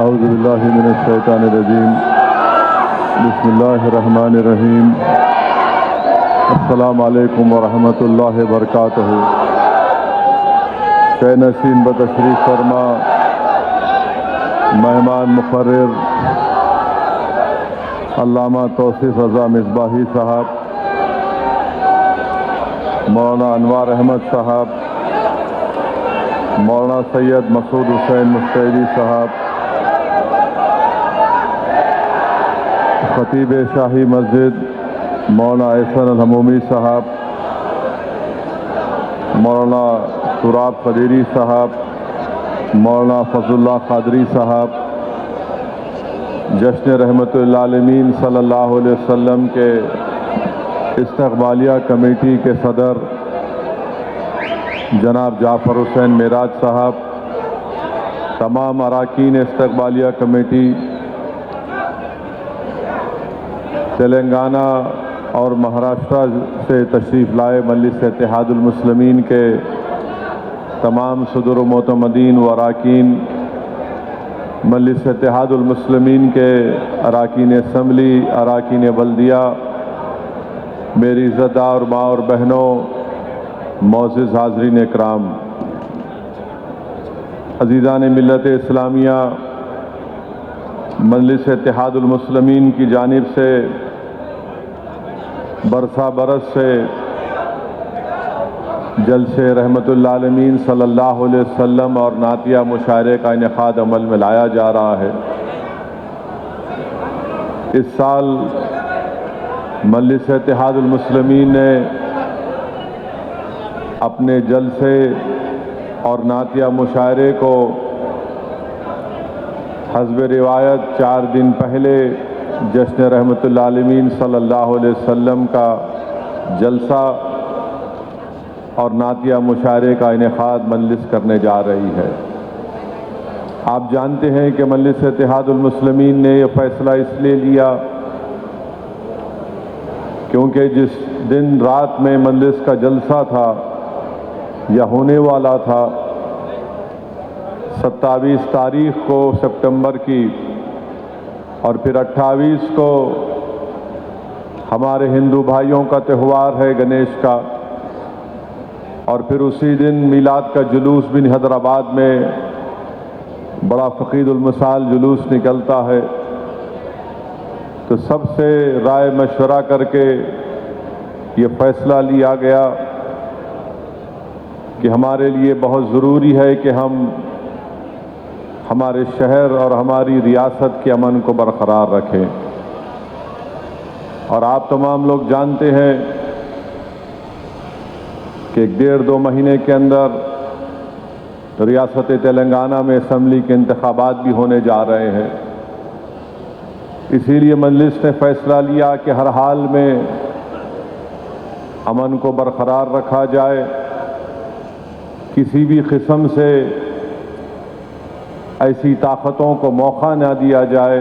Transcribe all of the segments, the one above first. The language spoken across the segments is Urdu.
اعوذ باللہ من الشیطان الرجیم بسم اللہ الرحمن الرحیم السلام علیکم ورحمۃ اللہ وبرکاتہ۔ شہ نشین بتشریف فرما مہمان مقرر علامہ توصیف رضا مصباحی صاحب، مولانا انوار احمد صاحب، مولانا سید مسعود حسین مستعیدی صاحب، خطیب شاہی مسجد مولانا احسن الحمومی صاحب، مولانا تراب قدیری صاحب، مولانا فضل اللہ قادری صاحب، جشن رحمت للعالمین صلی اللہ علیہ وسلم کے استقبالیہ کمیٹی کے صدر جناب جعفر حسین معراج صاحب، تمام اراکین استقبالیہ کمیٹی، تلنگانہ اور مہاراشٹرا سے تشریف لائے مجلس اتحاد المسلمین کے تمام صدر و معتمدین و اراکین، مجلس اتحاد المسلمین کے اراکین اسمبلی، اراکین بلدیہ، میری عزت دار ماں اور بہنوں، معزز حاضرین اکرام، عزیزان ملت اسلامیہ، مجلس اتحاد المسلمین کی جانب سے برسہ برس سے جلسے رحمت للعالمین صلی اللہ علیہ وسلم اور نعتیہ مشاعرے کا انعقاد عمل میں لایا جا رہا ہے۔ اس سال مجلس اتحاد المسلمین نے اپنے جلسے اور نعتیہ مشاعرے کو حسب روایت 4 دن پہلے جشن رحمت للعالمین صلی اللہ علیہ وسلم کا جلسہ اور نعتیہ مشاعرے کا انعقاد مجلس کرنے جا رہی ہے۔ آپ جانتے ہیں کہ مجلس اتحاد المسلمین نے یہ فیصلہ اس لیے لیا کیونکہ جس دن رات میں مجلس کا جلسہ تھا یا ہونے والا تھا، 27 تاریخ کو سپٹمبر کی، اور پھر 28 کو ہمارے ہندو بھائیوں کا تہوار ہے گنیش کا، اور پھر اسی دن میلاد کا جلوس بھی حیدرآباد میں بڑا فقید المثال جلوس نکلتا ہے۔ تو سب سے رائے مشورہ کر کے یہ فیصلہ لیا گیا کہ ہمارے لیے بہت ضروری ہے کہ ہم ہمارے شہر اور ہماری ریاست کے امن کو برقرار رکھیں، اور آپ تمام لوگ جانتے ہیں کہ 1.5-2 مہینے کے اندر ریاست تلنگانہ میں اسمبلی کے انتخابات بھی ہونے جا رہے ہیں۔ اسی لیے مجلس نے فیصلہ لیا کہ ہر حال میں امن کو برقرار رکھا جائے، کسی بھی قسم سے ایسی طاقتوں کو موقع نہ دیا جائے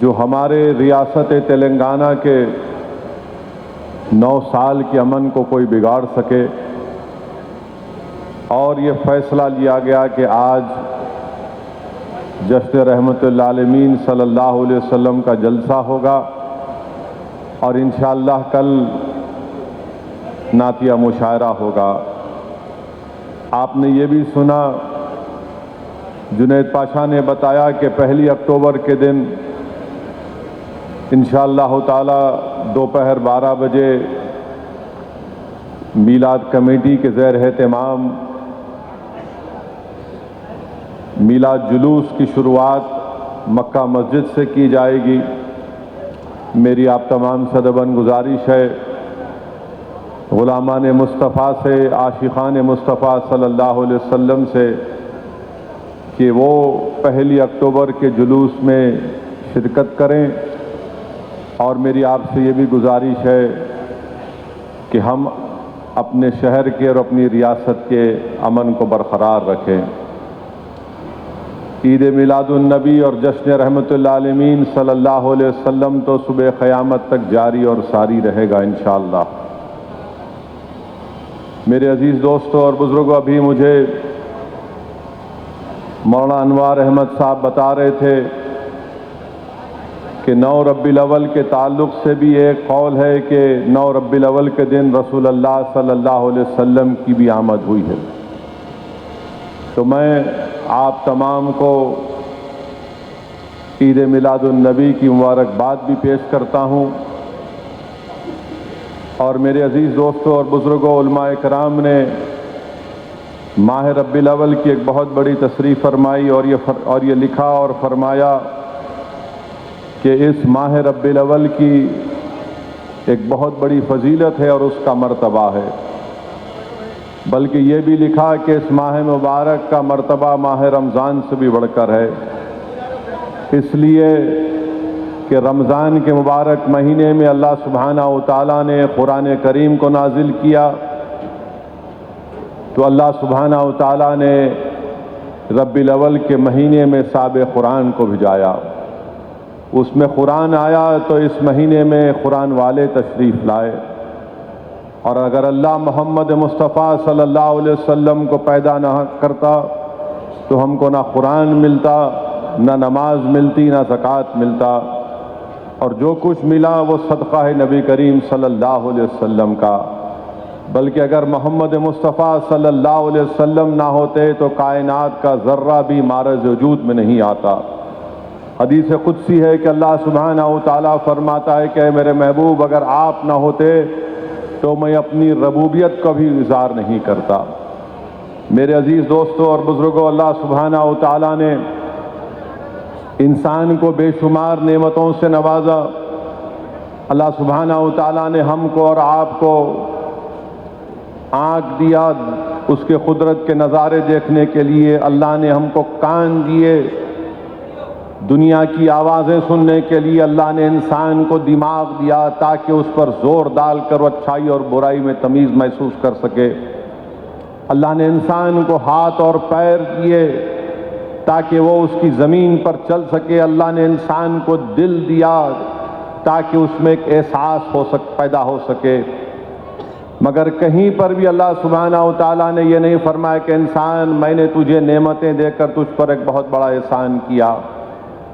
جو ہمارے ریاست تلنگانہ کے 9 سال کے امن کو کوئی بگاڑ سکے۔ اور یہ فیصلہ لیا گیا کہ آج جشن رحمت للعالمین صلی اللہ علیہ وسلم کا جلسہ ہوگا، اور انشاءاللہ کل نعتیہ مشاعرہ ہوگا۔ آپ نے یہ بھی سنا، جنید پاشا نے بتایا کہ 1 اکتوبر کے دن انشاءاللہ تعالی دوپہر 12 بجے میلاد کمیٹی کے زیر اہتمام میلاد جلوس کی شروعات مکہ مسجد سے کی جائے گی۔ میری آپ تمام سے ادباً گزارش ہے، غلامان مصطفیٰ سے، عاشقان مصطفیٰ صلی اللہ علیہ وسلم سے، کہ وہ 1 اکتوبر کے جلوس میں شرکت کریں، اور میری آپ سے یہ بھی گزارش ہے کہ ہم اپنے شہر کے اور اپنی ریاست کے امن کو برقرار رکھیں۔ عید میلاد النبی اور جشن رحمت للعالمین صلی اللہ علیہ وسلم تو صبح قیامت تک جاری اور ساری رہے گا انشاءاللہ۔ میرے عزیز دوستوں اور بزرگوں، ابھی مجھے مولانا انوار احمد صاحب بتا رہے تھے کہ 9 ربیع الاول کے تعلق سے بھی ایک قول ہے کہ 9 ربیع الاول کے دن رسول اللہ صلی اللہ علیہ وسلم کی بھی آمد ہوئی ہے۔ تو میں آپ تمام کو عید میلاد النبی کی مبارکباد بھی پیش کرتا ہوں، اور میرے عزیز دوستوں اور بزرگوں، علماء کرام نے ماہ ربیع الاول کی ایک بہت بڑی تصریح فرمائی اور یہ لکھا اور فرمایا کہ اس ماہ ربیع الاول کی ایک بہت بڑی فضیلت ہے اور اس کا مرتبہ ہے، بلکہ یہ بھی لکھا کہ اس ماہ مبارک کا مرتبہ ماہ رمضان سے بھی بڑھ کر ہے، اس لیے کہ رمضان کے مبارک مہینے میں اللہ سبحانہ و تعالیٰ نے قرآن کریم کو نازل کیا، تو اللہ سبحانہ و تعالیٰ نے ربیع الاول کے مہینے میں صاحب قرآن کو بھیجایا، اس میں قرآن آیا تو اس مہینے میں قرآن والے تشریف لائے، اور اگر اللہ محمد مصطفیٰ صلی اللہ علیہ وسلم کو پیدا نہ کرتا تو ہم کو نہ قرآن ملتا، نہ نماز ملتی، نہ زکوٰۃ ملتا، اور جو کچھ ملا وہ صدقہ ہے نبی کریم صلی اللہ علیہ وسلم کا۔ بلکہ اگر محمد مصطفیٰ صلی اللہ علیہ وسلم نہ ہوتے تو کائنات کا ذرہ بھی معرض وجود میں نہیں آتا۔ حدیث قدسی ہے کہ اللہ سبحانہ و تعالیٰ فرماتا ہے کہ اے میرے محبوب، اگر آپ نہ ہوتے تو میں اپنی ربوبیت کا بھی اظہار نہیں کرتا۔ میرے عزیز دوستوں اور بزرگوں، اللہ سبحانہ و تعالیٰ نے انسان کو بے شمار نعمتوں سے نوازا۔ اللہ سبحانہ و تعالیٰ نے ہم کو اور آپ کو آنکھ دیا اس کے قدرت کے نظارے دیکھنے کے لیے، اللہ نے ہم کو کان دیے دنیا کی آوازیں سننے کے لیے، اللہ نے انسان کو دماغ دیا تاکہ اس پر زور ڈال کر وہ اچھائی اور برائی میں تمیز محسوس کر سکے، اللہ نے انسان کو ہاتھ اور پیر دیے تاکہ وہ اس کی زمین پر چل سکے، اللہ نے انسان کو دل دیا تاکہ اس میں ایک احساس پیدا ہو سکے۔ مگر کہیں پر بھی اللہ سبحانہ و تعالیٰ نے یہ نہیں فرمایا کہ انسان میں نے تجھے نعمتیں دے کر تجھ پر ایک بہت بڑا احسان کیا،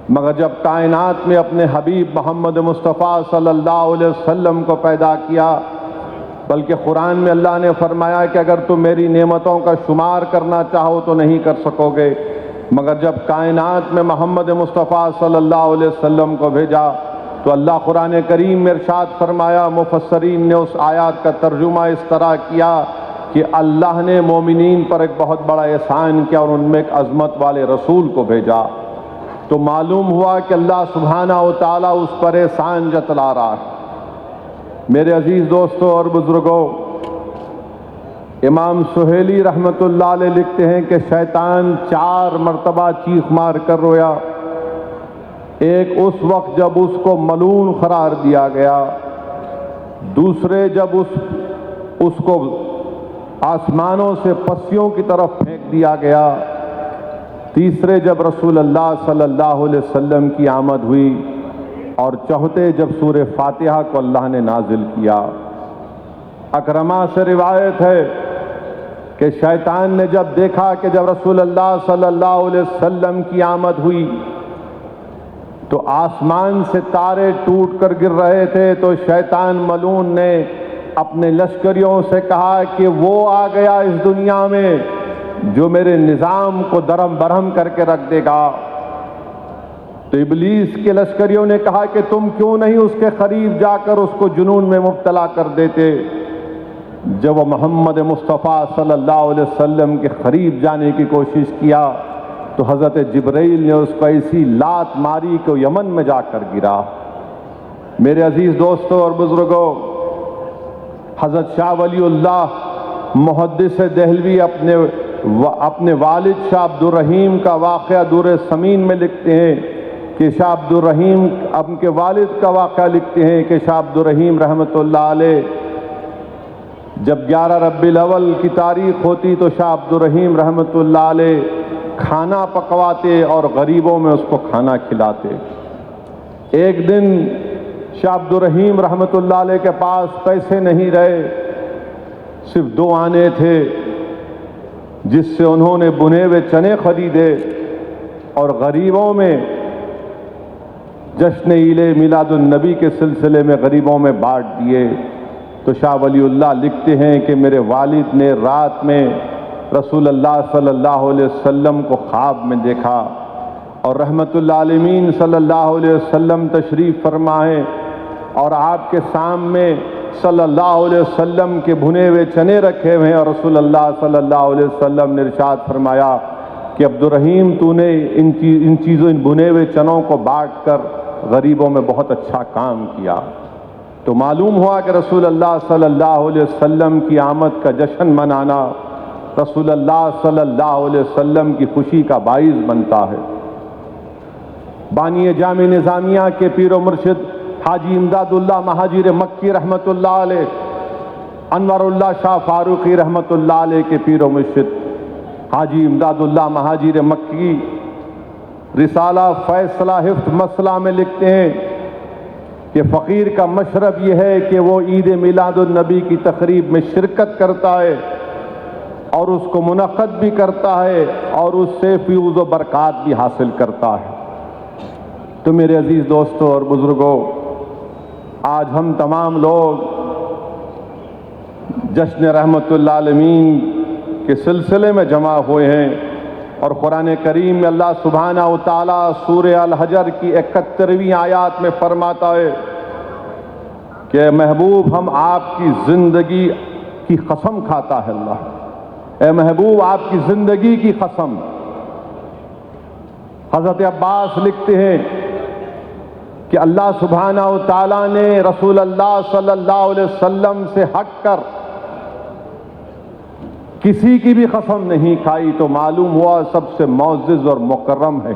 مگر جب کائنات میں اپنے حبیب محمد مصطفیٰ صلی اللہ علیہ وسلم کو پیدا کیا، بلکہ قرآن میں اللہ نے فرمایا کہ اگر تم میری نعمتوں کا شمار کرنا چاہو تو نہیں کر سکو گے، مگر جب کائنات میں محمد مصطفیٰ صلی اللہ علیہ وسلم کو بھیجا تو اللہ قرآن کریم میں ارشاد فرمایا، مفسرین نے اس آیات کا ترجمہ اس طرح کیا کہ اللہ نے مومنین پر ایک بہت بڑا احسان کیا اور ان میں ایک عظمت والے رسول کو بھیجا، تو معلوم ہوا کہ اللہ سبحانہ و تعالیٰ اس پر احسان جتلا رہا ہے۔ میرے عزیز دوستوں اور بزرگوں، امام سہیلی رحمۃ اللہ علیہ لکھتے ہیں کہ شیطان 4 مرتبہ چیخ مار کر رویا، ایک اس وقت جب اس کو ملعون قرار دیا گیا، دوسرے جب اس کو آسمانوں سے پسیوں کی طرف پھینک دیا گیا، تیسرے جب رسول اللہ صلی اللہ علیہ وسلم کی آمد ہوئی، اور چوتھے جب سورہ فاتحہ کو اللہ نے نازل کیا۔ اکرمہ سے روایت ہے کہ شیطان نے جب دیکھا کہ جب رسول اللہ صلی اللہ علیہ وسلم کی آمد ہوئی تو آسمان سے تارے ٹوٹ کر گر رہے تھے، تو شیطان ملعون نے اپنے لشکریوں سے کہا کہ وہ آ گیا اس دنیا میں جو میرے نظام کو درہم برہم کر کے رکھ دے گا۔ تو ابلیس کے لشکریوں نے کہا کہ تم کیوں نہیں اس کے قریب جا کر اس کو جنون میں مبتلا کر دیتے۔ جب وہ محمد مصطفیٰ صلی اللہ علیہ وسلم کے قریب جانے کی کوشش کیا تو حضرت جبرائیل نے اس کو ایسی لات ماری کہ وہ یمن میں جا کر گرا۔ میرے عزیز دوستوں اور بزرگوں، حضرت شاہ ولی اللہ محدث دہلوی اپنے والد شاہ عبد الرحیم کا واقعہ دور سمین میں لکھتے ہیں کہ شاہ عبد الرحیم ان کے والد کا واقعہ لکھتے ہیں کہ شاہ عبد الرحیم رحمۃ اللہ علیہ جب 11 ربیع الاول کی تاریخ ہوتی تو شاہ عبد الرحیم رحمۃ اللہ علیہ کھانا پکواتے اور غریبوں میں اس کو کھانا کھلاتے۔ ایک دن شاہ عبد الرحیم رحمۃ اللہ علیہ کے پاس پیسے نہیں رہے، صرف 2 آنے تھے جس سے انہوں نے بنے ہوئے چنے خریدے اور غریبوں میں جشن عید میلاد النبی کے سلسلے میں غریبوں میں بانٹ دیے، تو شاہ ولی اللہ لکھتے ہیں کہ میرے والد نے رات میں رسول اللہ صلی اللہ علیہ وسلم کو خواب میں دیکھا، اور رحمت اللہ عالمین صلی اللہ علیہ وسلم تشریف فرما ہے، اور آپ کے سامنے صلی اللہ علیہ وسلم کے بھنے ہوئے چنے رکھے ہوئے ہیں، اور رسول اللہ صلی اللہ علیہ وسلم نے ارشاد فرمایا کہ عبد الرحیم تو نے ان بھنے ہوئے چنوں کو بانٹ کر غریبوں میں بہت اچھا کام کیا۔ تو معلوم ہوا کہ رسول اللہ صلی اللہ علیہ وسلم کی آمد کا جشن منانا رسول اللہ صلی اللہ علیہ وسلم کی خوشی کا باعث بنتا ہے۔ بانی جامع نظامیہ کے پیر و مرشد حاجی امداد اللہ مہاجر مکی رحمت اللہ علیہ، انور اللہ شاہ فاروقی رحمت اللہ علیہ کے پیر و مرشد حاجی امداد اللہ مہاجر مکی رسالہ فیصلہ حفظ مسئلہ میں لکھتے ہیں کہ فقیر کا مشرب یہ ہے کہ وہ عید میلاد النبی کی تقریب میں شرکت کرتا ہے اور اس کو منعقد بھی کرتا ہے اور اس سے فیوز و برکات بھی حاصل کرتا ہے۔ تو میرے عزیز دوستوں اور بزرگوں، آج ہم تمام لوگ جشن رحمت اللہ عالمین کے سلسلے میں جمع ہوئے ہیں، اور قرآن کریم میں اللہ سبحانہ و تعالیٰ سورہ الحجر کی 71ویں آیات میں فرماتا ہے کہ محبوب ہم آپ کی زندگی کی قسم کھاتا ہے اللہ، اے محبوب آپ کی زندگی کی قسم۔ حضرت عباس لکھتے ہیں کہ اللہ سبحانہ و تعالیٰ نے رسول اللہ صلی اللہ علیہ وسلم سے ہٹ کر کسی کی بھی قسم نہیں کھائی، تو معلوم ہوا سب سے معزز اور مکرم ہے۔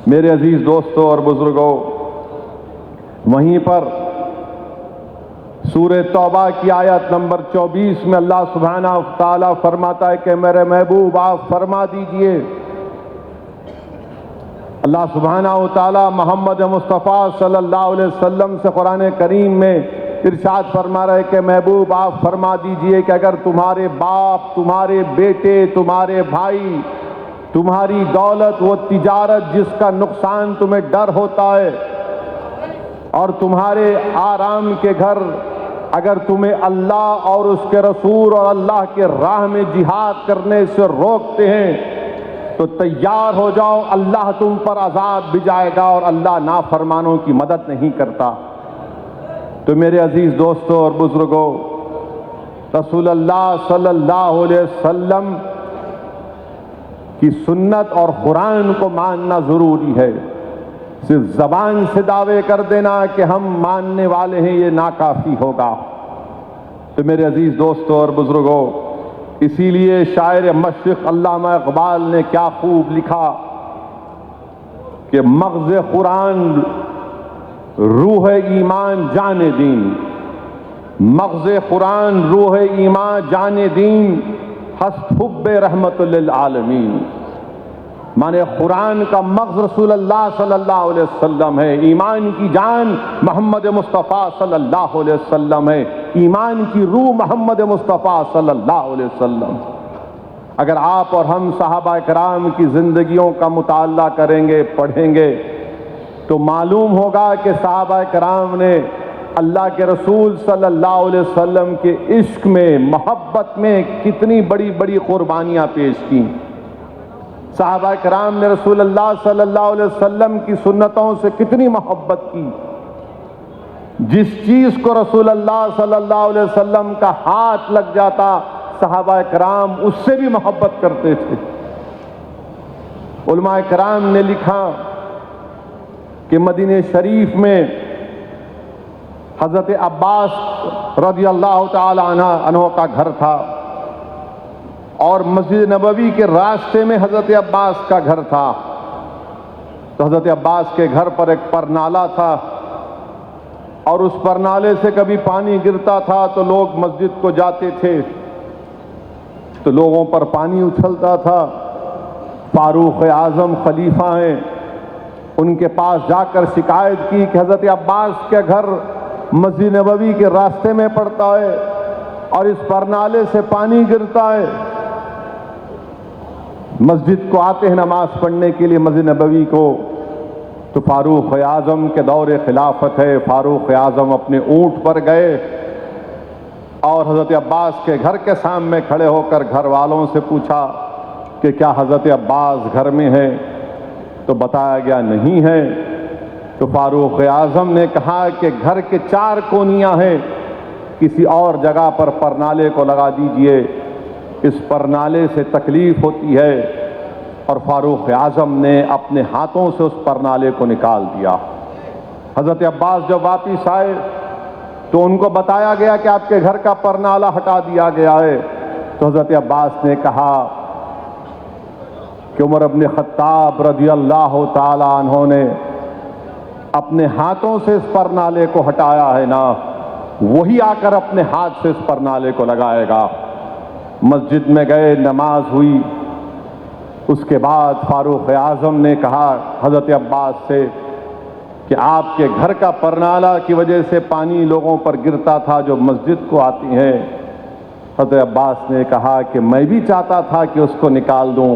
میرے عزیز دوستوں اور بزرگوں، وہیں پر سورہ توبہ کی آیت نمبر 24 میں اللہ سبحانہ و تعالیٰ فرماتا ہے کہ میرے محبوب آپ فرما دیجئے، اللہ سبحانہ و تعالیٰ محمد مصطفیٰ صلی اللہ علیہ وسلم سے قرآن کریم میں ارشاد فرما رہے کہ محبوب آپ فرما دیجئے کہ اگر تمہارے باپ، تمہارے بیٹے، تمہارے بھائی، تمہاری دولت، وہ تجارت جس کا نقصان تمہیں ڈر ہوتا ہے، اور تمہارے آرام کے گھر اگر تمہیں اللہ اور اس کے رسول اور اللہ کے راہ میں جہاد کرنے سے روکتے ہیں تو تیار ہو جاؤ، اللہ تم پر عذاب بھی جائے گا اور اللہ نافرمانوں کی مدد نہیں کرتا۔ تو میرے عزیز دوستوں اور بزرگوں، رسول اللہ صلی اللہ علیہ وسلم کی سنت اور قرآن کو ماننا ضروری ہے، صرف زبان سے دعوے کر دینا کہ ہم ماننے والے ہیں یہ ناکافی ہوگا۔ تو میرے عزیز دوستوں اور بزرگوں، اسی لیے شاعر مشرق علامہ اقبال نے کیا خوب لکھا کہ مغز قرآن روح ایمان جان دین، مغز قرآن روح ایمان جان دین، ہست حب رحمت للعالمین۔ مانے قرآن کا مغز رسول اللہ صلی اللہ علیہ وسلم ہے، ایمان کی جان محمد مصطفیٰ صلی اللہ علیہ وسلم ہے، ایمان کی روح محمد مصطفیٰ صلی اللہ علیہ وسلم۔ اگر آپ اور ہم صحابہ کرام کی زندگیوں کا مطالعہ کریں گے، پڑھیں گے، تو معلوم ہوگا کہ صحابہ کرام نے اللہ کے رسول صلی اللہ علیہ وسلم کے عشق میں، محبت میں کتنی بڑی بڑی قربانیاں پیش کی۔ صحابہ کرام نے رسول اللہ صلی اللہ علیہ وسلم کی سنتوں سے کتنی محبت کی۔ جس چیز کو رسول اللہ صلی اللہ علیہ وسلم کا ہاتھ لگ جاتا، صحابہ کرام اس سے بھی محبت کرتے تھے۔ علماء کرام نے لکھا کہ مدینہ شریف میں حضرت عباس رضی اللہ تعالی عنہ کا گھر تھا، اور مسجد نبوی کے راستے میں حضرت عباس کا گھر تھا۔ تو حضرت عباس کے گھر پر ایک پرنالہ تھا، اور اس پرنالے سے کبھی پانی گرتا تھا تو لوگ مسجد کو جاتے تھے تو لوگوں پر پانی اچھلتا تھا۔ فاروق اعظم خلیفہ ہیں، ان کے پاس جا کر شکایت کی کہ حضرت عباس کے گھر مسجد نبوی کے راستے میں پڑتا ہے اور اس پرنالے سے پانی گرتا ہے۔ مسجد کو آتے ہیں نماز پڑھنے کے لیے مسجد نبوی کو، تو فاروق اعظم کے دور خلافت ہے، فاروق اعظم اپنے اونٹ پر گئے اور حضرت عباس کے گھر کے سامنے کھڑے ہو کر گھر والوں سے پوچھا کہ کیا حضرت عباس گھر میں ہیں؟ تو بتایا گیا نہیں ہے۔ تو فاروق اعظم نے کہا کہ گھر کے 4 کونیاں ہیں، کسی اور جگہ پر پرنالے کو لگا دیجئے، اس پرنالے سے تکلیف ہوتی ہے۔ اور فاروق اعظم نے اپنے ہاتھوں سے اس پرنالے کو نکال دیا۔ حضرت عباس جب واپس آئے تو ان کو بتایا گیا کہ آپ کے گھر کا پرنالہ ہٹا دیا گیا ہے۔ تو حضرت عباس نے کہا کہ عمر بن خطاب رضی اللہ تعالی عنہ نے اپنے ہاتھوں سے اس پرنالے کو ہٹایا ہے نا، وہی آ کر اپنے ہاتھ سے اس پرنالے کو لگائے گا۔ مسجد میں گئے، نماز ہوئی۔ اس کے بعد فاروق اعظم نے کہا حضرت عباس سے کہ آپ کے گھر کا پرنالہ کی وجہ سے پانی لوگوں پر گرتا تھا جو مسجد کو آتی ہیں۔ حضرت عباس نے کہا کہ میں بھی چاہتا تھا کہ اس کو نکال دوں،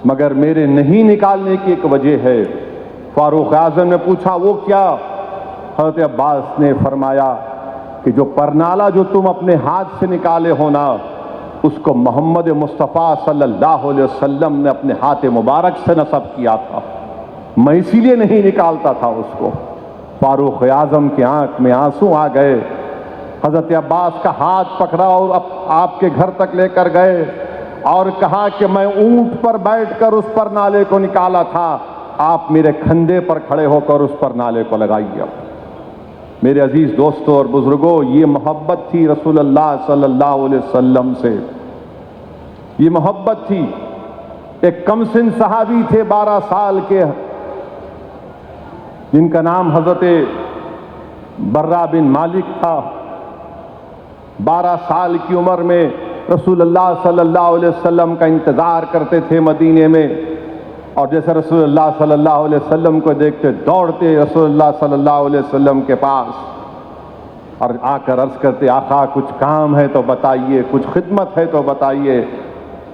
مگر میرے نہیں نکالنے کی ایک وجہ ہے۔ فاروق اعظم نے پوچھا وہ کیا؟ حضرت عباس نے فرمایا کہ جو پرنالہ جو تم اپنے ہاتھ سے نکالے ہو نا، اس کو محمد مصطفیٰ صلی اللہ علیہ وسلم نے اپنے ہاتھ مبارک سے نصب کیا تھا، میں اسی لیے نہیں نکالتا تھا اس کو۔ فاروق اعظم کی آنکھ میں آنسو آ گئے۔ حضرت عباس کا ہاتھ پکڑا اور آپ کے گھر تک لے کر گئے اور کہا کہ میں اونٹ پر بیٹھ کر اس پرنالے کو نکالا تھا، آپ میرے کھندے پر کھڑے ہو کر اس پرنالے کو لگائیے۔ میرے عزیز دوستوں اور بزرگوں، یہ محبت تھی رسول اللہ صلی اللہ علیہ وسلم سے، یہ محبت تھی۔ ایک کم سن صحابی تھے 12 سال کے، جن کا نام حضرت برہ بن مالک تھا۔ 12 سال کی عمر میں رسول اللہ صلی اللہ علیہ وسلم کا انتظار کرتے تھے مدینے میں، اور جیسے رسول اللہ صلی اللہ علیہ وسلم کو دیکھتے دوڑتے رسول اللہ صلی اللہ علیہ وسلم کے پاس اور آ کر عرض کرتے آقا کچھ کام ہے تو بتائیے، کچھ خدمت ہے تو بتائیے۔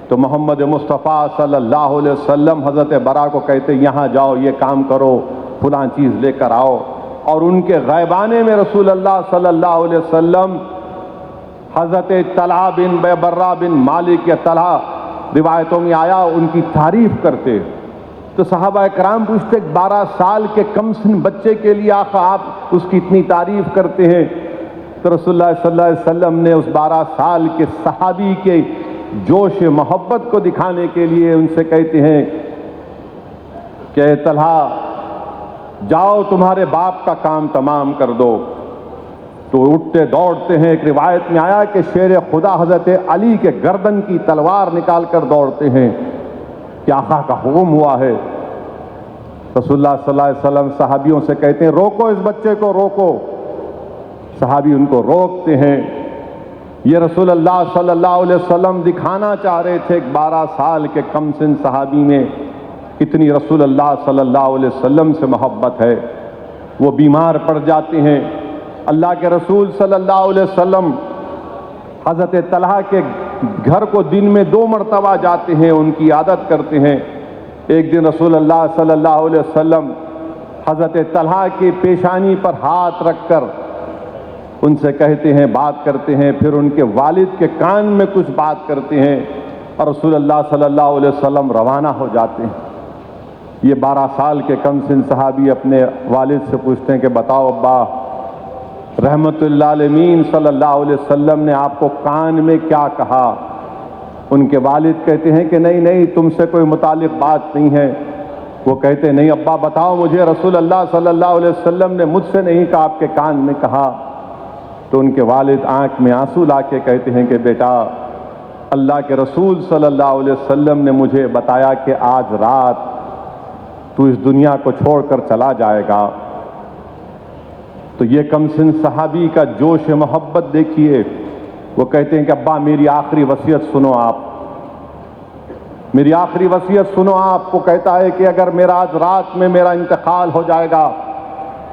تو محمد مصطفیٰ صلی اللہ علیہ وسلم حضرت برا کو کہتے یہاں جاؤ، یہ کام کرو، فلاں چیز لے کر آؤ، اور ان کے غیبانے میں رسول اللہ صلی اللہ علیہ وسلم حضرت طلحہ بن برہ بن مالک یا طلحہ روایتوں میں آیا ان کی تعریف کرتے۔ تو صحابہ کرام پوچھتے 12 سال کے کم سن بچے کے لیے آقا آپ اس کی اتنی تعریف کرتے ہیں؟ تو رسول اللہ صلی اللہ علیہ وسلم نے اس 12 سال کے صحابی کے جوش محبت کو دکھانے کے لیے ان سے کہتے ہیں کہ اے طلحہ جاؤ تمہارے باپ کا کام تمام کر دو۔ تو اٹھتے دوڑتے ہیں، ایک روایت میں آیا کہ شیر خدا حضرت علی کے گردن کی تلوار نکال کر دوڑتے ہیں کہ آقا کا حکم ہوا ہے۔ رسول اللہ صلی اللہ علیہ وسلم صحابیوں سے کہتے ہیں روکو اس بچے کو، روکو۔ صحابی ان کو روکتے ہیں۔ یہ رسول اللہ صلی اللہ علیہ وسلم دکھانا چاہ رہے تھے کہ 12 سال کے کم سن صحابی میں کتنی رسول اللہ صلی اللہ علیہ وسلم سے محبت ہے۔ وہ بیمار پڑ جاتے ہیں، اللہ کے رسول صلی اللہ علیہ وسلم حضرت طلحہ کے گھر کو دن میں 2 مرتبہ جاتے ہیں، ان کی عادت کرتے ہیں۔ ایک دن رسول اللہ صلی اللہ علیہ وسلم حضرت طلحہ کی پیشانی پر ہاتھ رکھ کر ان سے کہتے ہیں، بات کرتے ہیں، پھر ان کے والد کے کان میں کچھ بات کرتے ہیں اور رسول اللہ صلی اللہ علیہ وسلم روانہ ہو جاتے ہیں۔ یہ 12 سال کے کم سن صحابی اپنے والد سے پوچھتے ہیں کہ بتاؤ ابا، رحمت اللہ علیہ صلی اللہ علیہ وسلم نے آپ کو کان میں کیا کہا؟ ان کے والد کہتے ہیں کہ نہیں تم سے کوئی متعلق بات نہیں ہے۔ وہ کہتے ہیں نہیں ابا بتاؤ مجھے، رسول اللہ صلی اللہ علیہ وسلم نے مجھ سے نہیں کہا، آپ کے کان میں کہا۔ تو ان کے والد آنکھ میں آنسو لا کے کہتے ہیں کہ بیٹا اللہ کے رسول صلی اللہ علیہ وسلم نے مجھے بتایا کہ آج رات تو اس دنیا کو چھوڑ کر چلا جائے گا۔ تو یہ کم سن صحابی کا جوش محبت دیکھیے، وہ کہتے ہیں کہ ابا میری آخری وصیت سنو، آپ میری آخری وصیت سنو۔ آپ کو کہتا ہے کہ اگر میرا آج رات میں میرا انتقال ہو جائے گا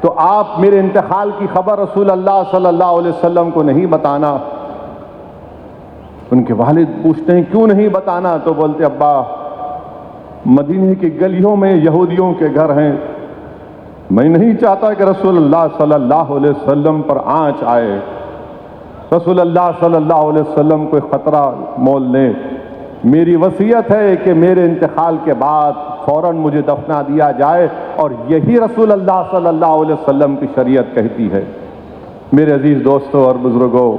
تو آپ میرے انتقال کی خبر رسول اللہ صلی اللہ علیہ وسلم کو نہیں بتانا۔ ان کے والد پوچھتے ہیں کیوں نہیں بتانا؟ تو بولتے ابا مدینے کی گلیوں میں یہودیوں کے گھر ہیں. میں نہیں چاہتا کہ رسول اللہ صلی اللہ علیہ وسلم پر آنچ آئے، رسول اللہ صلی اللہ علیہ وسلم کوئی خطرہ مول لیں. میری وصیت ہے کہ میرے انتقال کے بعد فوراً مجھے دفنا دیا جائے، اور یہی رسول اللہ صلی اللہ علیہ وسلم کی شریعت کہتی ہے. میرے عزیز دوستوں اور بزرگوں،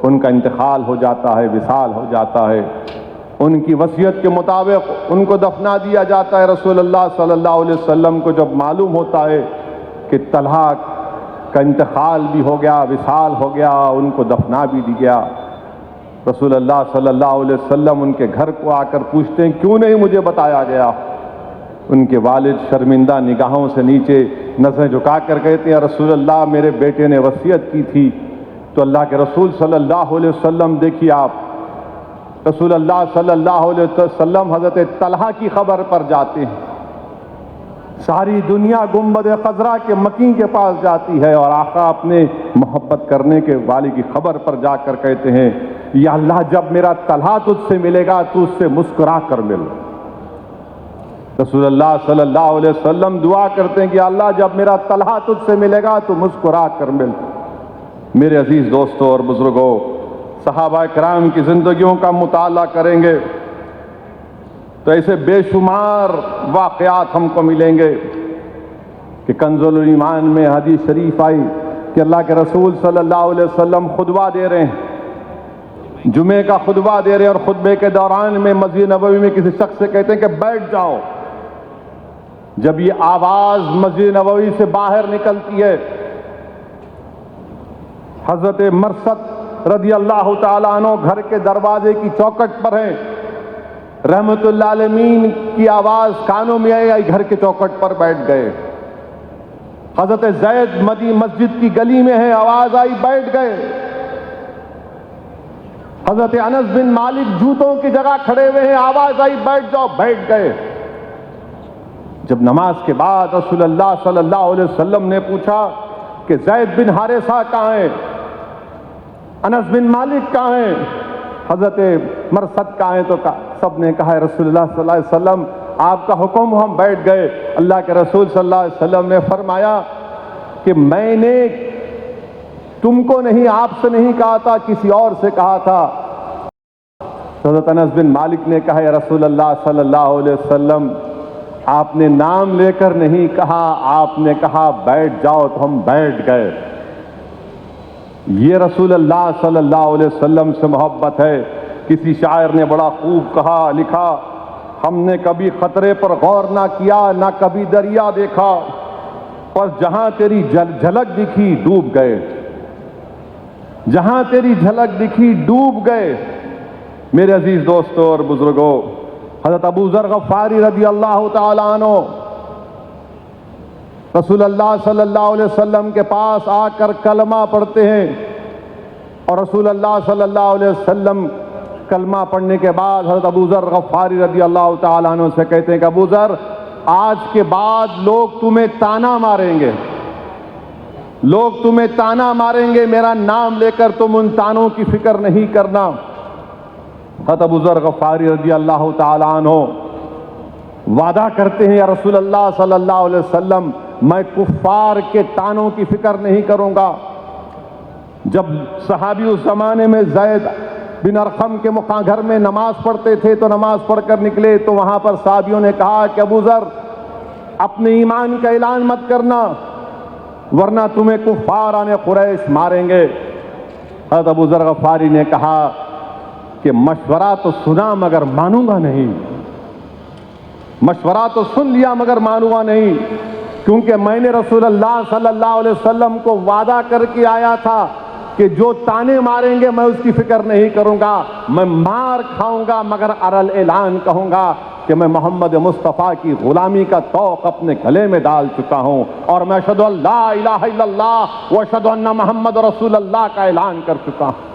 ان کا انتقال ہو جاتا ہے، وصال ہو جاتا ہے. ان کی وصیت کے مطابق ان کو دفنا دیا جاتا ہے. رسول اللہ صلی اللہ علیہ وسلم کو جب معلوم ہوتا ہے کہ طلحہ کا انتقال بھی ہو گیا، وصال ہو گیا، ان کو دفنا بھی دی گیا، رسول اللہ صلی اللہ علیہ وسلم ان کے گھر کو آ کر پوچھتے ہیں کیوں نہیں مجھے بتایا گیا؟ ان کے والد شرمندہ نگاہوں سے نیچے نظریں جھکا کر کہتے ہیں رسول اللہ میرے بیٹے نے وصیت کی تھی. تو اللہ کے رسول صلی اللہ علیہ وسلم، دیکھیے آپ، رسول اللہ صلی اللہ علیہ وسلم حضرت طلحہ کی خبر پر جاتے ہیں. ساری دنیا گنبد خضرا کے مکین کے پاس جاتی ہے، اور آقا اپنے محبت کرنے کے والی کی خبر پر جا کر کہتے ہیں یا اللہ جب میرا طلحہ تجھ سے ملے گا تو اس سے مسکرا کر مل. رسول اللہ صلی اللہ علیہ وسلم دعا کرتے ہیں کہ اللہ جب میرا طلحہ تجھ سے ملے گا تو مسکرا کر مل. میرے عزیز دوستوں اور بزرگوں، صحابہ کرام کی زندگیوں کا مطالعہ کریں گے تو ایسے بے شمار واقعات ہم کو ملیں گے کہ کنز الایمان میں حدیث شریف آئی کہ اللہ کے رسول صلی اللہ علیہ وسلم خطبہ دے رہے ہیں، جمعے کا خطبہ دے رہے ہیں، اور خطبے کے دوران میں مسجد نبوی میں کسی شخص سے کہتے ہیں کہ بیٹھ جاؤ. جب یہ آواز مسجد نبوی سے باہر نکلتی ہے، حضرت مرثد رضی اللہ تعالیٰ عنہ گھر کے دروازے کی چوکھٹ پر ہیں، رحمت اللہ عالمین کی آواز کانوں میں آئی، گھر کے چوکھٹ پر بیٹھ گئے. حضرت زید مسجد کی گلی میں ہے، آواز آئی، بیٹھ گئے. حضرت انس بن مالک جوتوں کی جگہ کھڑے ہوئے ہیں، آواز آئی، بیٹھ جاؤ، بیٹھ گئے. جب نماز کے بعد رسول اللہ صلی اللہ علیہ وسلم نے پوچھا کہ زید بن حارثہ کہاں ہیں، انس بن مالک کہاں ہیں، حضرت مرثد کہاں ہیں، تو سب نے کہا رسول اللہ صلی اللہ علیہ وسلم آپ کا حکم، ہم بیٹھ گئے. اللہ کے رسول صلی اللہ علیہ وسلم نے فرمایا کہ میں نے تم کو نہیں، آپ سے نہیں کہا تھا، کسی اور سے کہا تھا. حضرت انس بن مالک نے کہا یا رسول اللہ صلی اللہ علیہ وسلم آپ نے نام لے کر نہیں کہا، آپ نے کہا بیٹھ جاؤ تو ہم بیٹھ گئے. یہ رسول اللہ صلی اللہ علیہ وسلم سے محبت ہے. کسی شاعر نے بڑا خوب کہا، لکھا، ہم نے کبھی خطرے پر غور نہ کیا، نہ کبھی دریا دیکھا، پر جہاں تیری جھلک دکھی ڈوب گئے. جہاں تیری جھلک دکھی ڈوب گئے. میرے عزیز دوستوں اور بزرگوں، حضرت ابو ذر غفاری رضی اللہ تعالیٰ عنہ رسول اللہ صلی اللہ علیہ وسلم کے پاس آ کر کلمہ پڑھتے ہیں، اور رسول اللہ صلی اللہ علیہ وسلم کلمہ پڑھنے کے بعد حضرت ابو ذر غفاری رضی اللہ تعالیٰ عنہ سے کہتے ہیں کہ ابو ذر آج کے بعد لوگ تمہیں تانا ماریں گے، لوگ تمہیں تانا ماریں گے، میرا نام لے کر تم ان تانوں کی فکر نہیں کرنا. حضرت ابو ذر غفاری رضی اللہ تعالیٰ عنہ وعدہ کرتے ہیں یا رسول اللہ صلی اللہ علیہ وسلم میں کفار کے تانوں کی فکر نہیں کروں گا. جب صحابی اس زمانے میں زید بن ارقم کے گھر میں نماز پڑھتے تھے تو نماز پڑھ کر نکلے تو وہاں پر صحابیوں نے کہا کہ ابو ذر اپنے ایمان کا اعلان مت کرنا ورنہ تمہیں کفاران قریش ماریں گے. حضرت ابو ذر غفاری نے کہا کہ مشورہ تو سنا مگر مانوں گا نہیں، مشورہ تو سن لیا مگر مانوں گا نہیں، کیونکہ میں نے رسول اللہ صلی اللہ علیہ وسلم کو وعدہ کر کے آیا تھا کہ جو تانے ماریں گے میں اس کی فکر نہیں کروں گا، میں مار کھاؤں گا مگر ارل اعلان کہوں گا کہ میں محمد مصطفیٰ کی غلامی کا طوق اپنے گلے میں ڈال چکا ہوں، اور میں اشہد ان لا الہ الا اللہ و اشہد ان محمد رسول اللہ کا اعلان کر چکا ہوں.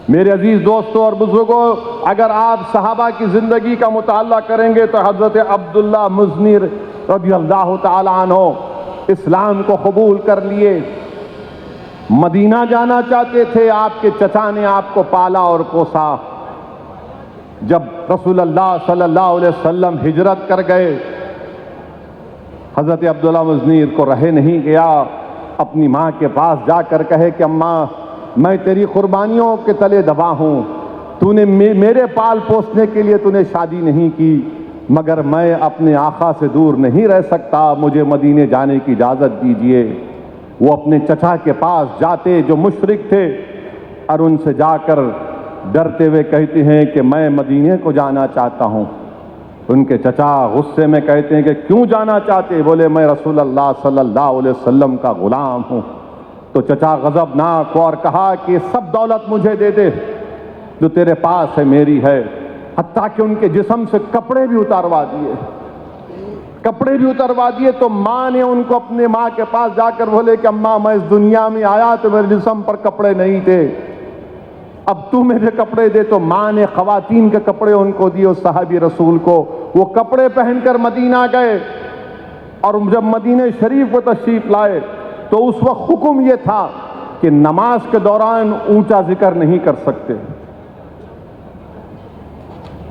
میرے عزیز دوستوں اور بزرگوں، اگر آپ صحابہ کی زندگی کا مطالعہ کریں گے تو حضرت عبداللہ مزنی رضی اللہ تعالیٰ عنہ اسلام کو قبول کر لیے، مدینہ جانا چاہتے تھے، آپ کے چچا نے آپ کو پالا اور پوسا. جب رسول اللہ صلی اللہ علیہ وسلم ہجرت کر گئے، حضرت عبداللہ مزنی کو رہے نہیں گیا، اپنی ماں کے پاس جا کر کہے کہ اماں میں تیری قربانیوں کے تلے دبا ہوں، تو نے میرے پال پوسنے کے لیے تو نے شادی نہیں کی، مگر میں اپنے آقا سے دور نہیں رہ سکتا، مجھے مدینے جانے کی اجازت دیجیے۔ وہ اپنے چچا کے پاس جاتے جو مشرک تھے، اور ان سے جا کر ڈرتے ہوئے کہتے ہیں کہ میں مدینے کو جانا چاہتا ہوں۔ ان کے چچا غصے میں کہتے ہیں کہ کیوں جانا چاہتے؟ بولے میں رسول اللہ صلی اللہ علیہ وسلم کا غلام ہوں۔ تو چچا غضبناک اور کہا کہ سب دولت مجھے دے دے جو تیرے پاس ہے، میری ہے، حتیٰ کہ ان کے جسم سے کپڑے بھی اتاروا دیے۔ تو ماں نے ان کو اپنے ماں کے پاس جا کر بولے کہ اماں میں اس دنیا میں آیا تو میرے جسم پر کپڑے نہیں تھے، اب تو مجھے کپڑے دے۔ تو ماں نے خواتین کے کپڑے ان کو دیے، اس صحابی رسول کو، وہ کپڑے پہن کر مدینہ گئے، اور جب مدینہ شریف کو تشریف لائے تو اس وقت حکم یہ تھا کہ نماز کے دوران اونچا ذکر نہیں کر سکتے۔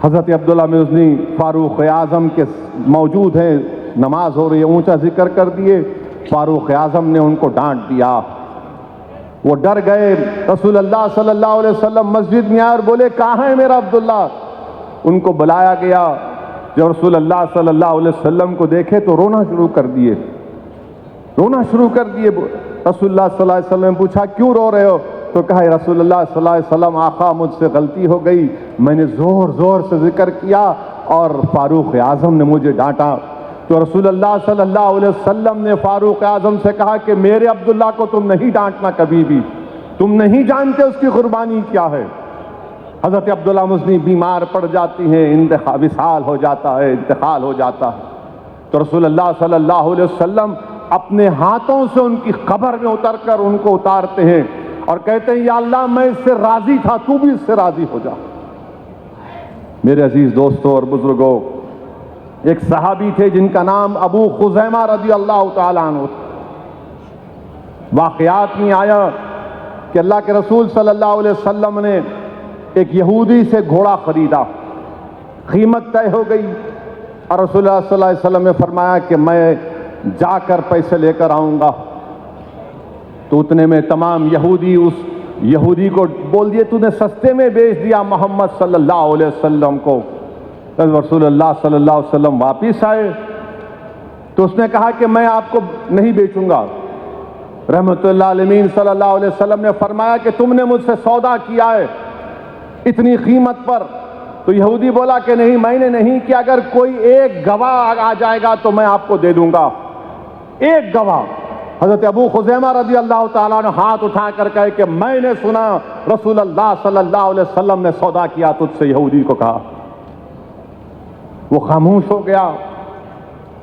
حضرت عبداللہ مزنی فاروق اعظم کے موجود ہیں، نماز ہو رہی ہے، اونچا ذکر کر دیے، فاروق اعظم نے ان کو ڈانٹ دیا، وہ ڈر گئے۔ رسول اللہ صلی اللہ علیہ وسلم مسجد میں آئے اور بولے کہاں ہے میرا عبداللہ؟ ان کو بلایا گیا، جب رسول اللہ صلی اللہ علیہ وسلم کو دیکھے تو رونا شروع کر دیے۔ رسول اللہ صلی اللہ علیہ وسلم نے پوچھا کیوں رو رہے ہو؟ تو کہا رسول اللہ صلی اللہ علیہ وسلم آقا مجھ سے غلطی ہو گئی، میں نے زور زور سے ذکر کیا اور فاروق اعظم نے مجھے ڈانٹا۔ تو رسول اللہ صلی اللہ علیہ وسلم نے فاروق اعظم سے کہا کہ میرے عبداللہ کو تم نہیں ڈانٹنا کبھی بھی، تم نہیں جانتے اس کی قربانی کیا ہے۔ حضرت عبداللہ مزنی بیمار پڑ جاتی ہیں، وصال ہو جاتا ہے، انتقال ہو جاتا ہے۔ تو رسول اللہ صلی اللہ علیہ وسلم اپنے ہاتھوں سے ان کی قبر میں اتر کر ان کو اتارتے ہیں اور کہتے ہیں یا اللہ میں اس سے راضی تھا، تو بھی اس سے راضی ہو جا۔ میرے عزیز دوستوں اور بزرگوں، ایک صحابی تھے جن کا نام ابو خزیمہ رضی اللہ تعالیٰ عنہ تھا۔ واقعات میں آیا کہ اللہ کے رسول صلی اللہ علیہ وسلم نے ایک یہودی سے گھوڑا خریدا، قیمت طے ہو گئی، اور رسول اللہ صلی اللہ علیہ وسلم نے فرمایا کہ میں جا کر پیسے لے کر آؤں گا۔ تو اتنے میں تمام یہودی اس یہودی کو بول دیے تو نے سستے میں بیچ دیا محمد صلی اللہ علیہ وسلم کو۔ رسول اللہ صلی اللہ علیہ وسلم واپس آئے تو اس نے کہا کہ میں آپ کو نہیں بیچوں گا۔ رحمت اللہ علیہ صلی اللہ علیہ وسلم نے فرمایا کہ تم نے مجھ سے سودا کیا ہے اتنی قیمت پر؟ تو یہودی بولا کہ نہیں میں نے نہیں کیا، اگر کوئی ایک گواہ آ جائے گا تو میں آپ کو دے دوں گا، ایک گواہ۔ حضرت ابو خزیمہ رضی اللہ تعالیٰ نے ہاتھ اٹھا کر کہے کہ میں نے سنا رسول اللہ صلی اللہ علیہ وسلم نے سودا کیا تجھ سے، یہودی کو کہا۔ وہ خاموش ہو گیا۔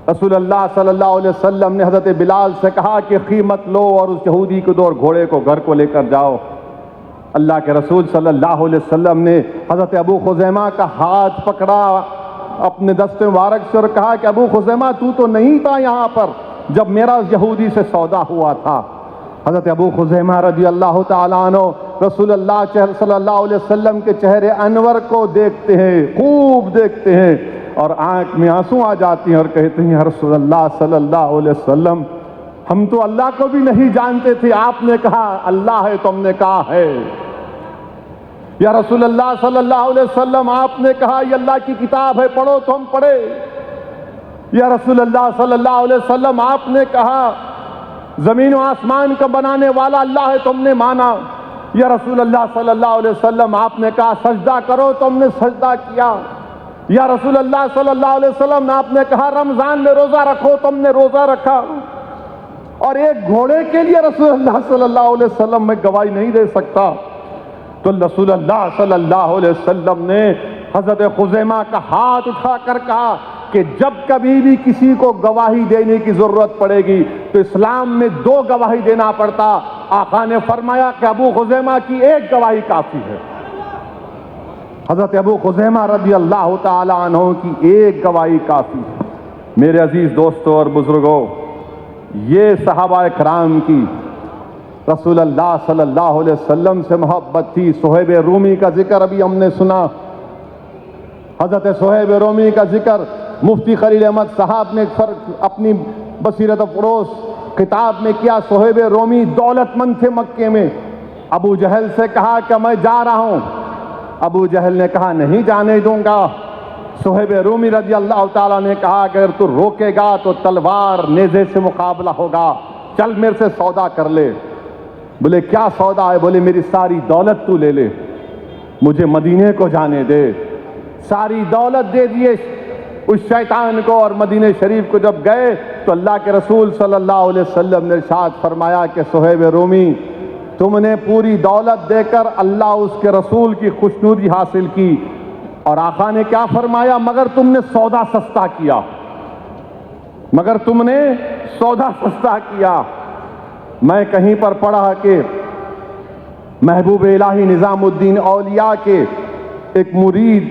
رسول اللہ صلی اللہ علیہ وسلم نے حضرت بلال سے کہا کہ قیمت لو اور اس یہودی کو دو اور گھوڑے کو گھر کو لے کر جاؤ۔ اللہ کے رسول صلی اللہ علیہ وسلم نے حضرت ابو خزیمہ کا ہاتھ پکڑا اپنے دست مبارک سے اور کہا کہ ابو خزیمہ تو نہیں تھا یہاں پر جب میرا یہودی سے سودا ہوا تھا۔ حضرت ابو خزیمہ رضی اللہ تعالیٰ عنہ رسول اللہ صلی اللہ علیہ وسلم کے چہرے انور کو دیکھتے ہیں، خوب دیکھتے ہیں، اور آنکھ میں آنسو آ جاتی ہیں اور کہتے ہیں یا رسول اللہ صلی اللہ علیہ وسلم ہم تو اللہ کو بھی نہیں جانتے تھے، آپ نے کہا اللہ ہے تو ہم نے کہا ہے۔ یا رسول اللہ صلی اللہ علیہ وسلم آپ نے کہا یہ اللہ کی کتاب ہے پڑھو تو ہم پڑھے۔ یا رسول اللہ صلی اللہ علیہ وسلم آپ نے کہا زمین و آسمان کا بنانے والا اللہ ہے تو ہم نے مانا۔ یا رسول اللہ صلی اللہ علیہ وسلم آپ نے کہا سجدہ کرو تو ہم نے سجدہ کیا۔ یا رسول اللہ صلی اللہ علیہ وسلم آپ نے کہا رمضان میں روزہ رکھو تو ہم نے روزہ رکھا۔ اور ایک گھوڑے کے لیے رسول اللہ صلی اللہ علیہ وسلم میں گواہی نہیں دے سکتا، تو رسول اللہ صلی اللہ علیہ وسلم نے حضرت خزیمہ کا ہاتھ اٹھا کر کہا کہ جب کبھی بھی کسی کو گواہی دینے کی ضرورت پڑے گی تو اسلام میں 2 گواہی دینا پڑتا۔ آقا نے فرمایا کہ ابو خزیمہ کی ایک گواہی کافی ہے۔ حضرت ابو خزیمہ رضی اللہ تعالی عنہ کی ایک گواہی کافی ہے۔ میرے عزیز دوستوں اور بزرگوں، یہ صحابہ کرام کی رسول اللہ صلی اللہ علیہ وسلم سے محبت تھی۔ صہیب رومی کا ذکر ابھی ہم نے سنا، حضرت صہیب رومی کا ذکر مفتی خلیل احمد صاحب نے اپنی بصیرت فروز کتاب میں کیا۔ صہیب رومی دولت مند تھے مکے میں، ابو جہل سے کہا کہ میں جا رہا ہوں، ابو جہل نے کہا نہیں جانے دوں گا۔ صہیب رومی رضی اللہ تعالیٰ نے کہا کہ اگر تو روکے گا تو تلوار نیزے سے مقابلہ ہوگا، چل میرے سے سودا کر لے۔ بولے کیا سودا ہے؟ بولے میری ساری دولت تو لے لے، مجھے مدینے کو جانے دے۔ ساری دولت دے دیے اس شیطان کو، اور مدینہ شریف کو جب گئے تو اللہ کے رسول صلی اللہ علیہ وسلم نے ارشاد فرمایا کہ صہیب رومی تم نے پوری دولت دے کر اللہ اس کے رسول کی خوشنودی حاصل کی، اور آقا نے کیا فرمایا؟ مگر تم نے سودا سستا کیا، مگر تم نے سودا سستا کیا۔ میں کہیں پر پڑھا کہ محبوب الہی نظام الدین اولیاء کے ایک مرید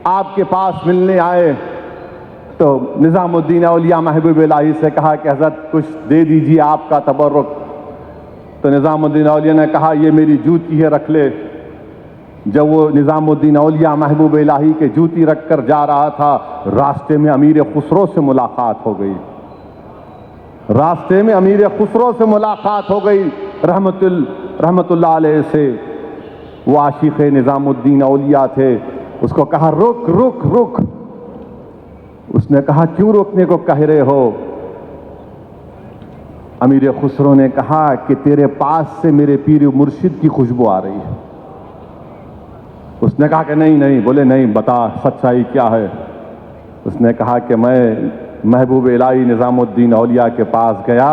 آپ کے پاس ملنے آئے، تو نظام الدین اولیاء محبوب الہی سے کہا کہ حضرت کچھ دے دیجیے آپ کا تبرک۔ تو نظام الدین اولیاء نے کہا یہ میری جوتی ہے، رکھ لے۔ جب وہ نظام الدین اولیاء محبوب الہی کے جوتی رکھ کر جا رہا تھا، راستے میں امیر خسرو سے ملاقات ہو گئی، راستے میں امیر خسرو سے ملاقات ہو گئی رحمت اللہ علیہ سے۔ وہ عاشق نظام الدین اولیاء تھے، اس کو کہا رک رک رک۔ اس نے کہا کیوں روکنے کو کہہ رہے ہو؟ امیر خسرو نے کہا کہ تیرے پاس سے میرے پیر مرشد کی خوشبو آ رہی ہے۔ اس نے کہا کہ نہیں۔ بولے نہیں، بتا سچائی کیا ہے؟ اس نے کہا کہ میں محبوب الہی نظام الدین اولیاء کے پاس گیا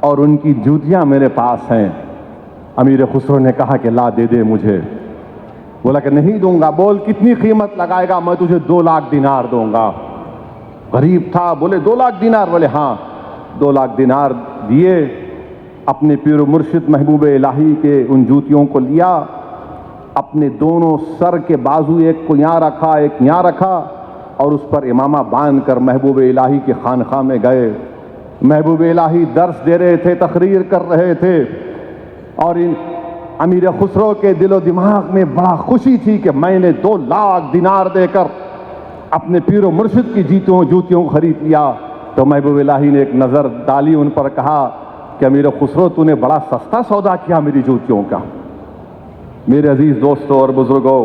اور ان کی جوتیاں میرے پاس ہیں۔ امیر خسرو نے کہا کہ لا دے دے مجھے۔ بولا کہ نہیں دوں گا۔ بول کتنی قیمت لگائے گا؟ میں تجھے 2 لاکھ دینار دوں گا۔ غریب تھا، بولے 2 لاکھ دینار؟ بولے ہاں۔ 2 لاکھ دینار دیے، اپنے پیر و مرشد محبوب الہی کے ان جوتیوں کو لیا، اپنے دونوں سر کے بازو ایک کو یہاں رکھا ایک یہاں رکھا، اور اس پر امامہ باندھ کر محبوب الہی کے خانقاہ میں گئے۔ محبوب الہی درس دے رہے تھے، تقریر کر رہے تھے، اور امیر خسرو کے دل و دماغ میں بڑا خوشی تھی کہ میں نے 2 لاکھ دینار دے کر اپنے پیر و مرشد کی جوتیوں کو خرید لیا۔ تو محبوب الہی نے ایک نظر ڈالی ان پر، کہا کہ امیر خسرو تو نے بڑا سستا سودا کیا میری جوتیوں کا۔ میرے عزیز دوستوں اور بزرگوں،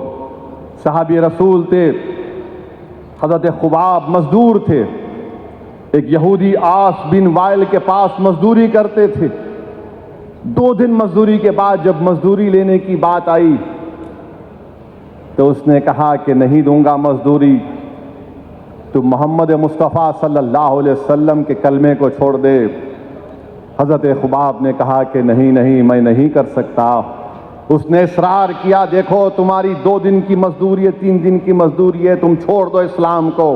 صحابی رسول تھے حضرت خباب، مزدور تھے، ایک یہودی آس بن وائل کے پاس مزدوری کرتے تھے۔ 2 دن مزدوری کے بعد جب مزدوری لینے کی بات آئی تو اس نے کہا کہ نہیں دوں گا مزدوری، تو محمد مصطفیٰ صلی اللہ علیہ وسلم کے کلمے کو چھوڑ دے۔ حضرت خباب نے کہا کہ نہیں میں نہیں کر سکتا۔ اس نے اصرار کیا، دیکھو تمہاری 2 دن کی مزدوری ہے، 3 دن کی مزدوری ہے، تم چھوڑ دو اسلام کو۔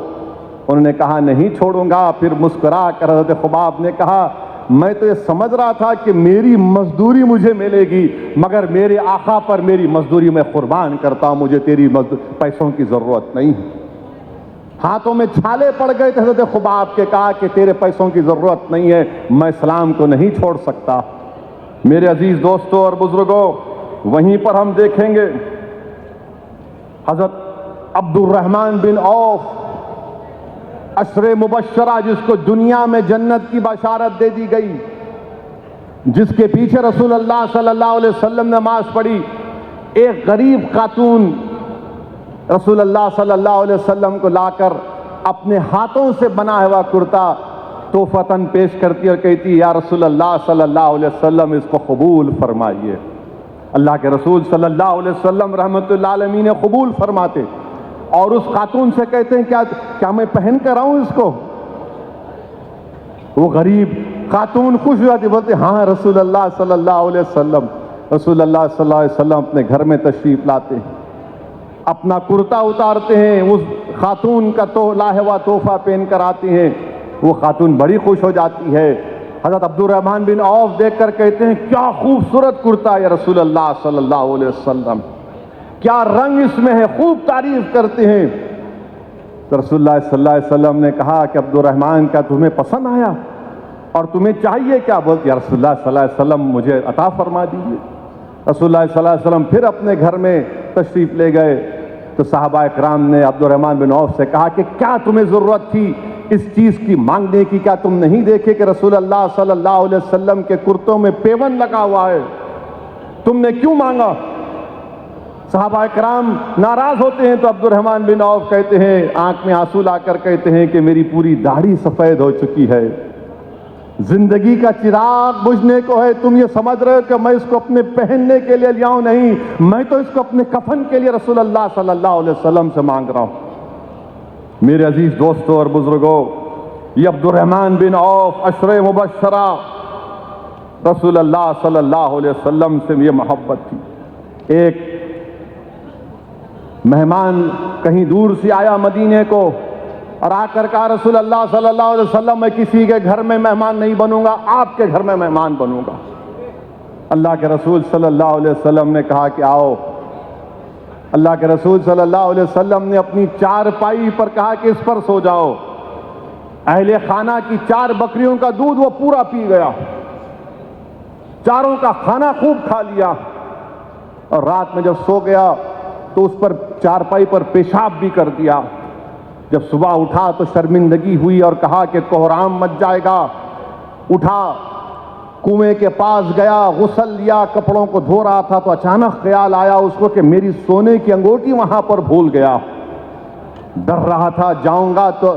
انہوں نے کہا نہیں چھوڑوں گا۔ پھر مسکرا کر حضرت خباب نے کہا میں تو یہ سمجھ رہا تھا کہ میری مزدوری مجھے ملے گی، مگر میرے آقا پر میری مزدوری میں قربان کرتا ہوں، مجھے تیری پیسوں کی ضرورت نہیں۔ ہاتھوں میں چھالے پڑ گئے تھے حضرت خباب کے، کہا کہ تیرے پیسوں کی ضرورت نہیں ہے، میں اسلام کو نہیں چھوڑ سکتا۔ میرے عزیز دوستوں اور بزرگوں، وہیں پر ہم دیکھیں گے حضرت عبد الرحمن بن عوف، عشر مبشرہ، جس کو دنیا میں جنت کی بشارت دے دی گئی، جس کے پیچھے رسول اللہ صلی اللہ علیہ وسلم نماز پڑھی، ایک غریب خاتون رسول اللہ صلی اللہ علیہ وسلم کو لا کر اپنے ہاتھوں سے بنا ہوا کرتا تحفتاً پیش کرتی اور کہتی یا رسول اللہ صلی اللہ علیہ وسلم اس کو قبول فرمائیے۔ اللہ کے رسول صلی اللہ علیہ وسلم رحمت اللہ علیہ قبول فرماتے، اور اس خاتون سے کہتے ہیں کیا میں پہن کر آؤں اس کو؟ وہ غریب خاتون خوش ہو جاتی، بولتے ہاں رسول اللہ صلی اللہ علیہ وسلم۔ رسول اللہ صلی اللہ علیہ وسلم اپنے گھر میں تشریف لاتے ہیں، اپنا کرتا اتارتے ہیں، اس خاتون کا لاہوا تحفہ پہن کر آتے ہیں، وہ خاتون بڑی خوش ہو جاتی ہے۔ حضرت عبد الرحمن بن عوف دیکھ کر کہتے ہیں کیا خوبصورت کرتا ہے رسول اللہ صلی اللہ علیہ وسلم، کیا رنگ اس میں ہے، خوب تعریف کرتے ہیں۔ تو رسول اللہ صلی اللہ علیہ وسلم نے کہا کہ عبد الرحمن کیا تمہیں پسند آیا اور تمہیں چاہیے کیا؟ بولتے یا رسول اللہ صلی اللہ علیہ وسلم مجھے عطا فرما دیجیے۔ رسول اللہ صلی اللہ علیہ وسلم پھر اپنے گھر میں تشریف لے گئے تو صحابہ اکرام نے عبد الرحمن بن عوف سے کہا کہ کیا تمہیں ضرورت تھی اس چیز کی مانگنے کی؟ کیا تم نہیں دیکھے کہ رسول اللہ صلی اللہ علیہ وسلم کے کرتوں میں پیون لگا ہوا ہے؟ تم نے کیوں مانگا؟ صحابہ اکرام ناراض ہوتے ہیں تو عبد الرحمن بن عوف کہتے ہیں، آنکھ میں آنسو لا کر کہتے ہیں کہ میری پوری داڑھی سفید ہو چکی ہے، زندگی کا چراغ بجھنے کو ہے، تم یہ سمجھ رہے ہو کہ میں اس کو اپنے پہننے کے لیے لیاؤں؟ نہیں، میں تو اس کو اپنے کفن کے لیے رسول اللہ صلی اللہ علیہ وسلم سے مانگ رہا ہوں۔ میرے عزیز دوستوں اور بزرگوں، یہ عبد الرحمن بن عوف عشرہ مبشرہ، رسول اللہ صلی اللہ علیہ وسلم سے یہ محبت تھی۔ ایک مہمان کہیں دور سے آیا مدینے کو اور آ کر کہا رسول اللہ صلی اللہ علیہ وسلم میں کسی کے گھر میں مہمان نہیں بنوں گا، آپ کے گھر میں مہمان بنوں گا۔ اللہ کے رسول صلی اللہ علیہ وسلم نے کہا کہ آؤ۔ اللہ کے رسول صلی اللہ علیہ وسلم نے اپنی چارپائی پر کہا کہ اس پر سو جاؤ۔ اہل خانہ کی 4 بکریوں کا دودھ وہ پورا پی گیا، چاروں کا کھانا خوب کھا لیا، اور رات میں جب سو گیا تو اس پر چارپائی پر پیشاب بھی کر دیا۔ جب صبح اٹھا تو شرمندگی ہوئی اور کہا کہ کوہرام مچ جائے گا۔ اٹھا، کنویں کے پاس گیا، غسل لیا، کپڑوں کو دھو رہا تھا تو اچانک خیال آیا اس کو کہ میری سونے کی انگوٹھی وہاں پر بھول گیا۔ ڈر رہا تھا جاؤں گا تو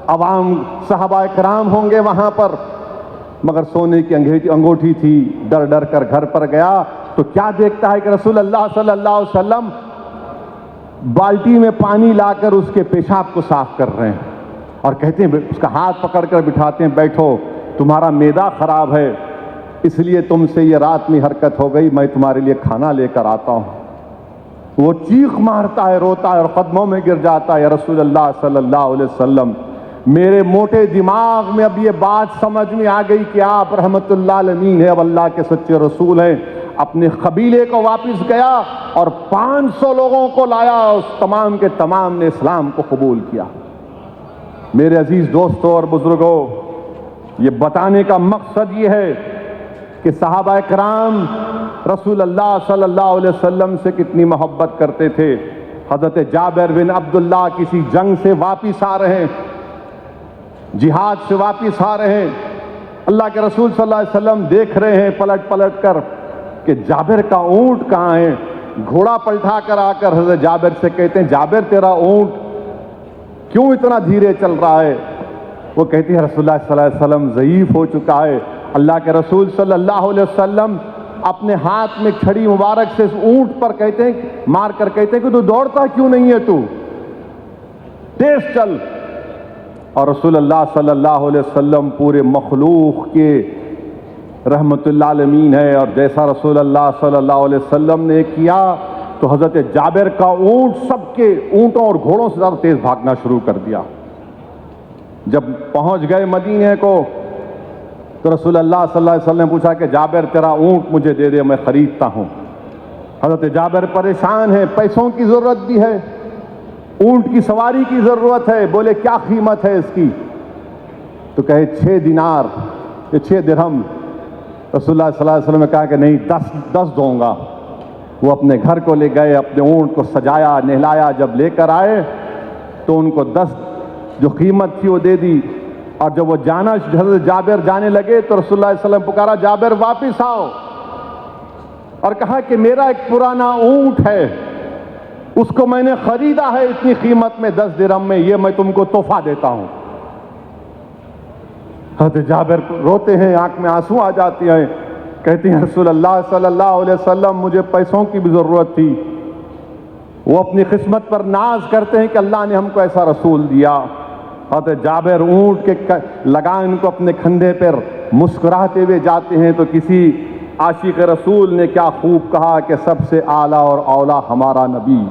عوام صحابہ کرام ہوں گے وہاں پر، مگر سونے کی انگوٹھی تھی۔ ڈر ڈر کر گھر پر گیا تو کیا دیکھتا ہے کہ رسول اللہ صلی اللہ علیہ وسلم بالٹی میں پانی لا کر اس کے پیشاب کو صاف کر رہے ہیں، اور کہتے ہیں، اس کا ہاتھ پکڑ کر بٹھاتے ہیں، بیٹھو، تمہارا معدہ خراب ہے اس لیے تم سے یہ رات میں حرکت ہو گئی، میں تمہارے لیے کھانا لے کر آتا ہوں۔ وہ چیخ مارتا ہے، روتا ہے اور قدموں میں گر جاتا ہے، یا رسول اللہ صلی اللہ علیہ وسلم، میرے موٹے دماغ میں اب یہ بات سمجھ میں آ گئی کہ آپ رحمت اللہ عالمین ہیں، اب اللہ کے سچے رسول ہیں۔ اپنے قبیلے کو واپس گیا اور 500 لوگوں کو لایا، اس تمام کے تمام نے اسلام کو قبول کیا۔ میرے عزیز دوستوں اور بزرگوں، یہ بتانے کا مقصد یہ ہے کہ صحابہ کرام رسول اللہ صلی اللہ علیہ وسلم سے کتنی محبت کرتے تھے۔ حضرت جابر بن عبداللہ کسی جنگ سے واپس آ رہے ہیں، جہاد سے واپس آ رہے ہیں، اللہ کے رسول صلی اللہ علیہ وسلم دیکھ رہے ہیں پلٹ پلٹ کر کہ جابر کا اونٹ کہاں ہے۔ گھوڑا پلٹا کر آ کر حضرت جابر سے کہتے ہیں، جابر تیرا اونٹ کیوں اتنا دھیرے چل رہا ہے؟ وہ کہتے ہیں رسول اللہ صلی اللہ علیہ وسلم ضعیف ہو چکا ہے۔ اللہ کے رسول صلی اللہ علیہ وسلم اپنے ہاتھ میں چھڑی مبارک سے اس اونٹ پر کہتے ہیں، مار کر کہتے ہیں کہ تو دوڑتا کیوں نہیں ہے، تو تیز چل۔ اور رسول اللہ صلی اللہ علیہ وسلم پورے مخلوق کے رحمت اللہ عالمین ہے، اور جیسا رسول اللہ صلی اللہ علیہ وسلم نے کیا تو حضرت جابر کا اونٹ سب کے اونٹوں اور گھوڑوں سے زیادہ تیز بھاگنا شروع کر دیا۔ جب پہنچ گئے مدینے کو تو رسول اللہ صلی اللہ علیہ وسلم نے پوچھا کہ جابر تیرا اونٹ مجھے دے دے، میں خریدتا ہوں۔ حضرت جابر پریشان ہے، پیسوں کی ضرورت بھی ہے، اونٹ کی سواری کی ضرورت ہے۔ بولے کیا قیمت ہے اس کی؟ تو کہے 6 دینار، یہ 6 درہم۔ رسول اللہ صلی اللہ علیہ وسلم نے کہا کہ نہیں، 10 دوں گا۔ وہ اپنے گھر کو لے گئے، اپنے اونٹ کو سجایا نہلایا، جب لے کر آئے تو ان کو 10 جو قیمت تھی وہ دے دی۔ اور جب وہ حضرت جابر جانے لگے تو رسول اللہ صلی اللہ علیہ وسلم پکارا، جابر واپس آؤ، اور کہا کہ میرا ایک پرانا اونٹ ہے، اس کو میں نے خریدا ہے اتنی قیمت میں 10 درہم میں، یہ میں تم کو تحفہ دیتا ہوں۔ حضرت جابر روتے ہیں، آنکھ میں آنسو آ جاتے ہیں، کہتے ہیں رسول اللہ صلی اللہ علیہ وسلم مجھے پیسوں کی بھی ضرورت تھی۔ وہ اپنی قسمت پر ناز کرتے ہیں کہ اللہ نے ہم کو ایسا رسول دیا۔ حضرت جابر اونٹ کے لگان کو اپنے کندھے پر مسکراتے ہوئے جاتے ہیں تو کسی عاشق رسول نے کیا خوب کہا کہ سب سے اعلیٰ اور اولا ہمارا نبی،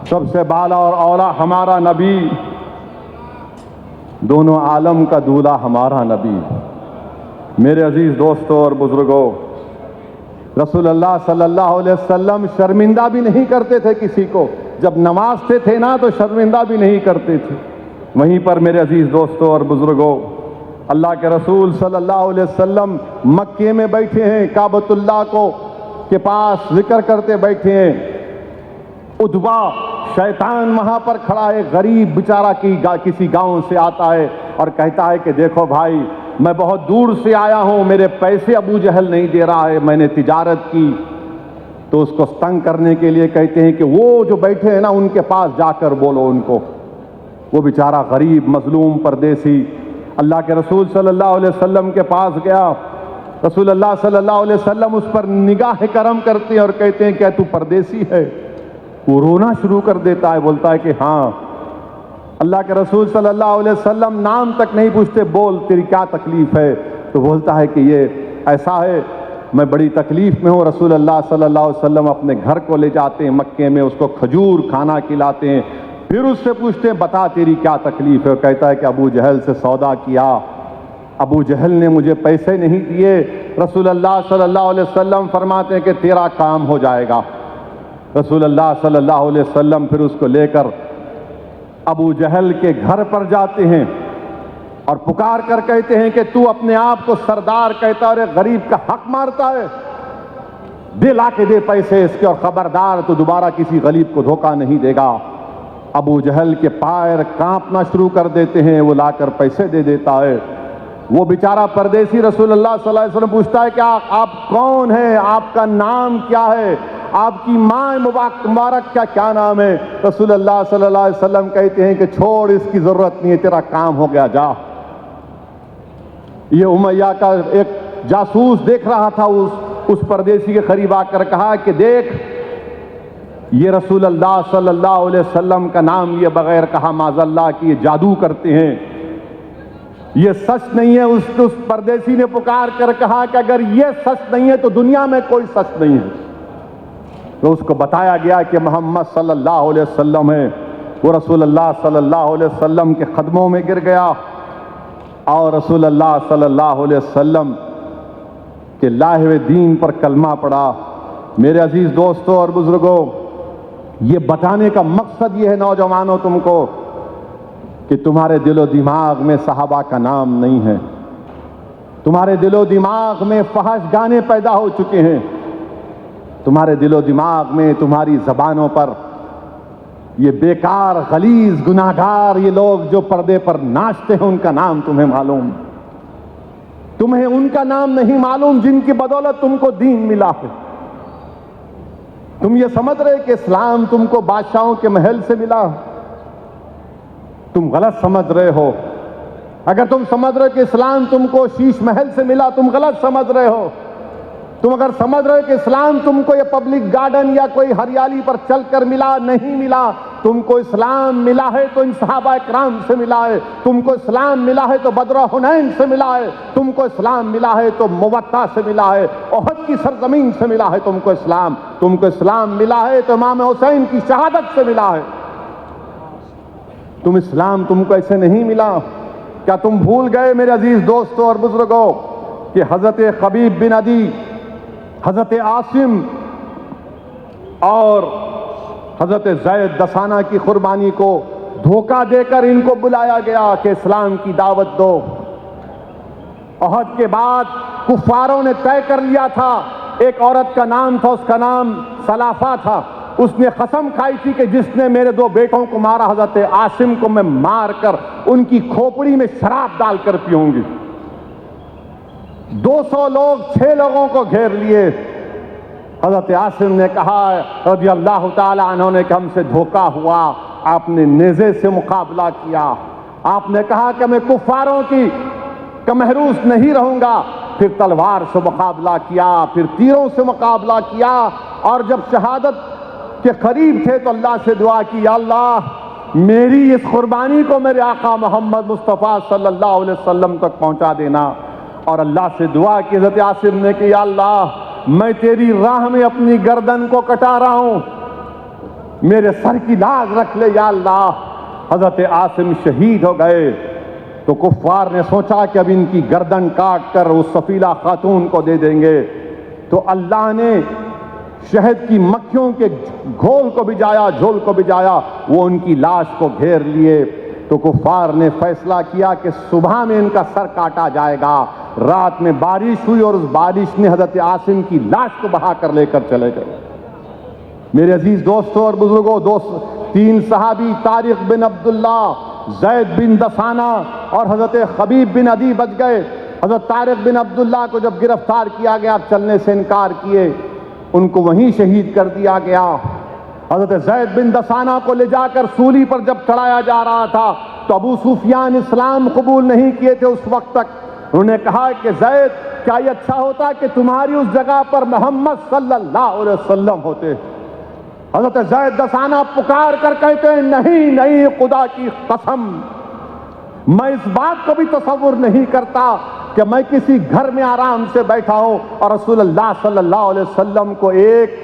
سب سے بالا اور اولا ہمارا نبی، دونوں عالم کا دولہا ہمارا نبی۔ میرے عزیز دوستوں اور بزرگوں، رسول اللہ صلی اللہ علیہ وسلم شرمندہ بھی نہیں کرتے تھے کسی کو، جب نوازتے تھے نا تو شرمندہ بھی نہیں کرتے تھے۔ وہیں پر میرے عزیز دوستوں اور بزرگوں، اللہ کے رسول صلی اللہ علیہ وسلم مکے میں بیٹھے ہیں، کعبۃ اللہ کو کے پاس ذکر کرتے بیٹھے ہیں، ادبا شیطان وہاں پر کھڑا ہے، غریب بیچارہ کسی گاؤں سے آتا ہے اور کہتا ہے کہ دیکھو بھائی، میں بہت دور سے آیا ہوں، میرے پیسے ابو جہل نہیں دے رہا ہے، میں نے تجارت کی۔ تو اس کو تنگ کرنے کے لیے کہتے ہیں کہ وہ جو بیٹھے ہیں نا ان کے پاس جا کر بولو ان کو۔ وہ بیچارہ غریب مظلوم پردیسی اللہ کے رسول صلی اللہ علیہ وسلم کے پاس گیا۔ رسول اللہ صلی اللہ علیہ وسلم اس پر نگاہ کرم کرتے ہیں اور کہتے ہیں کیا تو پردیسی ہے؟ وہ رونا شروع کر دیتا ہے، بولتا ہے کہ ہاں۔ اللہ کے رسول صلی اللہ علیہ وسلم نام تک نہیں پوچھتے، بول تیری کیا تکلیف ہے؟ تو بولتا ہے کہ یہ ایسا ہے، میں بڑی تکلیف میں ہوں۔ رسول اللہ صلی اللہ علیہ وسلم اپنے گھر کو لے جاتے ہیں مکے میں، اس کو کھجور کھانا کھلاتے ہیں، پھر اس سے پوچھتے ہیں بتا تیری کیا تکلیف ہے؟ کہتا ہے کہ ابو جہل سے سودا کیا، ابو جہل نے مجھے پیسے نہیں دیے۔ رسول اللہ صلی اللہ علیہ وسلم فرماتے ہیں کہ تیرا کام ہو جائے گا۔ رسول اللہ صلی اللہ علیہ وسلم پھر اس کو لے کر ابو جہل کے گھر پر جاتے ہیں اور پکار کر کہتے ہیں کہ تو اپنے آپ کو سردار کہتا اور ایک غریب کا حق مارتا ہے، دے لا کے دے پیسے اس کے، اور خبردار تو دوبارہ کسی غریب کو دھوکہ نہیں دے گا۔ ابو جہل کے پیر کانپنا شروع کر دیتے ہیں، وہ لا کر پیسے دے دیتا ہے۔ وہ بیچارہ پردیسی رسول اللہ صلی اللہ علیہ وسلم پوچھتا ہے کہ آپ کون ہیں؟ آپ کا نام کیا ہے؟ آپ کی ماں مبارک کا کیا نام ہے؟ رسول اللہ صلی اللہ علیہ وسلم کہتے ہیں کہ چھوڑ، اس کی ضرورت نہیں ہے، تیرا کام ہو گیا، جا۔ یہ امیہ کا ایک جاسوس دیکھ رہا تھا، اس پردیسی کے قریب آ کر کہا کہ دیکھ، یہ رسول اللہ صلی اللہ علیہ وسلم کا نام لیے بغیر کہا معاذ اللہ کہ یہ جادو کرتے ہیں، یہ سچ نہیں ہے۔ اس پردیسی نے پکار کر کہا کہ اگر یہ سچ نہیں ہے تو دنیا میں کوئی سچ نہیں ہے۔ تو اس کو بتایا گیا کہ محمد صلی اللہ علیہ وسلم ہے۔ وہ رسول اللہ صلی اللہ علیہ وسلم کے قدموں میں گر گیا اور رسول اللہ صلی اللہ علیہ وسلم کے لائے ہوئے دین پر کلمہ پڑھا۔ میرے عزیز دوستوں اور بزرگوں، یہ بتانے کا مقصد یہ ہے نوجوانوں تم کو کہ تمہارے دل و دماغ میں صحابہ کا نام نہیں ہے، تمہارے دل و دماغ میں فحش گانے پیدا ہو چکے ہیں، تمہارے دل و دماغ میں تمہاری زبانوں پر یہ بیکار غلیظ گناہگار یہ لوگ جو پردے پر ناچتے ہیں ان کا نام تمہیں معلوم، تمہیں ان کا نام نہیں معلوم جن کی بدولت تم کو دین ملا ہے۔ تم یہ سمجھ رہے کہ اسلام تم کو بادشاہوں کے محل سے ملا، تم غلط سمجھ رہے ہو۔ اگر تم سمجھ رہے کہ اسلام تم کو شیش محل سے ملا، تم غلط سمجھ رہے ہو۔ تم اگر سمجھ رہے کہ اسلام تم کو یہ پبلک گارڈن یا کوئی ہریالی پر چل کر ملا، نہیں ملا۔ تم کو اسلام ملا ہے تو ان صحابہ اکرام سے ملا ہے، تم کو اسلام ملا ہے تو بدر حنین سے ملا ہے، تم کو اسلام ملا ہے تو موطا سے ملا ہے، احد کی سرزمین سے ملا ہے تم کو اسلام ملا ہے تو امام حسین کی شہادت سے ملا ہے۔ اسلام تم کو ایسے نہیں ملا۔ کیا تم بھول گئے میرے عزیز دوستوں اور بزرگوں کہ حضرت خبیب بن عدی، حضرت عاصم اور حضرت زید دسانہ کی قربانی کو دھوکہ دے کر ان کو بلایا گیا کہ اسلام کی دعوت دو۔ احد کے بعد کفاروں نے طے کر لیا تھا، ایک عورت کا نام تھا، اس کا نام سلافہ تھا، اس نے قسم کھائی تھی کہ جس نے میرے 2 بیٹوں کو مارا حضرت عاصم کو میں مار کر ان کی کھوپڑی میں شراب ڈال کر پیوں گی۔ 200 لوگ 6 لوگوں کو گھیر لیے۔ حضرت عاصم نے کہا رضی اللہ تعالی عنہ نے کہ ہم سے دھوکہ ہوا، آپ نے نیزے سے مقابلہ کیا، آپ نے کہا کہ میں کفاروں کی محروس نہیں رہوں گا، پھر تلوار سے مقابلہ کیا، پھر تیروں سے مقابلہ کیا، اور جب شہادت کے قریب تھے تو اللہ سے دعا کی، یا اللہ میری اس قربانی کو میرے آقا محمد مصطفیٰ صلی اللہ علیہ وسلم تک پہنچا دینا۔ اور اللہ سے دعا کی حضرت عاصم نے کہ یا اللہ میں تیری راہ میں اپنی گردن کو کٹا رہا ہوں، میرے سر کی لاز رکھ لے یا اللہ۔ حضرت عاصم شہید ہو گئے تو کفار نے سوچا کہ اب ان کی گردن کاٹ کر اس سفیلہ خاتون کو دے دیں گے، تو اللہ نے شہد کی مکھیوں کے گھول کو بجایا، جھول کو بجایا، وہ ان کی لاش کو گھیر لیے۔ تو کفار نے فیصلہ کیا کہ صبح میں ان کا سر کاٹا جائے گا۔ رات میں بارش ہوئی اور اس بارش نے حضرت عاصم کی لاش کو بہا کر لے کر چلے گئے۔ میرے عزیز دوستوں اور بزرگوں، تین صحابی طارق بن عبداللہ، زید بن دسانہ اور حضرت خبیب بن عدی بچ گئے۔ حضرت طارق بن عبداللہ کو جب گرفتار کیا گیا، چلنے سے انکار کیے، ان کو وہیں شہید کر دیا گیا۔ حضرت زید بن دسانہ کو لے جا کر سولی پر جب چڑھایا جا رہا تھا تو ابو سفیان اسلام قبول نہیں کیے تھے اس وقت تک۔ انہوں نے کہا کہ زید، کیا یہ اچھا ہوتا کہ تمہاری اس جگہ پر محمد صلی اللہ علیہ وسلم ہوتے؟ حضرت زید دسانہ پکار کر کہتے ہیں، نہیں نہیں، خدا کی قسم، میں اس بات کو بھی تصور نہیں کرتا کہ میں کسی گھر میں آرام سے بیٹھا ہوں اور رسول اللہ صلی اللہ علیہ وسلم کو ایک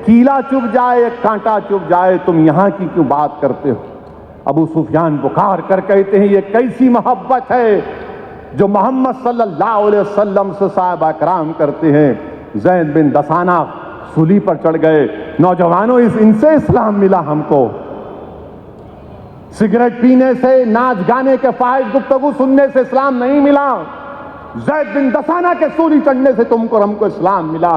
کیلا چبھ جائے، ایک کانٹا چبھ جائے، تم یہاں کی کیوں بات کرتے ہو؟ ابو سفیان پکار کر کہتے ہیں، یہ کیسی محبت ہے جو محمد صلی اللہ علیہ وسلم سے صحابہ کرام کرتے ہیں۔ زید بن دسانہ سولی پر چڑھ گئے۔ نوجوانوں، ان سے اسلام ملا ہم کو، سگریٹ پینے سے، ناچ گانے کے فاحش گفتگو سننے سے اسلام نہیں ملا۔ زید بن دسانہ کے سولی چڑھنے سے تم کو ہم کو اسلام ملا۔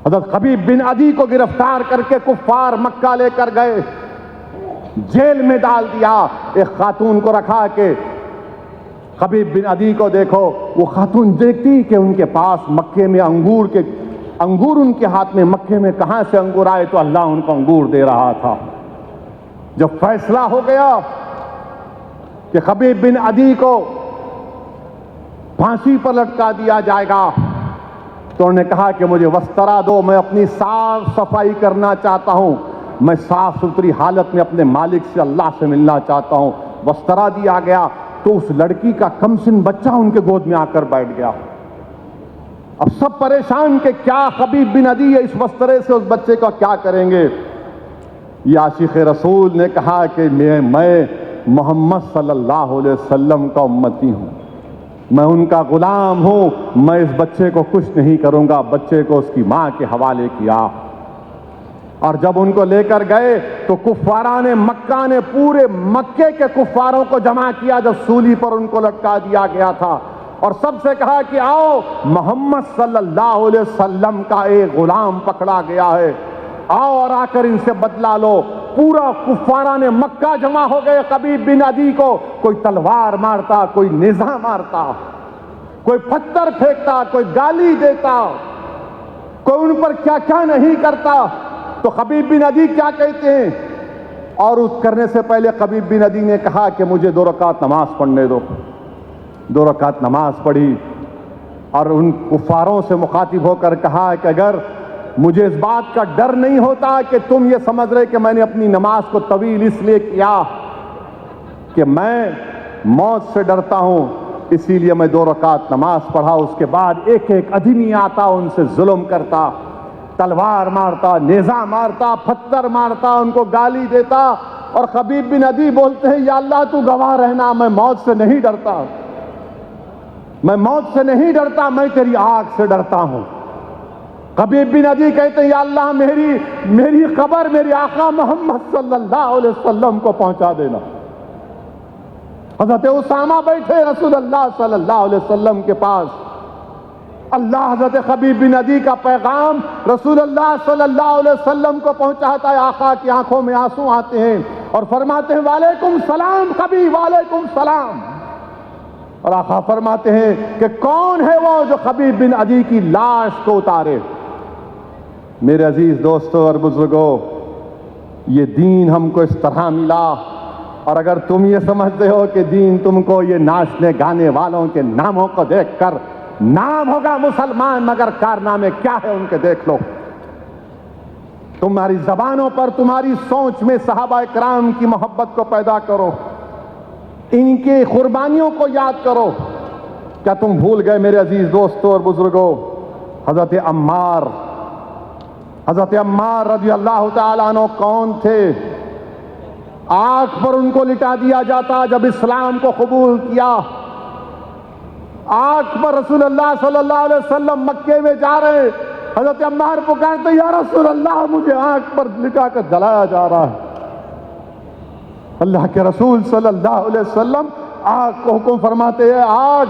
حضرت خبیب بن عدی کو گرفتار کر کے کفار مکہ لے کر گئے، جیل میں ڈال دیا۔ ایک خاتون کو رکھا کہ خبیب بن عدی کو دیکھو۔ وہ خاتون دیکھتی کہ ان کے پاس مکے میں انگور ان کے ہاتھ میں، مکے میں کہاں سے انگور آئے؟ تو اللہ ان کو انگور دے رہا تھا۔ جب فیصلہ ہو گیا کہ خبیب بن عدی کو پھانسی پر لٹکا دیا جائے گا تو انہوں نے کہا کہ مجھے وسترا دو، میں اپنی صاف صفائی کرنا چاہتا ہوں، میں صاف ستھری حالت میں اپنے مالک سے، اللہ سے ملنا چاہتا ہوں۔ وسترا دیا گیا تو اس لڑکی کا کم سن بچہ ان کے گود میں آ کر بیٹھ گیا۔ اب سب پریشان کہ کیا خبیب بن عدی اس وسترے سے اس بچے کا کیا کریں گے؟ یہ عاشق رسول نے کہا کہ میں محمد صلی اللہ علیہ وسلم کا امتی ہوں، میں ان کا غلام ہوں، میں اس بچے کو کچھ نہیں کروں گا۔ بچے کو اس کی ماں کے حوالے کیا، اور جب ان کو لے کر گئے تو کفاران مکہ نے پورے مکے کے کفاروں کو جمع کیا جب سولی پر ان کو لٹکا دیا گیا تھا، اور سب سے کہا کہ آؤ، محمد صلی اللہ علیہ وسلم کا ایک غلام پکڑا گیا ہے، آؤ اور آ کر ان سے بدلہ لو۔ پورا کفاران مکہ جمع ہو گئے خبیب بن عدی کو، کوئی تلوار مارتا، کوئی نیزہ مارتا، کوئی پتھر پھینکتا، کوئی گالی دیتا، کوئی ان پر کیا کیا نہیں کرتا۔ تو خبیب بن عدی کیا کہتے ہیں؟ اور اس کرنے سے پہلے خبیب بن عدی نے کہا کہ مجھے 2 رکعت نماز پڑھنے دو۔ 2 رکعت نماز پڑھی اور ان کفاروں سے مخاطب ہو کر کہا کہ اگر مجھے اس بات کا ڈر نہیں ہوتا کہ تم یہ سمجھ رہے کہ میں نے اپنی نماز کو طویل اس لیے کیا کہ میں موت سے ڈرتا ہوں، اسی لیے میں 2 رکعت نماز پڑھا۔ اس کے بعد ایک ایک آدمی آتا، ان سے ظلم کرتا، تلوار مارتا، نیزہ مارتا، پتھر مارتا، ان کو گالی دیتا، اور خبیب بن عدی بولتے ہیں، یا اللہ تو گواہ رہنا، میں موت سے نہیں ڈرتا، میں موت سے نہیں ڈرتا، میں تیری آگ سے ڈرتا ہوں۔ خبیب بن عدی کہتے ہیں، یا اللہ میری خبر میرے آقا محمد صلی اللہ علیہ وسلم کو پہنچا دینا۔ حضرت اسامہ بیٹھے رسول اللہ صلی اللہ علیہ وسلم کے پاس، اللہ حضرت خبیب بن عدی کا پیغام رسول اللہ صلی اللہ علیہ وسلم کو پہنچاتا ہے۔ آقا کی آنکھوں میں آنسو آتے ہیں اور فرماتے ہیں، وعلیکم السلام خبیب، وعلیکم السلام۔ اور آقا فرماتے ہیں کہ کون ہے وہ جو خبیب بن عدی کی لاش کو اتارے؟ میرے عزیز دوستوں اور بزرگوں، یہ دین ہم کو اس طرح ملا، اور اگر تم یہ سمجھتے ہو کہ دین تم کو یہ ناچنے گانے والوں کے ناموں کو دیکھ کر، نام ہوگا مسلمان مگر کارنامے کیا ہے ان کے دیکھ لو۔ تمہاری زبانوں پر، تمہاری سوچ میں صحابہ کرام کی محبت کو پیدا کرو، ان کی قربانیوں کو یاد کرو۔ کیا تم بھول گئے میرے عزیز دوستوں اور بزرگوں، حضرت عمار رضی اللہ تعالیٰ عنہ کون تھے؟ آنکھ پر ان کو لٹا دیا جاتا جب اسلام کو قبول کیا۔ آنکھ پر رسول اللہ صلی اللہ علیہ وسلم مکے میں جا رہے، حضرت عمار پکارتے، یا رسول اللہ مجھے آنکھ پر لٹا کر جلایا جا رہا ہے۔ اللہ کے رسول صلی اللہ علیہ وسلم آگ کو حکم فرماتے ہیں، آگ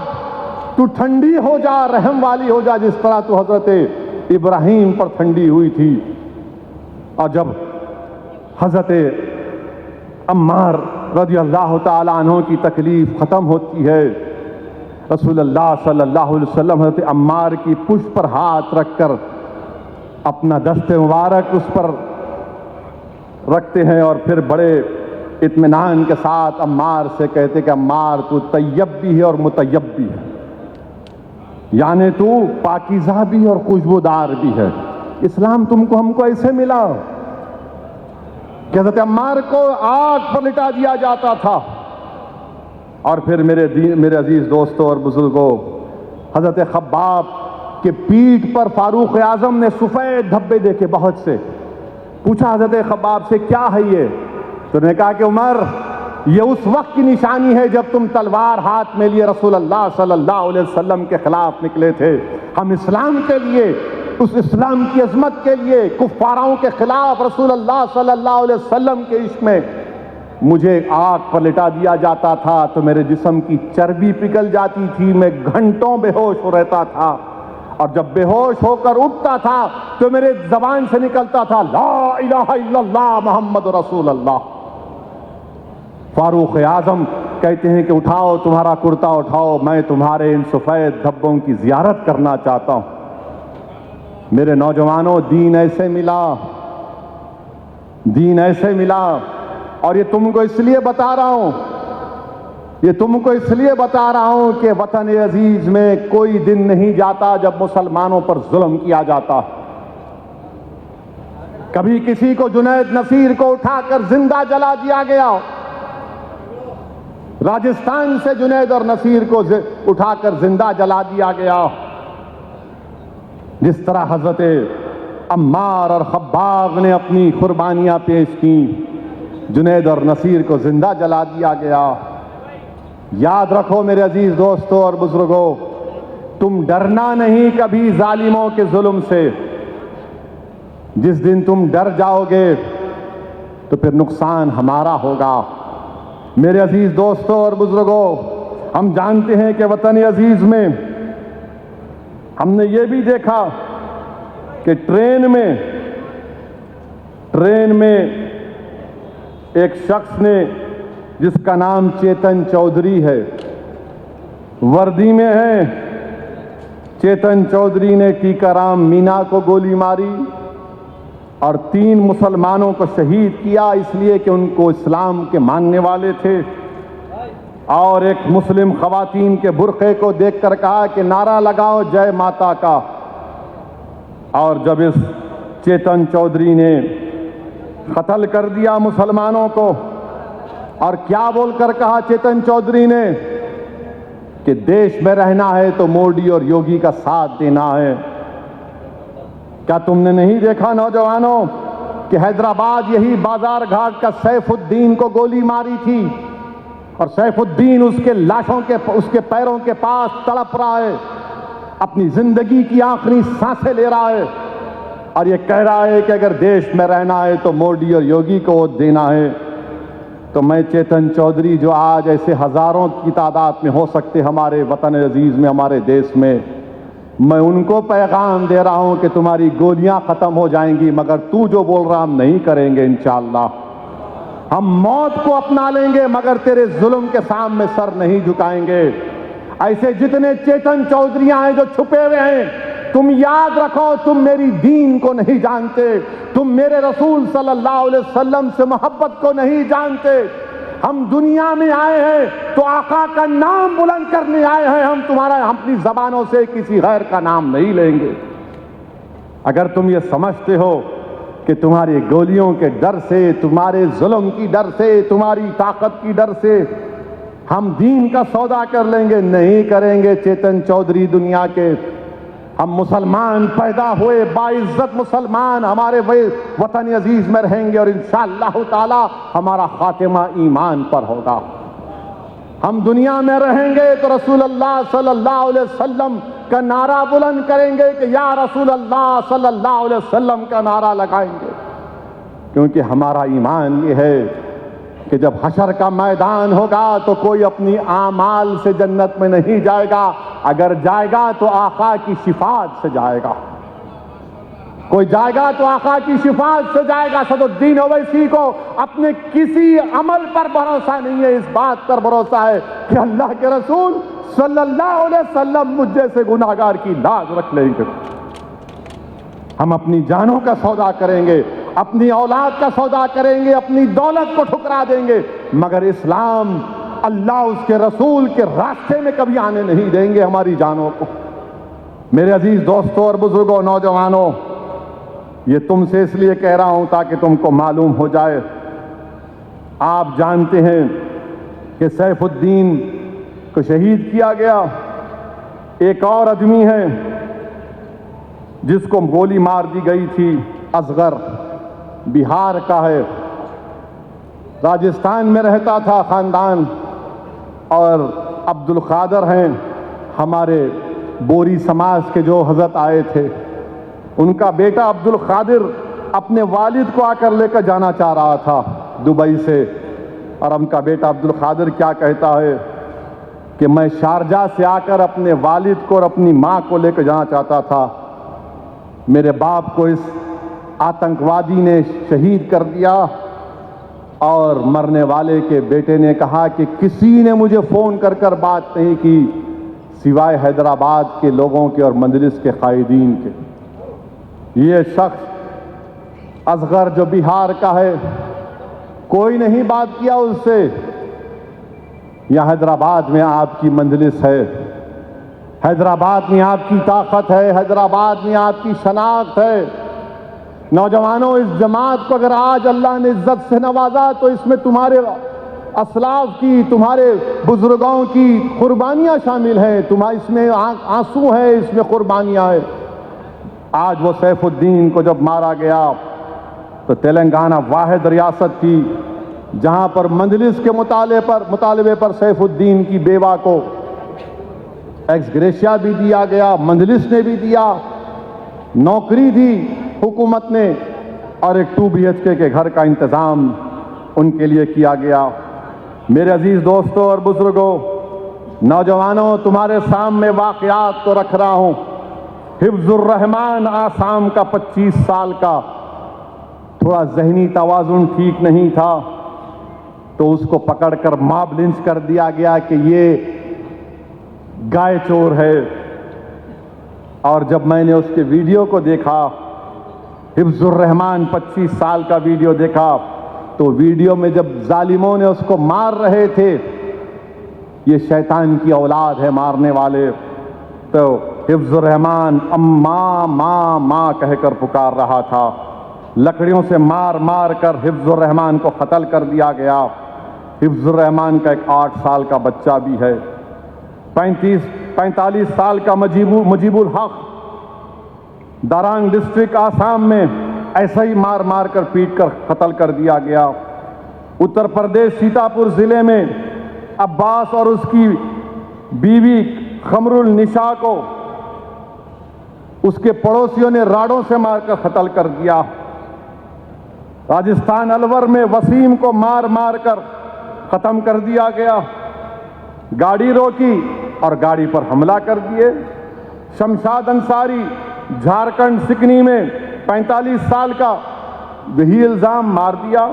تو ٹھنڈی ہو جا، رحم والی ہو جا، جس طرح تو حضرت ابراہیم پر ٹھنڈی ہوئی تھی۔ اور جب حضرت عمار رضی اللہ تعالیٰ عنہ کی تکلیف ختم ہوتی ہے، رسول اللہ صلی اللہ علیہ وسلم حضرت عمار کی پشت پر ہاتھ رکھ کر اپنا دست مبارک اس پر رکھتے ہیں اور پھر بڑے اطمینان کے ساتھ عمار سے کہتے کہ عمار تو طیب بھی ہے اور مطیب بھی ہے، یعنی تو پاکیزہ بھی اور خوشبودار بھی ہے۔ اسلام تم کو ہم کو ایسے ملا کہ حضرت عمار کو آگ پر لٹا دیا جاتا تھا، اور پھر میرے عزیز دوستوں اور بزرگوں، حضرت خباب کے پیٹھ پر فاروق اعظم نے سفید دھبے دیکھے بہت سے، پوچھا حضرت خباب سے کیا ہے یہ؟ تو نے کہا کہ عمر یہ اس وقت کی نشانی ہے جب تم تلوار ہاتھ میں لیے رسول اللہ صلی اللہ علیہ وسلم کے خلاف نکلے تھے۔ ہم اسلام کے لیے، اس اسلام کی عظمت کے لیے کفاروں کے خلاف رسول اللہ صلی اللہ علیہ وسلم کے عشق میں مجھے آگ پر لٹا دیا جاتا تھا تو میرے جسم کی چربی پگھل جاتی تھی، میں گھنٹوں بے ہوش ہو رہتا تھا، اور جب بے ہوش ہو کر اٹھتا تھا تو میرے زبان سے نکلتا تھا لا الہ الا اللہ محمد رسول اللہ۔ فاروق اعظم کہتے ہیں کہ اٹھاؤ تمہارا کرتا اٹھاؤ، میں تمہارے ان سفید دھبوں کی زیارت کرنا چاہتا ہوں۔ میرے نوجوانوں، دین ایسے ملا، دین ایسے ملا، اور یہ تم کو اس لیے بتا رہا ہوں، یہ تم کو اس لیے بتا رہا ہوں کہ وطن عزیز میں کوئی دن نہیں جاتا جب مسلمانوں پر ظلم کیا جاتا۔ کبھی کسی کو جنید نصیر کو اٹھا کر زندہ جلا دیا گیا، راجستھان سے جنید اور نصیر کو اٹھا کر زندہ جلا دیا گیا، جس طرح حضرت عمار اور خباب نے اپنی قربانیاں پیش کی، جنید اور نصیر کو زندہ جلا دیا گیا۔ یاد رکھو میرے عزیز دوستوں اور بزرگوں، تم ڈرنا نہیں کبھی ظالموں کے ظلم سے۔ جس دن تم ڈر جاؤ گے تو پھر نقصان ہمارا ہوگا۔ میرے عزیز دوستوں اور بزرگوں، ہم جانتے ہیں کہ وطن عزیز میں ہم نے یہ بھی دیکھا کہ ٹرین میں ایک شخص نے، جس کا نام چیتن چودھری ہے، وردی میں ہے، چیتن چودھری نے ٹیکا رام مینا کو گولی ماری اور 3 مسلمانوں کو شہید کیا، اس لیے کہ ان کو اسلام کے ماننے والے تھے، اور ایک مسلم خواتین کے برقعے کو دیکھ کر کہا کہ نعرہ لگاؤ جے ماتا کا۔ اور جب اس چیتن چودھری نے قتل کر دیا مسلمانوں کو، اور کیا بول کر کہا چیتن چودھری نے کہ دیش میں رہنا ہے تو مودی اور یوگی کا ساتھ دینا ہے۔ کیا تم نے نہیں دیکھا نوجوانوں کہ حیدرآباد یہی بازار گھاٹ کا سیف الدین کو گولی ماری تھی، اور سیف الدین اس کے لاشوں کے، اس کے پیروں کے پاس تڑپ رہا ہے، اپنی زندگی کی آخری سانسیں لے رہا ہے، اور یہ کہہ رہا ہے کہ اگر دیش میں رہنا ہے تو مودی اور یوگی کو ووٹ دینا ہے۔ تو میں چیتن چودھری، جو آج ایسے ہزاروں کی تعداد میں ہو سکتے ہمارے وطن عزیز میں، ہمارے دیش میں، میں ان کو پیغام دے رہا ہوں کہ تمہاری گولیاں ختم ہو جائیں گی، مگر تو جو بول رہا ہم نہیں کریں گے انشاءاللہ۔ ہم موت کو اپنا لیں گے مگر تیرے ظلم کے سامنے سر نہیں جھکائیں گے۔ ایسے جتنے چیتن چودھریاں ہیں جو چھپے ہوئے ہیں، تم یاد رکھو تم میری دین کو نہیں جانتے، تم میرے رسول صلی اللہ علیہ وسلم سے محبت کو نہیں جانتے۔ ہم دنیا میں آئے ہیں تو آقا کا نام بلند کرنے آئے ہیں، ہم اپنی زبانوں سے کسی غیر کا نام نہیں لیں گے۔ اگر تم یہ سمجھتے ہو کہ تمہاری گولیوں کے ڈر سے، تمہارے ظلم کی ڈر سے، تمہاری طاقت کی ڈر سے ہم دین کا سودا کر لیں گے، نہیں کریں گے چیتن چودھری دنیا کے۔ ہم مسلمان پیدا ہوئے، باعزت مسلمان ہمارے وطن عزیز میں رہیں گے، اور انشاءاللہ تعالی ہمارا خاتمہ ایمان پر ہوگا۔ ہم دنیا میں رہیں گے تو رسول اللہ صلی اللہ علیہ وسلم کا نعرہ بلند کریں گے کہ یا رسول اللہ صلی اللہ علیہ وسلم کا نعرہ لگائیں گے، کیونکہ ہمارا ایمان یہ ہے کہ جب حشر کا میدان ہوگا تو کوئی اپنی اعمال سے جنت میں نہیں جائے گا، اگر جائے گا تو آقا کی شفاعت سے جائے گا۔ کوئی جائے گا تو آقا کی شفاعت سے جائے گا۔ اسد الدین اویسی کو اپنے کسی عمل پر بھروسہ نہیں ہے، اس بات پر بھروسہ ہے کہ اللہ کے رسول صلی اللہ علیہ وسلم مجھ جیسے گناہگار کی لاج رکھ لیں گے۔ ہم اپنی جانوں کا سودا کریں گے، اپنی اولاد کا سودا کریں گے، اپنی دولت کو ٹھکرا دیں گے، مگر اسلام، اللہ اس کے رسول کے راستے میں کبھی آنے نہیں دیں گے ہماری جانوں کو۔ میرے عزیز دوستوں اور بزرگوں، نوجوانوں، یہ تم سے اس لیے کہہ رہا ہوں تاکہ تم کو معلوم ہو جائے۔ آپ جانتے ہیں کہ سیف الدین کو شہید کیا گیا۔ ایک اور آدمی ہے جس کو گولی مار دی گئی تھی، اصغر، بہار کا ہے، راجستھان میں رہتا تھا خاندان، اور عبد القادر ہیں ہمارے بوری سماج کے جو حضرت آئے تھے، ان کا بیٹا عبد القادر اپنے والد کو آ کر لے کر جانا چاہ رہا تھا دبئی سے، اور ان کا بیٹا عبد القادر کیا کہتا ہے کہ میں شارجہ سے آ کر اپنے والد کو اور اپنی ماں کو لے کر جانا چاہتا تھا، میرے باپ کو اس آتنکوادی نے شہید کر دیا۔ اور مرنے والے کے بیٹے نے کہا کہ کسی نے مجھے فون کر کر بات نہیں کی سوائے حیدرآباد کے لوگوں کے اور مجلس کے قائدین کے۔ یہ شخص اصغر جو بہار کا ہے، کوئی نہیں بات کیا اس سے۔ یہاں حیدرآباد میں آپ کی مجلس ہے، حیدرآباد میں آپ کی طاقت ہے، حیدرآباد میں آپ کی شناخت ہے۔ نوجوانوں، اس جماعت کو اگر آج اللہ نے عزت سے نوازا تو اس میں تمہارے اسلاف کی، تمہارے بزرگوں کی قربانیاں شامل ہیں، اس میں آنسو ہیں، اس میں قربانیاں ہیں۔ آج وہ سیف الدین کو جب مارا گیا تو تلنگانہ واحد ریاست تھی جہاں پر مجلس کے مطالبے پر سیف الدین کی بیوہ کو ایکس گریشیا بھی دیا گیا، مجلس نے بھی دیا، نوکری دی حکومت نے، اور ایک 2 BHK کے گھر کا انتظام ان کے لیے کیا گیا۔ میرے عزیز دوستوں اور بزرگوں، نوجوانوں، تمہارے سامنے واقعات کو رکھ رہا ہوں۔ حفظ الرحمان آسام کا 25 سال کا، تھوڑا ذہنی توازن ٹھیک نہیں تھا تو اس کو پکڑ کر ماب لنچ کر دیا گیا کہ یہ گائے چور ہے۔ اور جب میں نے اس کے ویڈیو کو دیکھا، حفظ الرحمان 25 سال کا ویڈیو دیکھا، تو ویڈیو میں جب ظالموں نے اس کو مار رہے تھے، یہ شیطان کی اولاد ہے مارنے والے، تو حفظ الرحمان اماں ماں ماں کہہ کر پکار رہا تھا۔ لکڑیوں سے مار مار کر حفظ الرحمان کو قتل کر دیا گیا۔ حفظ الرحمان کا ایک 8 سال کا بچہ بھی ہے۔ 45 سال کا مجیب الحق دارانگ ڈسٹرکٹ آسام میں ایسا ہی مار مار کر پیٹ کر قتل کر دیا گیا۔ اتر پردیش سیتاپور ضلع میں عباس اور اس کی بیوی خمر النساء کو اس کے پڑوسیوں نے راڑوں سے مار کر قتل کر دیا۔ راجستھان الور میں وسیم کو مار مار کر ختم کر دیا گیا۔ گاڑی روکی اور گاڑی پر حملہ کر دیے۔ شمشاد انصاری جھارکھنڈ سکنی میں 45 سال کا، وہی الزام مار دیا۔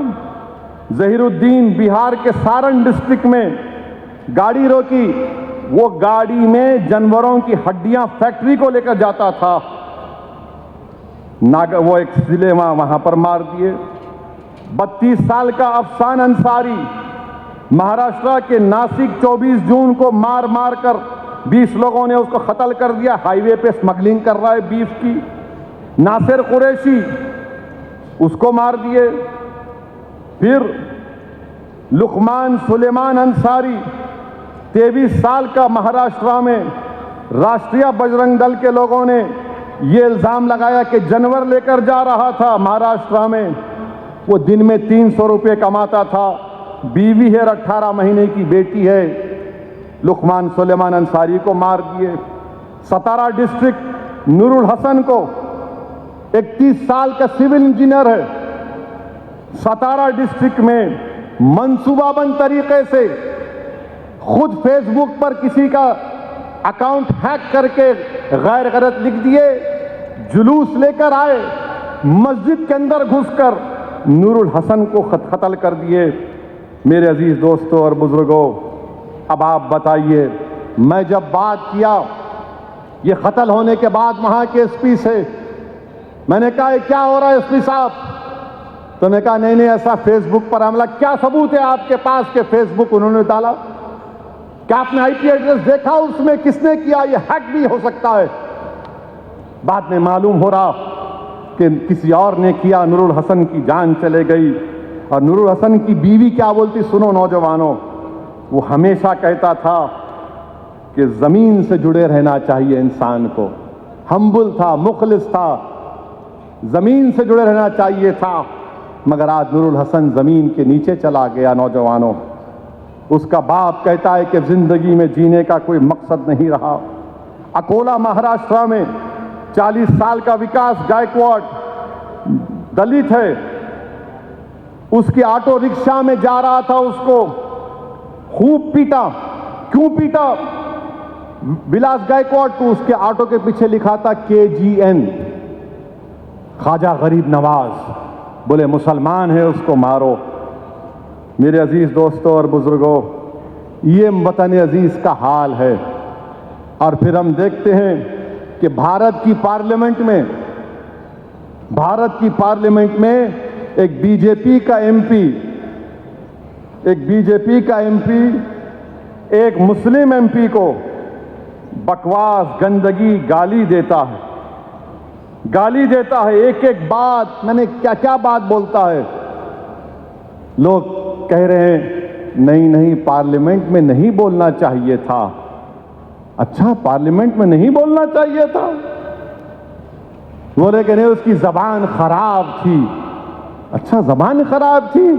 ظہیر الدین بہار کے سارن ڈسٹرکٹ میں گاڑی روکی، وہ گاڑی میں جانوروں کی ہڈیاں فیکٹری کو لے کر جاتا تھا، وہ ایک ضلع وہاں پر مار دیے۔ 32 سال کا افسان انصاری مہاراشٹر کے ناسک 24 جون کو مار مار کر 20 لوگوں نے اس کو قتل کر دیا، ہائی وے پہ اسمگلنگ کر رہا ہے بیف کی۔ ناصر قریشی اس کو مار دیے۔ پھر لقمان سلیمان انصاری 23 سال کا مہاراشٹر میں راشٹریہ بجرنگ دل کے لوگوں نے یہ الزام لگایا کہ جانور لے کر جا رہا تھا مہاراشٹر میں، وہ دن میں 300 روپے کماتا تھا، بیوی ہے، 18 مہینے کی بیٹی ہے۔ لقمان سلیمان انصاری کو مار دیے۔ ستارہ ڈسٹرکٹ نور الحسن کو 31 سال کا سول انجینئر ہے، ستارہ ڈسٹرکٹ میں منصوبہ بند طریقے سے خود فیس بک پر کسی کا اکاؤنٹ ہیک کر کے غیر غلط لکھ دیے، جلوس لے کر آئے مسجد کے اندر گھس کر نور الحسن کو قتل کر دیے۔ میرے عزیز دوستوں اور بزرگوں، اب آپ بتائیے، میں جب بات کیا یہ قتل ہونے کے بعد وہاں کے ایس پی سے، میں نے کہا کیا ہو رہا ہے ایس پی صاحب؟ تو نے کہا نہیں ایسا فیس بک پر حملہ۔ کیا ثبوت ہے آپ کے پاس کہ فیس بک انہوں نے ڈالا؟ کیا آپ نے آئی پی ایڈریس دیکھا اس میں کس نے کیا؟ یہ ہیک بھی ہو سکتا ہے۔ بعد میں معلوم ہو رہا کہ کسی اور نے کیا، نور الحسن کی جان چلے گئی۔ اور نور الحسن کی بیوی کیا بولتی سنو نوجوانوں، وہ ہمیشہ کہتا تھا کہ زمین سے جڑے رہنا چاہیے انسان کو، ہمبل تھا، مخلص تھا، زمین سے جڑے رہنا چاہیے تھا، مگر آج نور الحسن زمین کے نیچے چلا گیا۔ نوجوانوں، اس کا باپ کہتا ہے کہ زندگی میں جینے کا کوئی مقصد نہیں رہا۔ اکولا مہاراشٹر میں 40 سال کا وکاس گائیکواڈ دلت ہے، اس کی آٹو رکشا میں جا رہا تھا، اس کو خوب پیٹا۔ کیوں پیٹا؟ ولاس گائیکواڈ کو اس کے آٹو کے پیچھے لکھا تھا KGN، خواجہ غریب نواز، بولے مسلمان ہے اس کو مارو۔ میرے عزیز دوستوں اور بزرگوں، یہ وطن عزیز کا حال ہے۔ اور پھر ہم دیکھتے ہیں کہ بھارت کی پارلیمنٹ میں ایک بی جے پی کا ایم پی ایک مسلم ایم پی کو بکواس، گندگی گالی دیتا ہے، ایک بات، میں نے کیا بات بولتا ہے۔ لوگ کہہ رہے ہیں نہیں پارلیمنٹ میں نہیں بولنا چاہیے تھا۔ اچھا، پارلیمنٹ میں نہیں بولنا چاہیے تھا؟ بولے کہ نہیں اس کی زبان خراب تھی۔ اچھا، زبان خراب تھی؟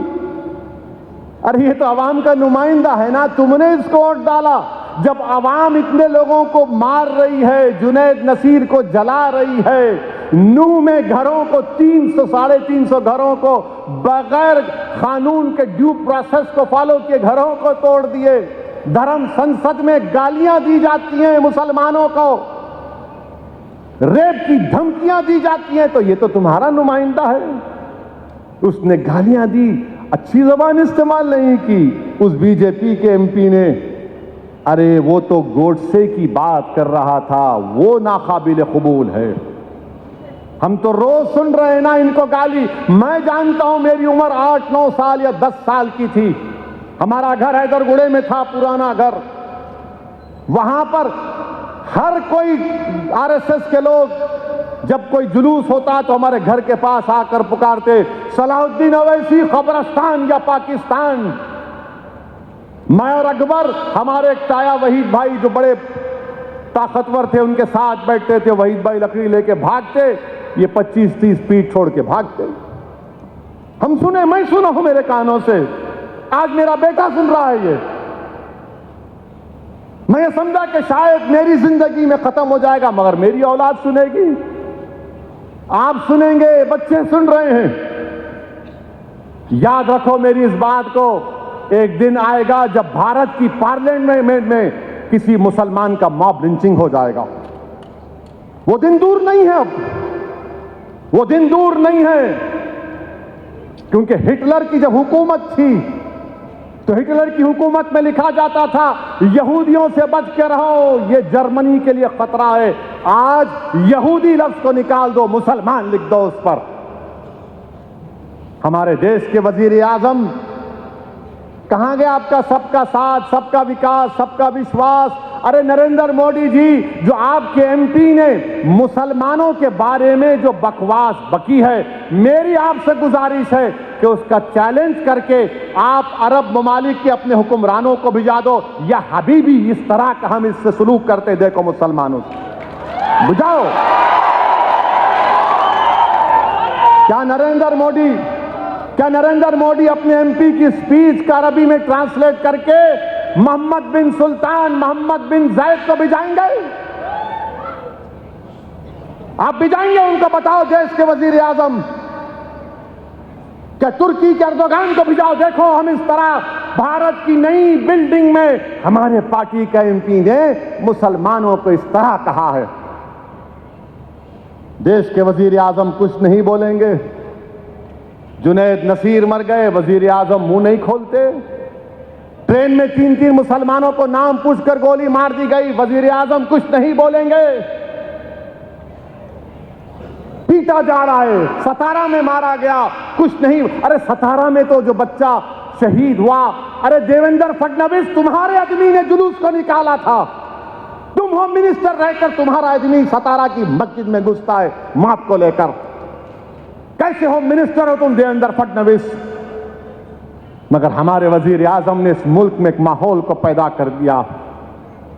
ارے یہ تو عوام کا نمائندہ ہے نا، تم نے اس کو ووٹ ڈالا۔ جب عوام اتنے لوگوں کو مار رہی ہے، جنید نصیر کو جلا رہی ہے، نوح میں گھروں کو 300-350 گھروں کو بغیر قانون کے ڈیو پروسیس کو فالو کیے گھروں کو توڑ دیے، دھرم سنسد میں گالیاں دی جاتی ہیں مسلمانوں کو، ریپ کی دھمکیاں دی جاتی ہیں، تو یہ تو تمہارا نمائندہ ہے۔ اس نے گالیاں دی، اچھی زبان استعمال نہیں کی۔ اس بی جے پی کے ایم پی نے، ارے وہ تو گوڈسے کی بات کر رہا تھا، وہ ناقابل قبول ہے۔ ہم تو روز سن رہے ہیں نا ان کو گالی۔ میں جانتا ہوں میری عمر 8-9 سال یا 10 سال کی تھی، ہمارا گھر حیدر گڑھے میں تھا، پرانا گھر، وہاں پر ہر کوئی RSS کے لوگ جب کوئی جلوس ہوتا تو ہمارے گھر کے پاس آ کر پکارتے صلاح الدین اویسی قبرستان یا پاکستان۔ میں اور اکبر، ہمارے ایک تایا وحید بھائی جو بڑے طاقتور تھے، ان کے ساتھ بیٹھتے تھے، وحید بھائی لکڑی لے کے بھاگتے، یہ 25-30 فیٹ چھوڑ کے بھاگتے۔ ہم سنے، میں سنا ہوں میرے کانوں سے، آج میرا بیٹا سن رہا ہے یہ۔ میں یہ سمجھا کہ شاید میری زندگی میں ختم ہو جائے گا، مگر میری اولاد سنے گی، آپ سنیں گے، بچے سن رہے ہیں۔ یاد رکھو میری اس بات کو، ایک دن آئے گا جب بھارت کی پارلیمنٹ میں کسی مسلمان کا موب لنچنگ ہو جائے گا۔ وہ دن دور نہیں ہے، اب وہ دن دور نہیں ہے، کیونکہ ہٹلر کی جب حکومت تھی تو ہٹلر کی حکومت میں لکھا جاتا تھا یہودیوں سے بچ کے رہو، یہ جرمنی کے لیے خطرہ ہے۔ آج یہودی لفظ کو نکال دو، مسلمان لکھ دو اس پر۔ ہمارے دیش کے وزیر اعظم کہاں گیا آپ کا سب کا ساتھ، سب کا وکاس، سب کا وشواس؟ ارے نریندر مودی جی، جو آپ کے ایم پی نے مسلمانوں کے بارے میں جو بکواس بکی ہے، میری آپ سے گزارش ہے کہ اس کا چیلنج کر کے آپ عرب ممالک کے اپنے حکمرانوں کو بھجا دو، یا حبیبی اس طرح کا ہم اس سے سلوک کرتے دیکھو مسلمانوں سے، بجاؤ۔ کیا نریندر موڈی اپنے ایم پی کی سپیچ کا عربی میں ٹرانسلیٹ کر کے محمد بن سلطان، محمد بن زید کو بھجائیں گے؟ آپ بھجائیں گے ان کو؟ بتاؤ دیش کے وزیر اعظم، کہ ترکی کے اردوغان کو بھجاؤ، دیکھو ہم اس طرح بھارت کی نئی بلڈنگ میں ہمارے پارٹی کا ایم پی نے مسلمانوں کو اس طرح کہا ہے۔ دیش کے وزیر اعظم کچھ نہیں بولیں گے. جنید نصیر مر گئے, وزیر اعظم منہ نہیں کھولتے. ٹرین میں 3 مسلمانوں کو نام پوچھ کر گولی مار دی گئی, وزیر اعظم کچھ نہیں بولیں گے. پیٹا جا رہا ہے, ستارہ میں مارا گیا, کچھ نہیں. ارے ستارہ میں تو جو بچہ شہید ہوا, ارے دیویندر فڈنویس تمہارے آدمی نے جلوس کو نکالا تھا. تم ہوم منسٹر رہ کر تمہارا آدمی ستارہ کی مسجد میں گھستا ہے ماپ کو لے کر. کیسے ہوم منسٹر ہو تم دیویندر فڈنویس؟ مگر ہمارے وزیر اعظم نے اس ملک میں ایک ماحول کو پیدا کر دیا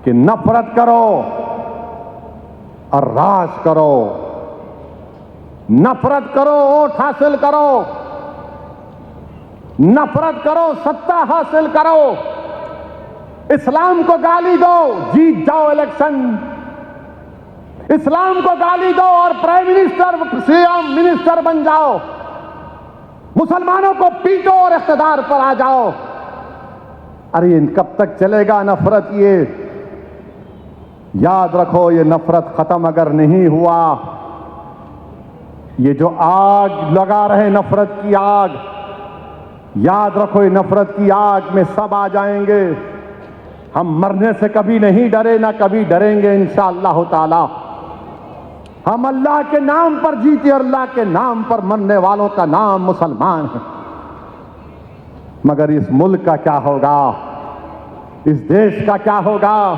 کہ نفرت کرو اور راج کرو, نفرت کرو ووٹ حاصل کرو, نفرت کرو ستہ حاصل کرو, اسلام کو گالی دو جیت جاؤ الیکشن, اسلام کو گالی دو اور prime minister C M minister بن جاؤ, مسلمانوں کو پیٹو اور اقتدار پر آ جاؤ. ارے کب تک چلے گا نفرت؟ یہ یاد رکھو, یہ نفرت ختم اگر نہیں ہوا, یہ جو آگ لگا رہے نفرت کی آگ, یاد رکھو یہ نفرت کی آگ میں سب آ جائیں گے. ہم مرنے سے کبھی نہیں ڈرے, نہ کبھی ڈریں گے انشاءاللہ تعالی. ہم اللہ کے نام پر جیتے اور اللہ کے نام پر مرنے والوں کا نام مسلمان ہے. مگر اس ملک کا کیا ہوگا, اس دیش کا کیا ہوگا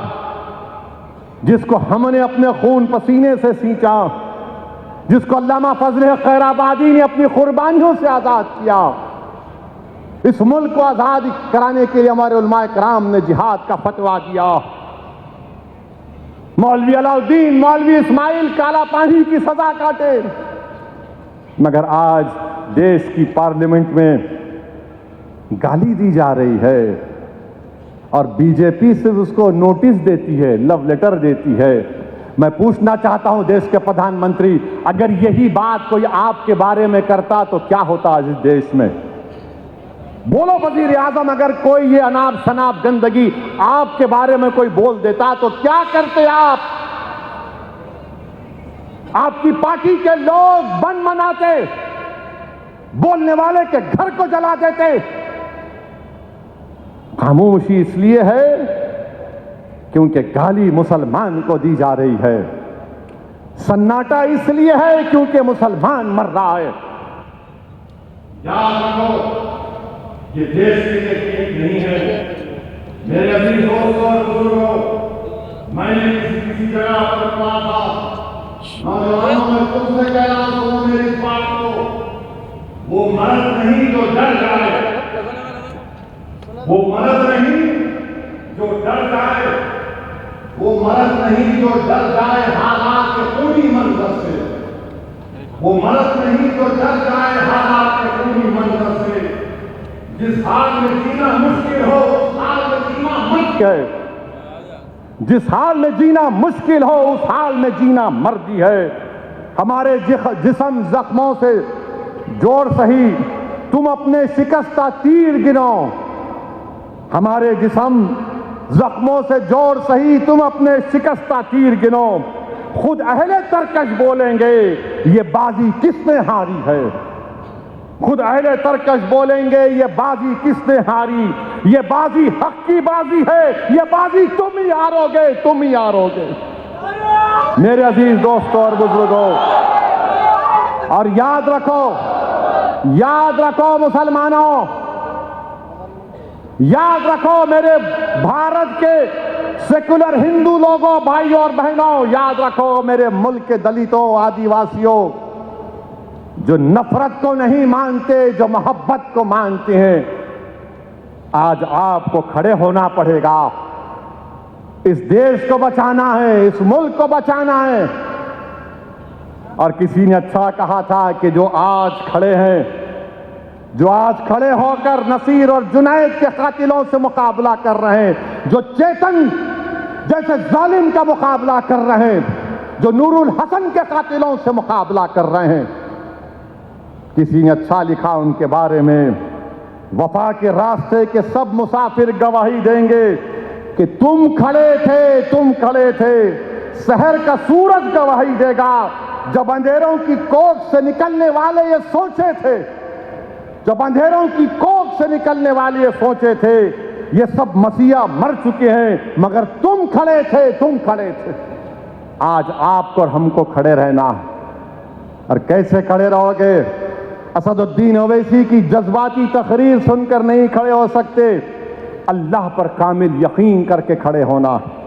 جس کو ہم نے اپنے خون پسینے سے سینچا, جس کو علامہ فضل خیر آبادی نے اپنی قربانیوں سے آزاد کیا. اس ملک کو آزاد کرانے کے لیے ہمارے علماء کرام نے جہاد کا فتویٰ دیا. مولوی علاء الدین, مولوی اسماعیل کالا پانی کی سزا کاٹے, مگر آج دیش کی پارلیمنٹ میں گالی دی جا رہی ہے اور بی جے پی صرف اس کو نوٹس دیتی ہے, لو لیٹر دیتی ہے. میں پوچھنا چاہتا ہوں دیش کے پردھان منتری, اگر یہی بات کوئی آپ کے بارے میں کرتا تو کیا ہوتا آج اس دیش میں؟ بولو وزیر اعظم, اگر کوئی یہ اناب شناب گندگی آپ کے بارے میں کوئی بول دیتا تو کیا کرتے آپ؟ آپ کی پارٹی کے لوگ بن مناتے, بولنے والے کے گھر کو جلا دیتے. خاموشی اس لیے ہے کیونکہ گالی مسلمان کو دی جا رہی ہے, سناٹا اس لیے ہے کیونکہ مسلمان مر رہا ہے. یاد رکھو یہ دیش کے لیے ٹھیک نہیں ہے. میرے عزیز دوستوں اور بزرگوں, میں نے کسی جگہ پر پڑھا تھا, نوجوانوں میں تم سے کہہ رہا ہوں میری اس بات کو, وہ مرد نہیں جو ڈر جائے, وہ مرد نہیں جو ڈر جائے, وہ مرد نہیں جو ڈر جائے حالات کے خونی منظر سے, وہ مرد نہیں جو ڈر جائے حالات کے خونی منظر سے. جس حال میں جینا مشکل ہو اس حال میں جینا مرد ہے, جس حال میں جینا مشکل ہو اس حال میں جینا مردی ہے. ہمارے جسم زخموں سے جوڑ سہی, تم اپنے شکستہ تیر گنو. ہمارے جسم زخموں سے جوڑ سہی, تم اپنے شکستہ تیر گنو. خود اہل ترکش بولیں گے یہ بازی کس نے ہاری ہے, خود اہل ترکش بولیں گے یہ بازی کس نے ہاری. یہ بازی حق کی بازی ہے, یہ بازی تم ہی ہارو گے, تم ہی ہارو گے. میرے عزیز دوستوں اور بزرگوں, اور یاد رکھو مسلمانوں, یاد رکھو میرے بھارت کے سیکولر ہندو لوگوں, بھائیوں اور بہنوں, یاد رکھو میرے ملک کے دلتوں, آدیواسیوں, جو نفرت کو نہیں مانتے, جو محبت کو مانتے ہیں, آج آپ کو کھڑے ہونا پڑے گا. اس دیش کو بچانا ہے, اس ملک کو بچانا ہے. اور کسی نے اچھا کہا تھا کہ جو آج کھڑے ہیں, جو آج کھڑے ہو کر نصیر اور جنید کے قاتلوں سے مقابلہ کر رہے ہیں, جو چیتن جیسے ظالم کا مقابلہ کر رہے ہیں, جو نور الحسن کے قاتلوں سے مقابلہ کر رہے ہیں, کسی نے اچھا لکھا ان کے بارے میں, وفا کے راستے کے سب مسافر گواہی دیں گے کہ تم کھڑے تھے, شہر کا سورج گواہی دے گا جب اندھیروں کی کوکھ سے نکلنے والے یہ سوچے تھے، جب اندھیروں کی کوکھ سے نکلنے والے یہ سوچے تھے، یہ سب مسیحا مر چکے ہیں، مگر تم کھڑے تھے، تم کھڑے تھے۔ آج آپ کو اور ہم کو کھڑے رہنا ہے۔ اور کیسے کھڑے رہو گے؟ اسد الدین اویسی کی جذباتی تقریر سن کر نہیں کھڑے ہو سکتے، اللہ پر کامل یقین کر کے کھڑے ہونا ہے،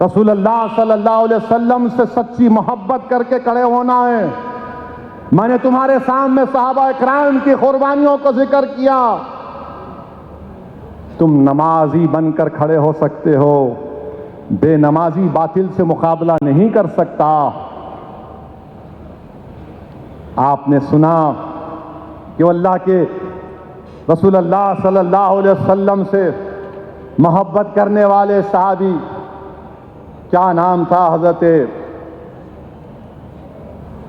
رسول اللہ صلی اللہ علیہ وسلم سے سچی محبت کر کے کھڑے ہونا ہے۔ میں نے تمہارے سامنے صحابہ اکرام کی قربانیوں کو ذکر کیا، تم نمازی بن کر کھڑے ہو سکتے ہو، بے نمازی باطل سے مقابلہ نہیں کر سکتا۔ آپ نے سنا کہ اللہ کے رسول اللہ صلی اللہ علیہ وسلم سے محبت کرنے والے صحابی، کیا نام تھا، حضرت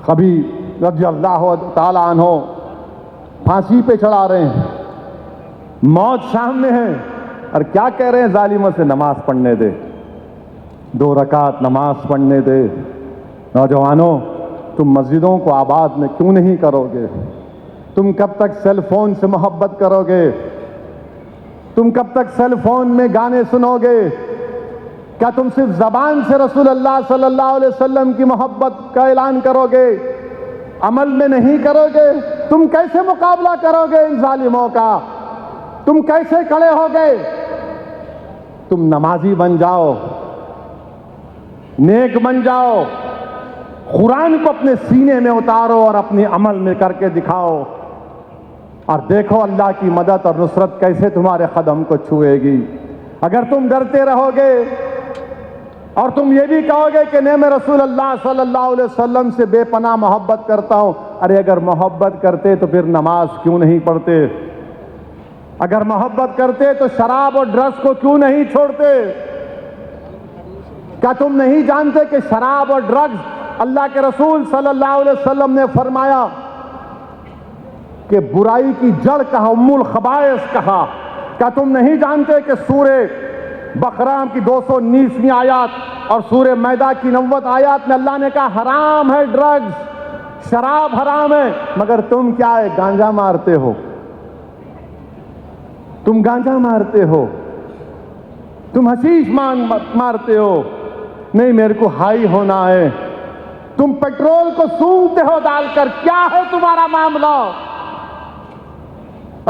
خبیب رضی اللہ تعالی عنہ، پھانسی پہ چڑھا رہے ہیں، موت سامنے ہے، اور کیا کہہ رہے ہیں؟ ظالموں سے نماز پڑھنے دے، 2 رکعت نماز پڑھنے دے۔ نوجوانوں، تم مسجدوں کو آباد میں کیوں نہیں کرو گے؟ تم کب تک سیل فون سے محبت کرو گے؟ تم کب تک سیل فون میں گانے سنو گے؟ کیا تم صرف زبان سے رسول اللہ صلی اللہ علیہ وسلم کی محبت کا اعلان کرو گے، عمل میں نہیں کرو گے؟ تم کیسے مقابلہ کرو گے ان ظالموں کا؟ تم کیسے کھڑے ہو گئے؟ تم نمازی بن جاؤ، نیک بن جاؤ، قرآن کو اپنے سینے میں اتارو اور اپنے عمل میں کر کے دکھاؤ، اور دیکھو اللہ کی مدد اور نصرت کیسے تمہارے قدم کو چھوئے گی۔ اگر تم ڈرتے رہو گے اور تم یہ بھی کہو گے کہ نہیں، میں رسول اللہ صلی اللہ علیہ وسلم سے بے پناہ محبت کرتا ہوں، ارے اگر محبت کرتے تو پھر نماز کیوں نہیں پڑھتے؟ اگر محبت کرتے تو شراب اور ڈرگس کو کیوں نہیں چھوڑتے؟ کیا تم نہیں جانتے کہ شراب اور ڈرگس اللہ کے رسول صلی اللہ علیہ وسلم نے فرمایا کہ برائی کی جڑ کہا، ام الخبائث کہا؟ کیا تم نہیں جانتے کہ سورہ بقرہ کی 219ویں آیات اور سورہ مائدہ کی 90 آیات میں اللہ نے کہا حرام ہے ڈرگز، شراب حرام ہے، مگر تم کیا ہے؟ گانجا مارتے ہو، تم گانجا مارتے ہو، تم حشیش مارتے ہو، نہیں میرے کو ہائی ہونا ہے، تم پیٹرول کو سونگتے ہو ڈال کر، کیا ہے تمہارا معاملہ؟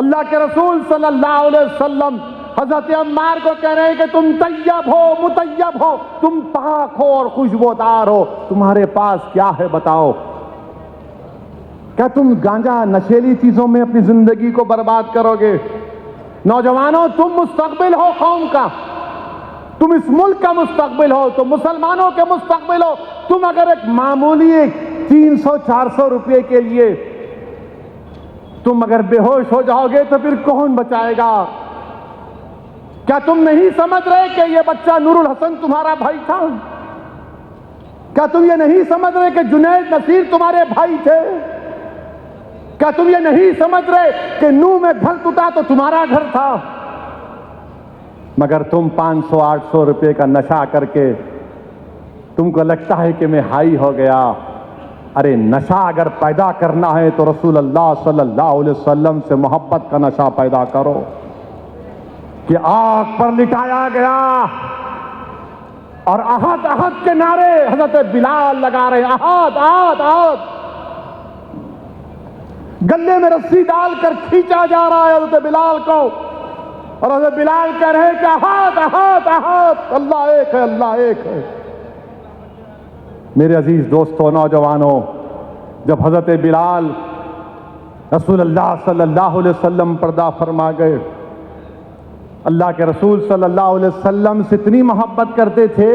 اللہ کے رسول صلی اللہ علیہ وسلم حضرت عمار کو کہہ رہے ہیں کہ تم طیب ہو، مطیب ہو، تم پاک ہو اور خوشبودار ہو، تمہارے پاس کیا ہے بتاؤ؟ کیا تم گانجا نشیلی چیزوں میں اپنی زندگی کو برباد کرو گے؟ نوجوانوں، تم مستقبل ہو قوم کا، تم اس ملک کا مستقبل ہو، تم مسلمانوں کے مستقبل ہو۔ تم اگر ایک معمولی 300-400 روپے کے لیے تم اگر بے ہوش ہو جاؤ گے تو پھر کون بچائے گا؟ کیا تم نہیں سمجھ رہے کہ یہ بچہ نور الحسن تمہارا بھائی تھا؟ کیا تم یہ نہیں سمجھ رہے کہ جنید نصیر تمہارے بھائی تھے؟ کیا تم یہ نہیں سمجھ رہے کہ نوح میں گھر ٹوٹا تو تمہارا گھر تھا؟ مگر تم 500-800 روپے کا نشہ کر کے تم کو لگتا ہے کہ میں ہائی ہو گیا۔ ارے نشہ اگر پیدا کرنا ہے تو رسول اللہ صلی اللہ علیہ وسلم سے محبت کا نشہ پیدا کرو کہ آگ پر لٹایا گیا اور احد احد کے نعرے حضرت بلال لگا رہے ہیں، احد احد احد، گلے میں رسی ڈال کر کھینچا جا رہا ہے حضرت بلال کو، اور حضرت بلال کہہ رہے ہیں کہ احد احد احد، اللہ ایک ہے، اللہ ایک ہے۔ میرے عزیز دوستو، نوجوانوں، جب حضرت بلال رسول اللہ صلی اللہ علیہ وسلم پردہ فرما گئے، اللہ کے رسول صلی اللہ علیہ وسلم سے اتنی محبت کرتے تھے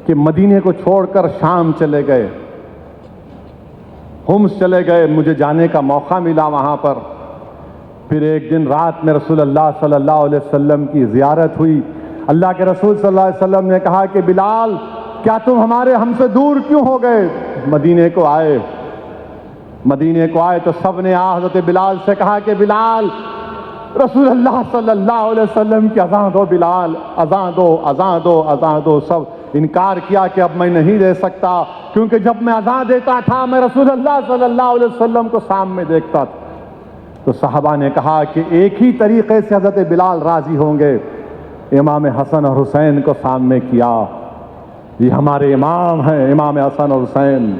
کہ مدینے کو چھوڑ کر شام چلے گئے، حمص چلے گئے، مجھے جانے کا موقع ملا وہاں پر۔ پھر ایک دن رات میں رسول اللہ صلی اللہ علیہ وسلم کی زیارت ہوئی۔ اللہ کے رسول صلی اللہ علیہ وسلم نے کہا کہ بلال، کیا تم ہم سے دور کیوں ہو گئے؟ مدینے کو آئے تو سب نے حضرت بلال سے کہا کہ بلال، رسول اللہ صلی اللہ علیہ وسلم کی اذان دو، بلال اذان دو، اذان دو، اذان دو۔ سب انکار کیا کہ اب میں نہیں دے سکتا، کیونکہ جب میں اذان دیتا تھا میں رسول اللہ صلی اللہ علیہ وسلم کو سامنے دیکھتا تھا۔ تو صحابہ نے کہا کہ ایک ہی طریقے سے حضرت بلال راضی ہوں گے، امام حسن اور حسین کو سامنے کیا۔ یہ ہمارے امام ہیں، امام حسن اور حسین۔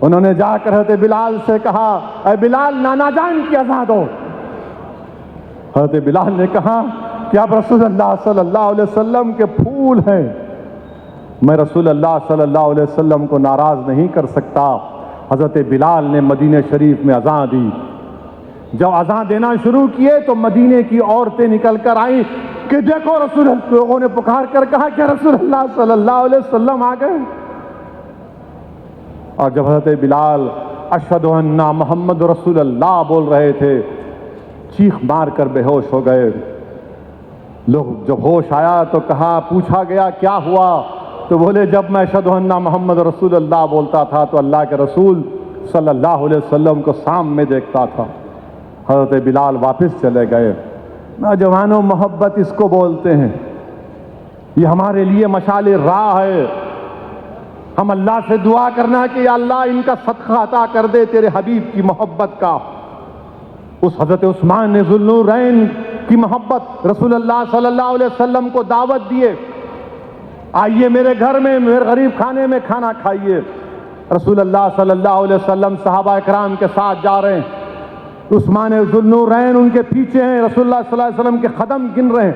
انہوں نے جا کر حضرت بلال سے کہا، اے بلال نانا جان کی اذان دو۔ حضرت بلال نے کہا کہ آپ رسول اللہ صلی اللہ علیہ وسلم کے پھول ہیں، میں رسول اللہ صلی اللہ علیہ وسلم کو ناراض نہیں کر سکتا۔ حضرت بلال نے مدینہ شریف میں اذان دی۔ جب اذان دینا شروع کیے تو مدینے کی عورتیں نکل کر آئیں کہ دیکھو رسول اللہ، لوگوں نے پکار کر کہا کہ رسول اللہ صلی اللہ علیہ وسلم آ گئے۔ اور جب حضرت بلال اشہد ان محمد رسول اللہ بول رہے تھے، چیخ مار کر بے ہوش ہو گئے۔ لوگ جب ہوش آیا تو کہا، پوچھا گیا کیا ہوا؟ تو بولے جب میں اشہد ان محمد رسول اللہ بولتا تھا تو اللہ کے رسول صلی اللہ علیہ وسلم کو سامنے دیکھتا تھا۔ حضرت بلال واپس چلے گئے۔ نوجوانوں، محبت اس کو بولتے ہیں، یہ ہمارے لیے مشعل راہ ہے۔ ہم اللہ سے دعا کرنا کہ یا اللہ ان کا صدقہ عطا کر دے تیرے حبیب کی محبت کا۔ اس حضرت عثمان نے ذوالنورین کی محبت رسول اللہ صلی اللہ علیہ وسلم کو دعوت دیے، آئیے میرے گھر میں، میرے غریب خانے میں کھانا کھائیے۔ رسول اللہ صلی اللہ علیہ وسلم صحابہ اکرام کے ساتھ جا رہے ہیں، عثمان ذوالنورین ان کے پیچھے ہیں، رسول اللہ صلی اللہ علیہ وسلم کے قدم گن رہے ہیں۔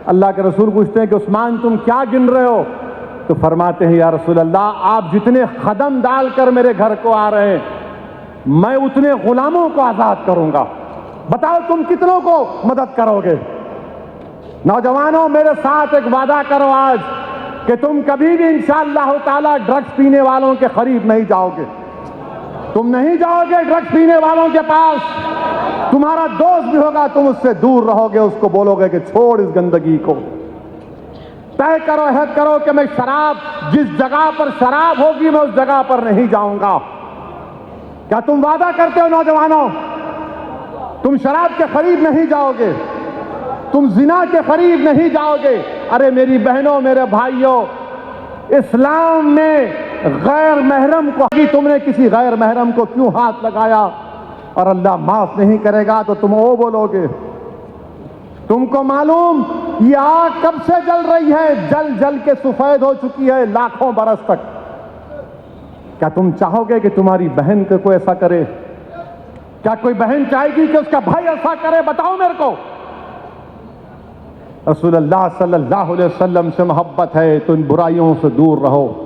اللہ کے رسول پوچھتے ہیں کہ عثمان تم کیا گن رہے ہو؟ تو فرماتے ہیں یا رسول اللہ آپ جتنے قدم ڈال کر میرے گھر کو آ رہے ہیں میں اتنے غلاموں کو آزاد کروں گا، بتاؤ تم کتنوں کو مدد کرو گے؟ نوجوانوں میرے ساتھ ایک وعدہ کرو آج کہ تم کبھی بھی انشاءاللہ تعالی ڈرگز پینے والوں کے قریب نہیں جاؤ گے، تم نہیں جاؤ گے ڈرگز پینے والوں کے پاس، تمہارا دوست بھی ہوگا تم اس سے دور رہو گے، اس کو بولو گے کہ چھوڑ اس گندگی کو، طے کرو عہد کرو کہ میں شراب جس جگہ پر شراب ہوگی میں اس جگہ پر نہیں جاؤں گا۔ کیا تم وعدہ کرتے ہو نوجوانوں؟ تم شراب کے قریب نہیں جاؤ گے، تم زنا کے قریب نہیں جاؤ گے۔ ارے میری بہنوں میرے بھائیوں، اسلام میں غیر محرم کو تم نے کسی غیر محرم کو کیوں ہاتھ لگایا اور اللہ معاف نہیں کرے گا تو تم وہ بولو گے؟ تم کو معلوم یہ آگ کب سے جل رہی ہے؟ جل جل کے سفید ہو چکی ہے لاکھوں برس تک۔ کیا تم چاہو گے کہ تمہاری بہن کو کوئی ایسا کرے؟ کیا کوئی بہن چاہے گی کہ اس کا بھائی ایسا کرے؟ بتاؤ میرے کو۔ رسول اللہ صلی اللہ علیہ وسلم سے محبت ہے تو ان برائیوں سے دور رہو۔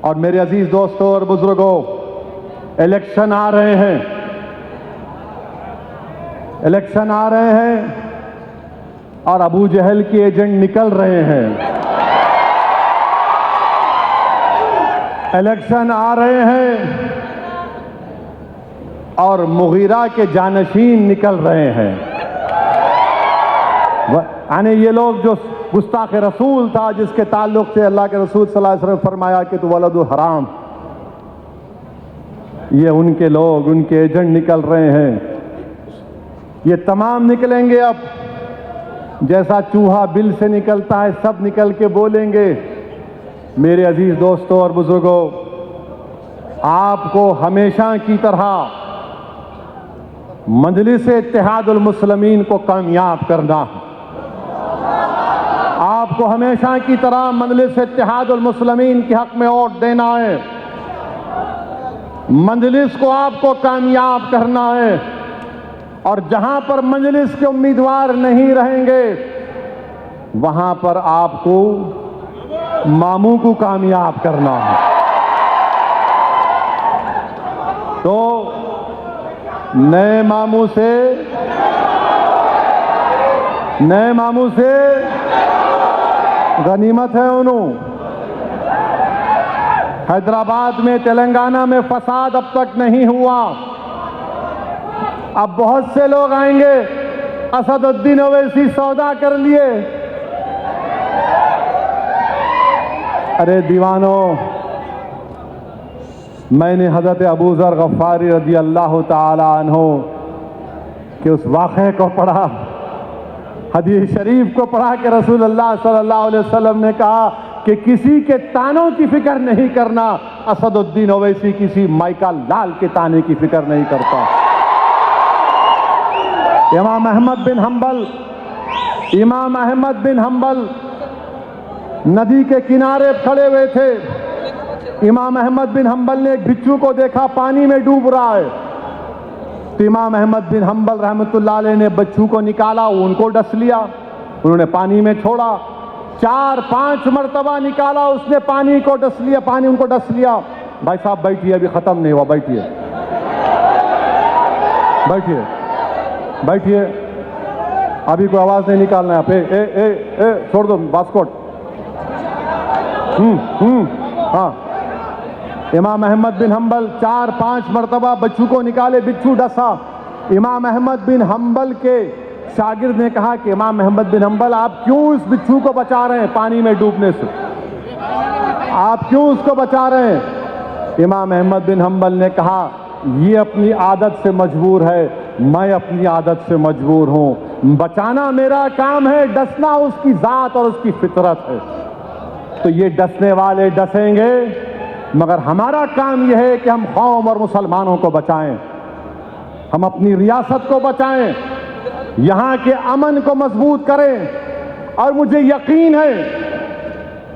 اور میرے عزیز دوستوں اور بزرگوں، الیکشن آ رہے ہیں، الیکشن آ رہے ہیں اور ابو جہل کے ایجنٹ نکل رہے ہیں، الیکشن آ رہے ہیں اور مغیرہ کے جانشین نکل رہے ہیں۔ یعنی یہ لوگ جو گستاخ رسول تھا جس کے تعلق سے اللہ کے رسول صلی اللہ علیہ وسلم فرمایا کہ تو ولد حرام، یہ ان کے لوگ، ان کے ایجنٹ نکل رہے ہیں۔ یہ تمام نکلیں گے اب، جیسا چوہا بل سے نکلتا ہے سب نکل کے بولیں گے۔ میرے عزیز دوستوں اور بزرگوں، آپ کو ہمیشہ کی طرح مجلس اتحاد المسلمین کو کامیاب کرنا ہے۔ آپ کو ہمیشہ کی طرح مجلس اتحاد المسلمین کے حق میں ووٹ دینا ہے، مجلس کو آپ کو کامیاب کرنا ہے، اور جہاں پر مجلس کے امیدوار نہیں رہیں گے وہاں پر آپ کو ماموں کو کامیاب کرنا ہے۔ تو نئے ماموں سے غنیمت ہے انہوں۔ حیدرآباد میں، تلنگانہ میں فساد اب تک نہیں ہوا، اب بہت سے لوگ آئیں گے، اسد الدین اویسی سودا کر لیے۔ ارے دیوانوں، میں نے حضرت ابو ذر غفاری رضی اللہ تعالی عنہ کہ اس واقعے کو پڑھا، حدیث شریف کو پڑھا کہ رسول اللہ صلی اللہ علیہ وسلم نے کہا کہ کسی کے تانوں کی فکر نہیں کرنا، اسد الدین اویسی کسی مائیکا لال کے تانے کی فکر نہیں کرتا۔ امام احمد بن حنبل ندی کے کنارے کھڑے ہوئے تھے۔ امام احمد بن حنبل نے ایک بچھو کو دیکھا پانی میں ڈوب رہا ہے، تو امام احمد بن حنبل رحمۃ اللہ علیہ نے بچھو کو نکالا، ان کو ڈس لیا، انہوں نے پانی میں چھوڑا، 4-5 مرتبہ نکالا، اس نے پانی کو ڈس لیا، پانی ان کو ڈس لیا۔ بھائی صاحب بیٹھیے، ابھی ختم نہیں ہوا، بیٹھیے بیٹھیے بیٹھیے، ابھی کوئی آواز نہیں نکالنا ہے آپ، اے چھوڑ دو باسکٹ۔ ہاں، امام احمد بن حنبل 4-5 مرتبہ بچھو کو نکالے، بچھو ڈسا۔ امام احمد بن حنبل کے شاگرد نے کہا کہ امام احمد بن حنبل آپ کیوں اس بچھو کو بچا رہے ہیں پانی میں ڈوبنے سے، آپ کیوں اس کو بچا رہے ہیں؟ امام احمد بن حنبل نے کہا یہ اپنی عادت سے مجبور ہے، میں اپنی عادت سے مجبور ہوں، بچانا میرا کام ہے، ڈسنا اس کی ذات اور اس کی فطرت ہے۔ تو یہ ڈسنے والے ڈسیں گے، مگر ہمارا کام یہ ہے کہ ہم قوم اور مسلمانوں کو بچائیں، ہم اپنی ریاست کو بچائیں، یہاں کے امن کو مضبوط کریں۔ اور مجھے یقین ہے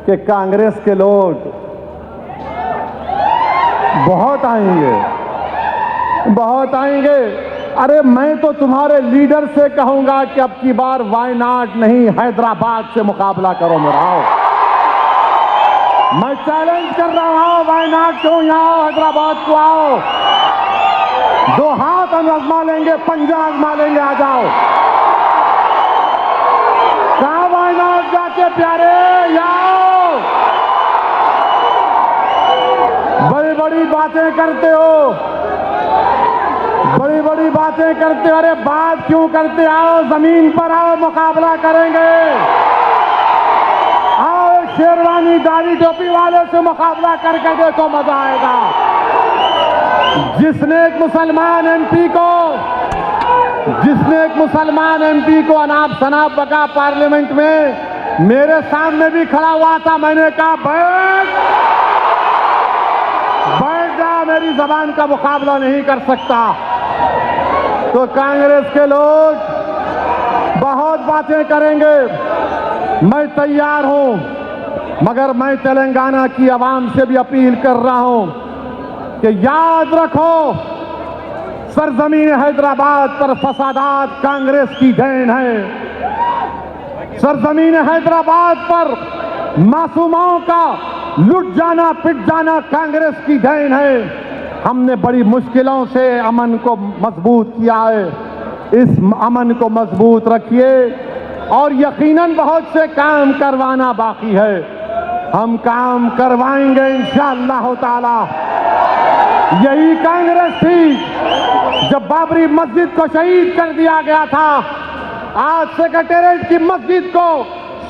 کہ کانگریس کے لوگ بہت آئیں گے۔ ارے میں تو تمہارے لیڈر سے کہوں گا کہ اب کی بار وائناڈ نہیں، حیدرآباد سے مقابلہ کرو میرا، آؤ، میں چیلنج کر رہا ہوں، وائناڈ کیوں، یہاں حیدرآباد کو آؤ، 2 ہاتھ ہم آزما لیں گے، پنجہ آزما لیں گے، آ جاؤ۔ کہاں وائناڈ جا کے پیارے، یاؤ، بڑی بڑی باتیں کرتے ہو، بڑی بڑی باتیں کرتے ہو، ارے بات کیوں کرتے، آؤ زمین پر آؤ، مقابلہ کریں گے، آؤ ایک شیروانی داڑھی ٹوپی والے سے مقابلہ کر کے دیکھو، مزہ آئے گا۔ جس نے ایک مسلمان ایم پی کو اناب شناب بکا پارلیمنٹ میں، میرے سامنے بھی کھڑا ہوا تھا، میں نے کہا بیٹھ جا، میری زبان کا مقابلہ نہیں کر سکتا۔ تو کانگریس کے لوگ بہت باتیں کریں گے، میں تیار ہوں، مگر میں تلنگانہ کی عوام سے بھی اپیل کر رہا ہوں کہ یاد رکھو، سرزمین حیدرآباد پر فسادات کانگریس کی دین ہے، سرزمین حیدرآباد پر معصوموں کا لٹ جانا پٹ جانا کانگریس کی دین ہے۔ ہم نے بڑی مشکلوں سے امن کو مضبوط کیا ہے، اس امن کو مضبوط رکھیے، اور یقیناً بہت سے کام کروانا باقی ہے، ہم کام کروائیں گے انشاءاللہ تعالی۔ یہی کانگریس تھی جب بابری مسجد کو شہید کر دیا گیا تھا، آج سیکریٹریٹ کی مسجد کو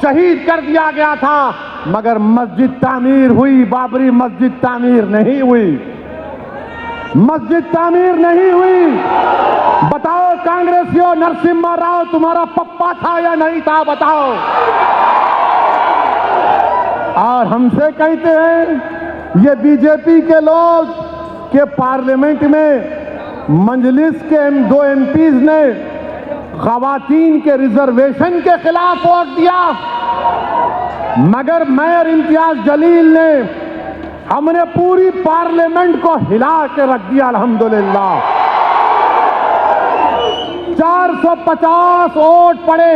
شہید کر دیا گیا تھا، مگر مسجد تعمیر ہوئی، بابری مسجد تعمیر نہیں ہوئی، مسجد تعمیر نہیں ہوئی۔ بتاؤ کانگریسیوں، نرسمہا راؤ تمہارا پپا تھا یا نہیں تھا، بتاؤ۔ اور ہم سے کہتے ہیں یہ بی جے پی کے لوگ کہ پارلیمنٹ میں مجلس کے 2 ایم پیز نے خواتین کے ریزرویشن کے خلاف ووٹ دیا، مگر میں اور امتیاز جلیل نے، ہم نے پوری پارلیمنٹ کو ہلا کے رکھ دیا الحمدللہ۔ 450 ووٹ پڑے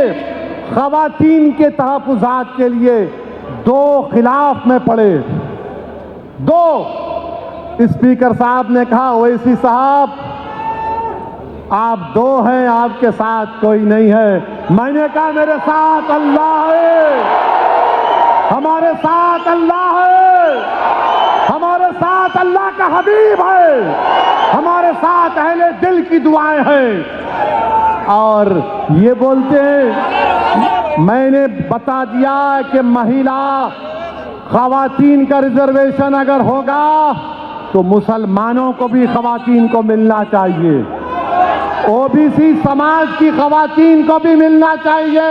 خواتین کے تحفظات کے لیے، 2 خلاف میں پڑے، 2۔ اسپیکر صاحب نے کہا اویسی صاحب آپ 2 ہیں، آپ کے ساتھ کوئی نہیں ہے۔ میں نے کہا میرے ساتھ اللہ ہے، ہمارے ساتھ اللہ ہے، ہمارے ساتھ اللہ کا حبیب ہے، ہمارے ساتھ اہل دل کی دعائیں ہیں۔ اور یہ بولتے ہیں، میں نے بتا دیا کہ مہیلا خواتین کا ریزرویشن اگر ہوگا تو مسلمانوں کو بھی خواتین کو ملنا چاہیے، او بی سی سماج کی خواتین کو بھی ملنا چاہیے،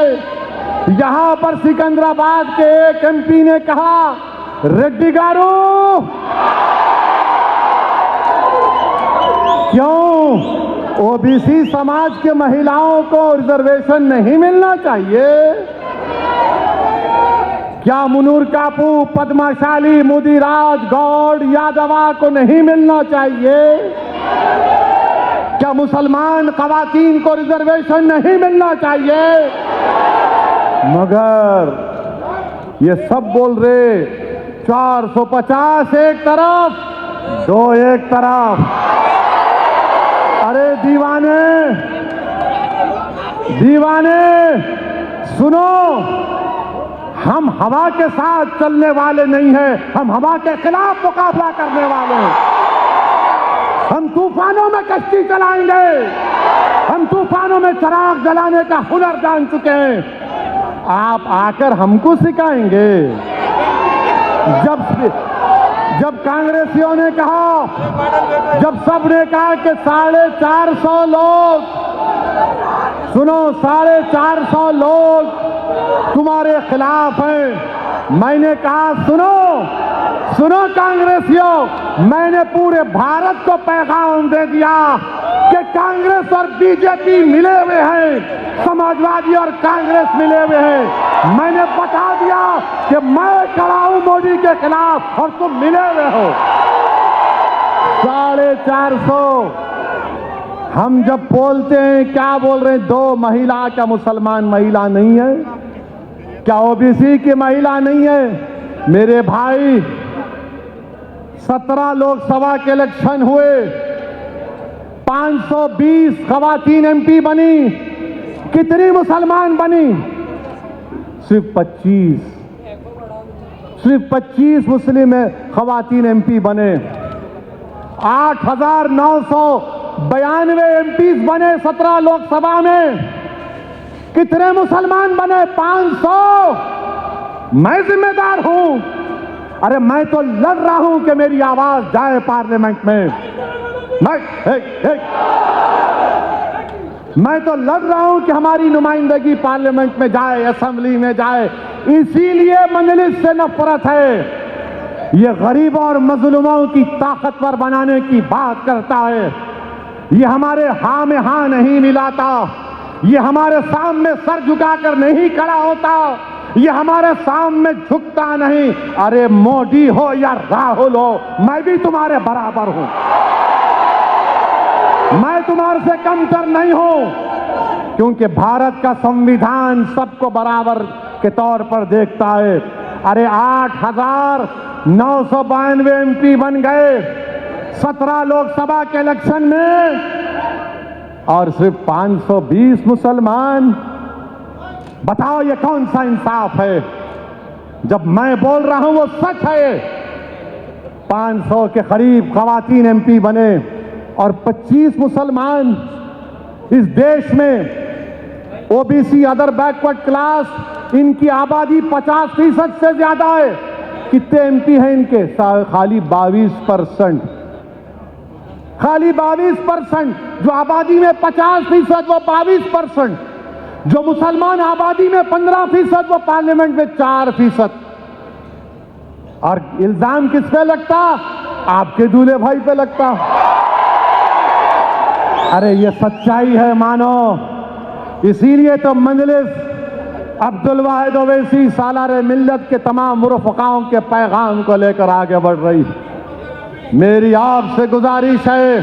یہاں پر سکندرآباد کے ایک ایم پی نے کہا ریڈی گارو کیوں او بی سی سماج کے مہیلاؤں کو ریزرویشن نہیں ملنا چاہیے؟ کیا منور کاپو، پدما شالی، مودی راج، گوڈ، یادوا کو نہیں ملنا چاہیے؟ کیا مسلمان خواتین کو ریزرویشن نہیں ملنا چاہیے؟ مگر یہ سب بول رہے 450 ایک طرف 2 ایک طرف. ارے دیوانے سنو، ہم ہوا کے ساتھ چلنے والے نہیں ہیں، ہم ہوا کے خلاف مقابلہ کرنے والے ہیں. ہم طوفانوں میں کشتی چلائیں گے، ہم طوفانوں میں چراغ جلانے کا ہنر جان چکے ہیں. آپ آ کر ہم کو سکھائیں گے؟ جب کانگریسیوں نے کہا، جب سب نے کہا کہ 450 لوگ، سنو 450 لوگ تمہارے خلاف ہیں، میں نے کہا سنو کانگریسیوں، میں نے پورے بھارت کو پیغام دے دیا کہ کانگریس اور بی جے پی ملے ہوئے ہیں، سماجوادی اور کانگریس ملے ہوئے ہیں. میں نے بتا دیا کہ میں کھڑا ہوں مودی کے خلاف اور تم ملے ہوئے ہو. 450. ہم جب بولتے ہیں کیا بول رہے ہیں؟ 2 مہیلا، کیا مسلمان مہیلا نہیں ہے؟ کیا او بی سی کی مہیلا نہیں ہے؟ میرے بھائی 17 لوک سبھا کے الیکشن ہوئے، 520 خواتین ایم پی بنی. کتنی مسلمان بنی؟ صرف 25 مسلم خواتین ایم پی بنے. 8,992 ایم پیز بنے 17 لوک سبھا میں. کتنے مسلمان بنے؟ 500. میں ذمہ دار ہوں. ارے میں تو لڑ رہا ہوں کہ میری آواز جائے پارلیمنٹ میں. میں تو لڑ رہا ہوں کہ ہماری نمائندگی پارلیمنٹ میں جائے، اسمبلی میں جائے. اسی لیے مجلس سے نفرت ہے. یہ غریبوں اور مظلوموں کی طاقتور بنانے کی بات کرتا ہے. یہ ہمارے ہاں میں ہاں نہیں ملاتا. یہ ہمارے سامنے سر جھکا کر نہیں کھڑا ہوتا. یہ ہمارے سامنے جھکتا نہیں. ارے مودی ہو یا راہل ہو، میں بھی تمہارے برابر ہوں. میں تمہارے سے کم تر نہیں ہوں، کیونکہ بھارت کا سنویدھان سب کو برابر کے طور پر دیکھتا ہے. ارے 8,992 ایم پی بن گئے 17 لوک سبھا کے الیکشن میں، اور صرف 520 مسلمان. بتاؤ یہ کون سا انصاف ہے؟ جب میں بول رہا ہوں وہ سچ ہے. 500 کے قریب خواتین ایم پی بنے اور 25 مسلمان. اس دیش میں O B C, other backward class, ان کی آبادی 50% سے زیادہ ہے. کتنے ایم پی ہیں ان کے؟ خالی 22%. خالی 22%. جو آبادی میں 50% وہ 22%. جو مسلمان آبادی میں 15% وہ پارلیمنٹ میں 4%. اور الزام کس پہ لگتا؟ آپ کے دولہے بھائی پہ لگتا. ارے یہ سچائی ہے، مانو. اسی لیے تو مجلس عبدالواحد اویسی سالار ملت کے تمام مرفقاؤں کے پیغام کو لے کر آگے بڑھ رہی. میری آپ سے گزارش ہے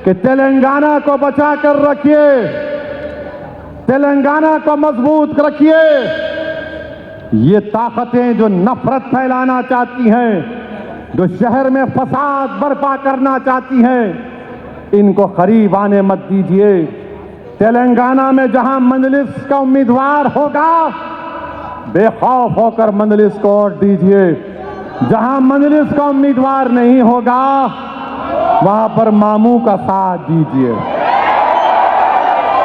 کہ تلنگانہ کو بچا کر رکھیے، تلنگانہ کو مضبوط رکھیے. یہ طاقتیں جو نفرت پھیلانا چاہتی ہیں، جو شہر میں فساد برپا کرنا چاہتی ہیں، ان کو قریب آنے مت دیجیے. تلنگانہ میں جہاں مجلس کا امیدوار ہوگا، بے خوف ہو کر مجلس کو ووٹ دیجیے. جہاں مجلس کا امیدوار نہیں ہوگا، وہاں پر ماموں کا ساتھ دیجیے.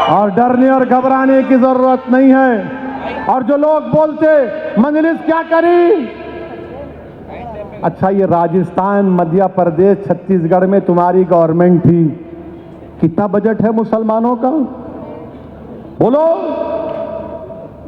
اور ڈرنے اور گھبرانے کی ضرورت نہیں ہے. اور جو لوگ بولتے مجلس کیا کری؟ اچھا، یہ راجستھان، مدھیہ پردیش، چھتیس گڑھ میں تمہاری گورنمنٹ تھی. کتنا بجٹ ہے مسلمانوں کا؟ بولو.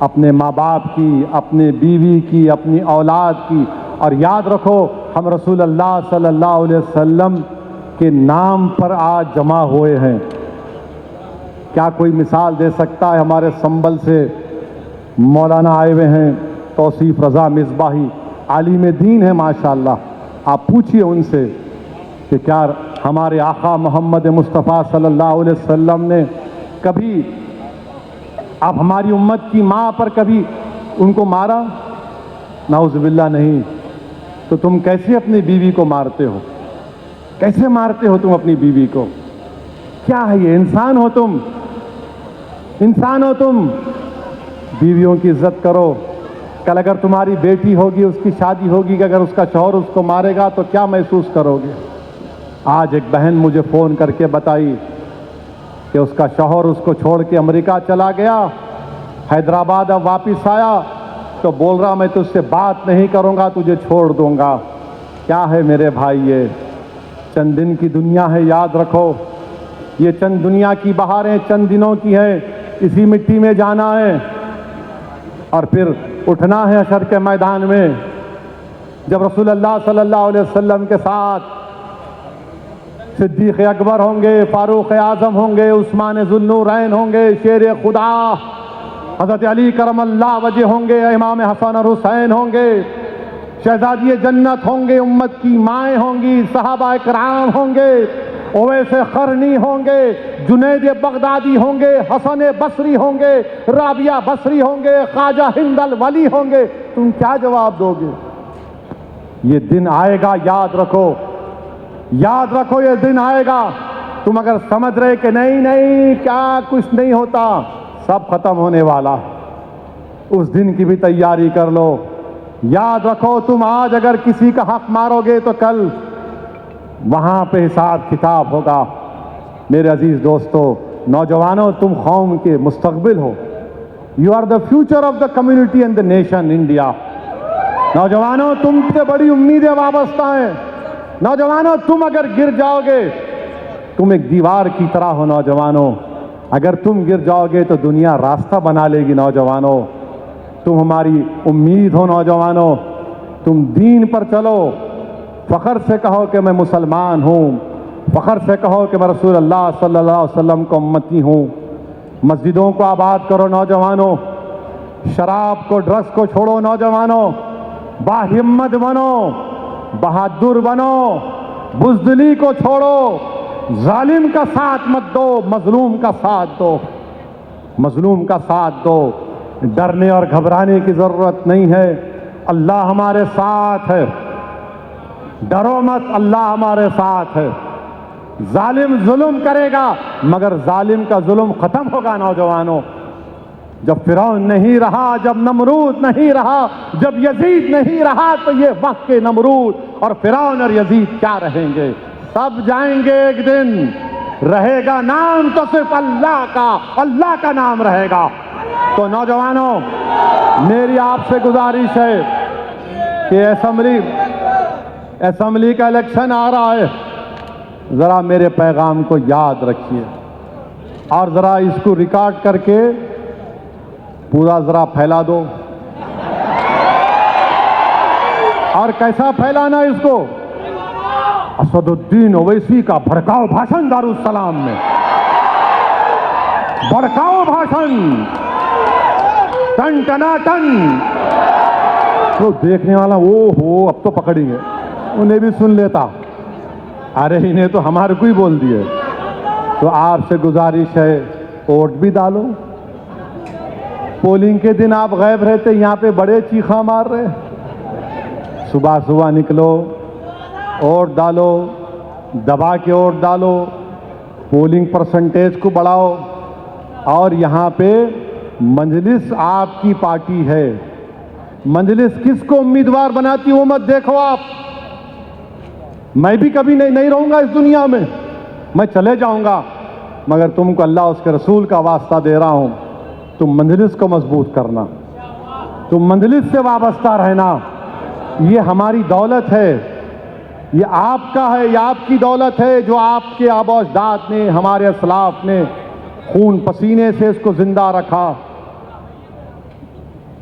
اپنے ماں باپ کی، اپنے بیوی کی، اپنی اولاد کی، اور یاد رکھو ہم رسول اللہ صلی اللہ علیہ وسلم کے نام پر آج جمع ہوئے ہیں۔ کیا کوئی مثال دے سکتا ہے؟ ہمارے سنبل سے مولانا آئے ہوئے ہیں، توصیف رضا مصباحی، عالم دین ہے ماشاءاللہ۔ آپ پوچھئے ان سے کہ کیا ہمارے آقا محمد مصطفیٰ صلی اللہ علیہ وسلم نے کبھی آپ ہماری امت کی ماں پر کبھی ان کو مارا؟ نعوذ باللہ نہیں۔ تو تم کیسے اپنی بیوی کو مارتے ہو؟ کیسے مارتے ہو تم اپنی بیوی کو؟ کیا ہے یہ؟ انسان ہو تم، انسان ہو تم۔ بیویوں کی عزت کرو۔ کل اگر تمہاری بیٹی ہوگی، اس کی شادی ہوگی کہ اگر اس کا شوہر اس کو مارے گا تو کیا محسوس کرو گے؟ آج ایک بہن مجھے فون کر کے بتائی کہ اس کا شوہر اس کو چھوڑ کے امریکہ چلا گیا، حیدرآباد اب واپس آیا تو بول رہا میں تجھ سے بات نہیں کروں گا، تجھے چھوڑ دوں گا۔ کیا ہے میرے بھائی؟ یہ چند دن کی دنیا ہے، یاد رکھو۔ یہ چند دنیا کی بہاریں چند دنوں کی ہیں، اسی مٹی میں جانا ہے اور پھر اٹھنا ہے حشر کے میدان میں۔ جب رسول اللہ صلی اللہ علیہ وسلم کے ساتھ صدیق اکبر ہوں گے، فاروق اعظم ہوں گے، عثمان ذوالنورین ہوں گے، شیر خدا حضرت علی کرم اللہ وجہ ہوں گے، امام حسن اور حسین ہوں گے، شہزادی جنت ہوں گے، امت کی مائیں ہوں گی، صحابہ کرام ہوں گے، اویس قرنی ہوں گے، جنید بغدادی ہوں گے، حسن بصری ہوں گے، رابعہ بصری ہوں گے، خواجہ ہند الولی ہوں گے، تم کیا جواب دو گے؟ یہ دن آئے گا، یاد رکھو، یاد رکھو، یہ دن آئے گا۔ تم اگر سمجھ رہے کہ نہیں نہیں کیا کچھ نہیں ہوتا، سب ختم ہونے والا، اس دن کی بھی تیاری کر لو۔ یاد رکھو، تم آج اگر کسی کا حق مارو گے تو کل وہاں پہ حساب کتاب ہوگا۔ میرے عزیز دوستو، نوجوانوں، تم قوم کے مستقبل ہو۔ You are the future of the community and the nation India. نوجوانوں، تم سے بڑی امیدیں وابستہ ہیں۔ نوجوانوں، تم اگر گر جاؤ گے، تم ایک دیوار کی طرح ہو نوجوانوں۔ اگر تم گر جاؤ گے تو دنیا راستہ بنا لے گی نوجوانوں۔ تم ہماری امید ہو نوجوانوں، تم دین پر چلو، فخر سے کہو کہ میں مسلمان ہوں، فخر سے کہو کہ میں رسول اللہ صلی اللہ علیہ وسلم کو امتی ہوں۔ مسجدوں کو آباد کرو نوجوانوں، شراب کو، ڈرگس کو چھوڑو نوجوانوں، باہمت بنو، بہادر بنو، بزدلی کو چھوڑو، ظالم کا ساتھ مت دو، مظلوم کا ساتھ دو، مظلوم کا ساتھ دو۔ ڈرنے اور گھبرانے کی ضرورت نہیں ہے، اللہ ہمارے ساتھ ہے۔ ڈرو مت، اللہ ہمارے ساتھ ہے۔ ظالم ظلم کرے گا مگر ظالم کا ظلم ختم ہوگا نوجوانوں۔ جب فرعون نہیں رہا، جب نمرود نہیں رہا، جب یزید نہیں رہا تو یہ وقت کے نمرود اور فرعون اور یزید کیا رہیں گے؟ سب جائیں گے ایک دن، رہے گا نام تو صرف اللہ کا، اللہ کا نام رہے گا۔ تو نوجوانوں، میری آپ سے گزارش ہے کہ اسمبلی کا الیکشن آ رہا ہے، ذرا میرے پیغام کو یاد رکھیے اور ذرا اس کو ریکارڈ کر کے پورا ذرا پھیلا دو۔ اور کیسا پھیلانا اس کو؟ اسد الدین اویسی کا بھڑکاؤ بھاشن دارالسلام میں، بھڑکاؤ بھاشن، ٹن ٹنا ٹن۔ تو دیکھنے والا اب تو پکڑیں گے، انہیں بھی سن لیتا، ارے انہیں تو ہمارے کو ہی بول دیے۔ تو آپ سے گزارش ہے، ووٹ بھی ڈالو۔ پولنگ کے دن آپ غائب رہتے، یہاں پہ بڑے چیخا مار رہے۔ صبح صبح نکلو، ووٹ ڈالو، دبا کے ووٹ ڈالو، پولنگ پرسنٹیج کو بڑھاؤ۔ اور یہاں پہ مجلس آپ کی پارٹی ہے، مجلس کس کو امیدوار بناتی وہ مت دیکھو آپ۔ میں بھی کبھی نہیں رہوں گا اس دنیا میں، میں چلے جاؤں گا، مگر تم کو اللہ اس کے رسول کا واسطہ دے رہا ہوں، تم مجلس کو مضبوط کرنا، تم مجلس سے وابستہ رہنا۔ یہ ہماری دولت ہے، یہ آپ کا ہے، یہ آپ کی دولت ہے جو آپ کے آباء و اجداد نے، ہمارے اسلاف نے خون پسینے سے اس کو زندہ رکھا۔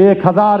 1000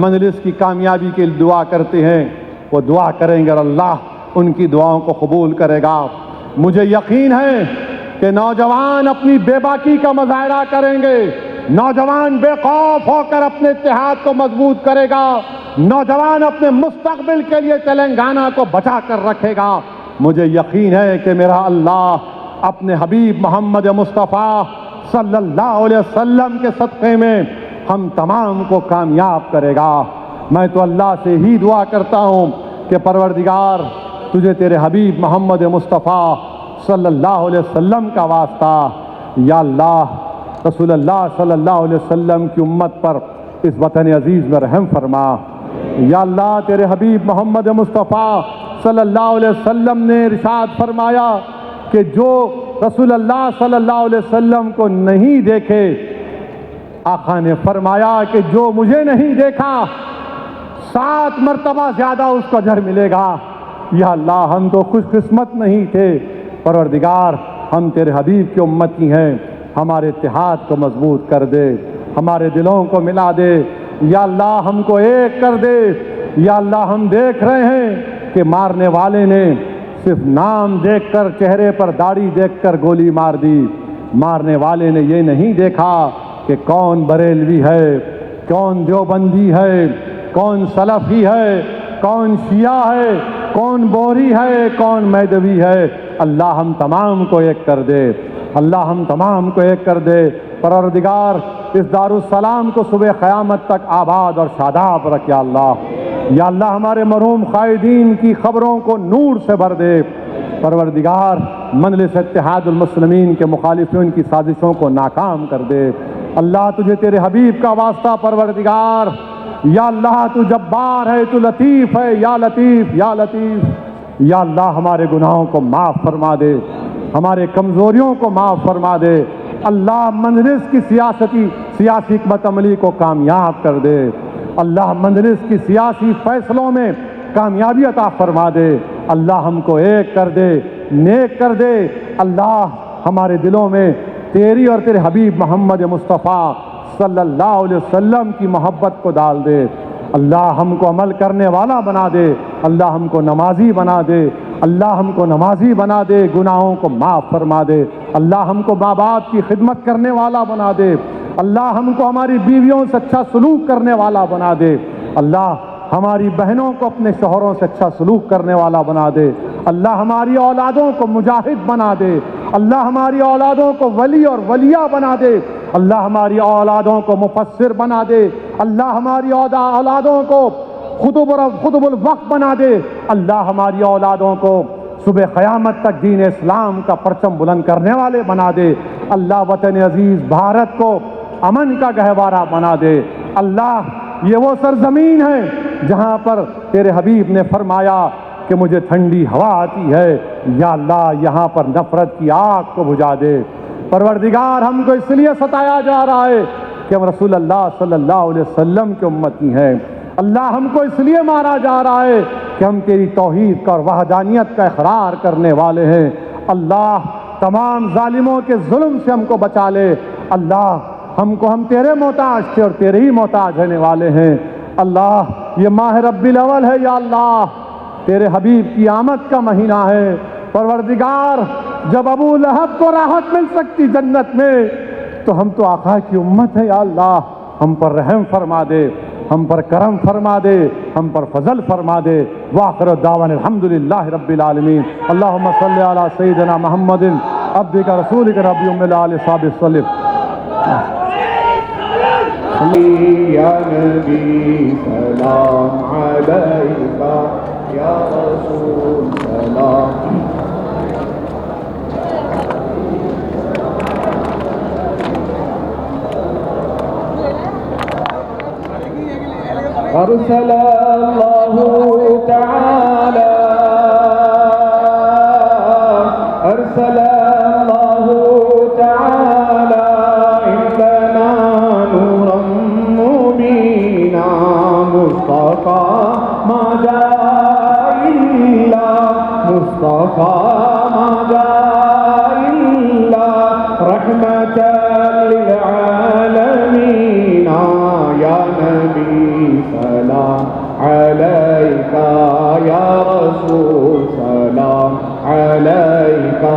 مجلس کی کامیابی کے لیے دعا کرتے ہیں وہ دعا کریں گے اور اللہ ان کی دعاؤں کو قبول کرے گا۔ مجھے یقین ہے کہ نوجوان اپنی بے باکی کا مظاہرہ کریں گے، نوجوان بے خوف ہو کر اپنے اتحاد کو مضبوط کرے گا، نوجوان اپنے مستقبل کے لیے تلنگانہ کو بچا کر رکھے گا۔ مجھے یقین ہے کہ میرا اللہ اپنے حبیب محمد مصطفیٰ صلی اللہ علیہ وسلم کے صدقے میں ہم تمام کو کامیاب کرے گا۔ میں تو اللہ سے ہی دعا کرتا ہوں کہ پروردگار تجھے تیرے حبیب محمد مصطفیٰ صلی اللہ علیہ وسلم کا واسطہ، یا اللہ رسول اللہ صلی اللہ علیہ وسلم کی امت پر اس وطن عزیز میں رحم فرما۔ یا اللہ تیرے حبیب محمد مصطفیٰ صلی اللہ علیہ وسلم نے ارشاد فرمایا کہ جو رسول اللہ صلی اللہ علیہ وسلم کو نہیں دیکھے، آقا نے فرمایا کہ جو مجھے نہیں دیکھا 7 مرتبہ زیادہ اس کو اجر ملے گا۔ یا اللہ ہم تو خوش قسمت نہیں تھے، پروردگار ہم تیرے حبیب کی امتی ہیں، ہمارے اتحاد کو مضبوط کر دے، ہمارے دلوں کو ملا دے، یا اللہ ہم کو ایک کر دے۔ یا اللہ ہم دیکھ رہے ہیں کہ مارنے والے نے صرف نام دیکھ کر، چہرے پر داڑھی دیکھ کر گولی مار دی، مارنے والے نے یہ نہیں دیکھا کہ کون بریلوی ہے، کون دیوبندی ہے، کون سلفی ہے، کون شیعہ ہے، کون بوری ہے، کون میدوی ہے۔ اللہ ہم تمام کو ایک کر دے، اللہ ہم تمام کو ایک کر دے۔ پروردگار اس دارالسلام کو صبح قیامت تک آباد اور شاداب رکھ یا اللہ۔ یا اللہ ہمارے مرحوم قائدین کی خبروں کو نور سے بھر دے۔ پروردگار مجلس اتحاد المسلمین کے مخالفین کی سازشوں کو ناکام کر دے۔ اللہ تجھے تیرے حبیب کا واسطہ پروردگار، یا اللہ تو جبار ہے، تو لطیف ہے، یا لطیف یا لطیف۔ یا اللہ ہمارے گناہوں کو معاف فرما دے، ہمارے کمزوریوں کو معاف فرما دے۔ اللہ مجلس کی سیاسی حکمت عملی کو کامیاب کر دے۔ اللہ مجلس کی سیاسی فیصلوں میں کامیابی عطا فرما دے۔ اللہ ہم کو ایک کر دے، نیک کر دے۔ اللہ ہمارے دلوں میں تیری اور تیرے حبیب محمد مصطفیٰ صلی اللہ علیہ وسلم کی محبت کو ڈال دے۔ اللہ ہم کو عمل کرنے والا بنا دے، اللہ ہم کو نمازی بنا دے، اللہ ہم کو نمازی بنا دے، گناہوں کو معاف فرما دے۔ اللہ ہم کو ماں باپ کی خدمت کرنے والا بنا دے، اللہ ہم کو ہماری بیویوں سے اچھا سلوک کرنے والا بنا دے۔ اللہ ہماری بہنوں کو اپنے شوہروں سے اچھا سلوک کرنے والا بنا دے۔ اللہ ہماری اولادوں کو مجاہد بنا دے، اللہ ہماری اولادوں کو ولی اور ولیہ بنا دے، اللہ ہماری اولادوں کو مفسر بنا دے، اللہ ہماری اولادوں کو خطب الوقت بنا دے، اللہ ہماری اولادوں کو صبح قیامت تک دین اسلام کا پرچم بلند کرنے والے بنا دے۔ اللہ وطن عزیز بھارت کو امن کا گہوارہ بنا دے۔ اللہ یہ وہ سرزمین ہے جہاں پر تیرے حبیب نے فرمایا کہ مجھے ٹھنڈی ہوا آتی ہے، یا اللہ یہاں پر نفرت کی آگ کو بجھا دے۔ پروردگار ہم کو اس لیے ستایا جا رہا ہے کہ ہم رسول اللہ صلی اللہ علیہ وسلم کی امتی ہیں۔ اللہ ہم کو اس لیے مارا جا رہا ہے کہ ہم تیری توحید کا اور وحدانیت کا اقرار کرنے والے ہیں۔ اللہ تمام ظالموں کے ظلم سے ہم کو بچا لے۔ اللہ ہم تیرے محتاج تھے اور تیرے ہی محتاج ہونے والے ہیں۔ اللہ یہ ماہ ربیع الاول ہے، یا اللہ تیرے حبیب کی آمد کا مہینہ ہے۔ پروردگار جب ابو لہب کو راحت مل سکتی جنت میں، تو ہم تو آقا کی امت ہے، یا اللہ ہم پر رحم فرما دے، ہم پر کرم فرما دے، ہم پر فضل فرما دے۔ وآخر دعوانا الحمدللہ رب العالمین۔ اللہم صلی علی سیدنا محمد عبدک رسولک نبی ام الآل صحابہ وسلم۔ یا نبی سلام علیکہ یا رسول سلام۔ ارسل اللہ تعالی ارسل اللہ تعالی عندنا نورا مبینا مصطفیٰ ما جاء الا مصطفیٰ ما جاء الا رحمتا للعالمین یا نبی سلام علیکہ یا رسول سلام علیکہ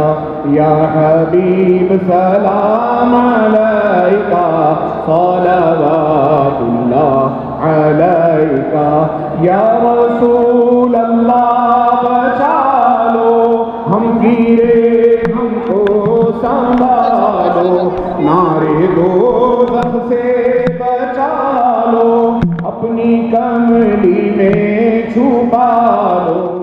یا حبیب سلام علیکہ صلوات اللہ علیکہ یا رسول اللہ بچا لو ہم گرے ہم کو سنبھالو نارے دوزخ سے بچا لو اپنی کملی میں چھپا لو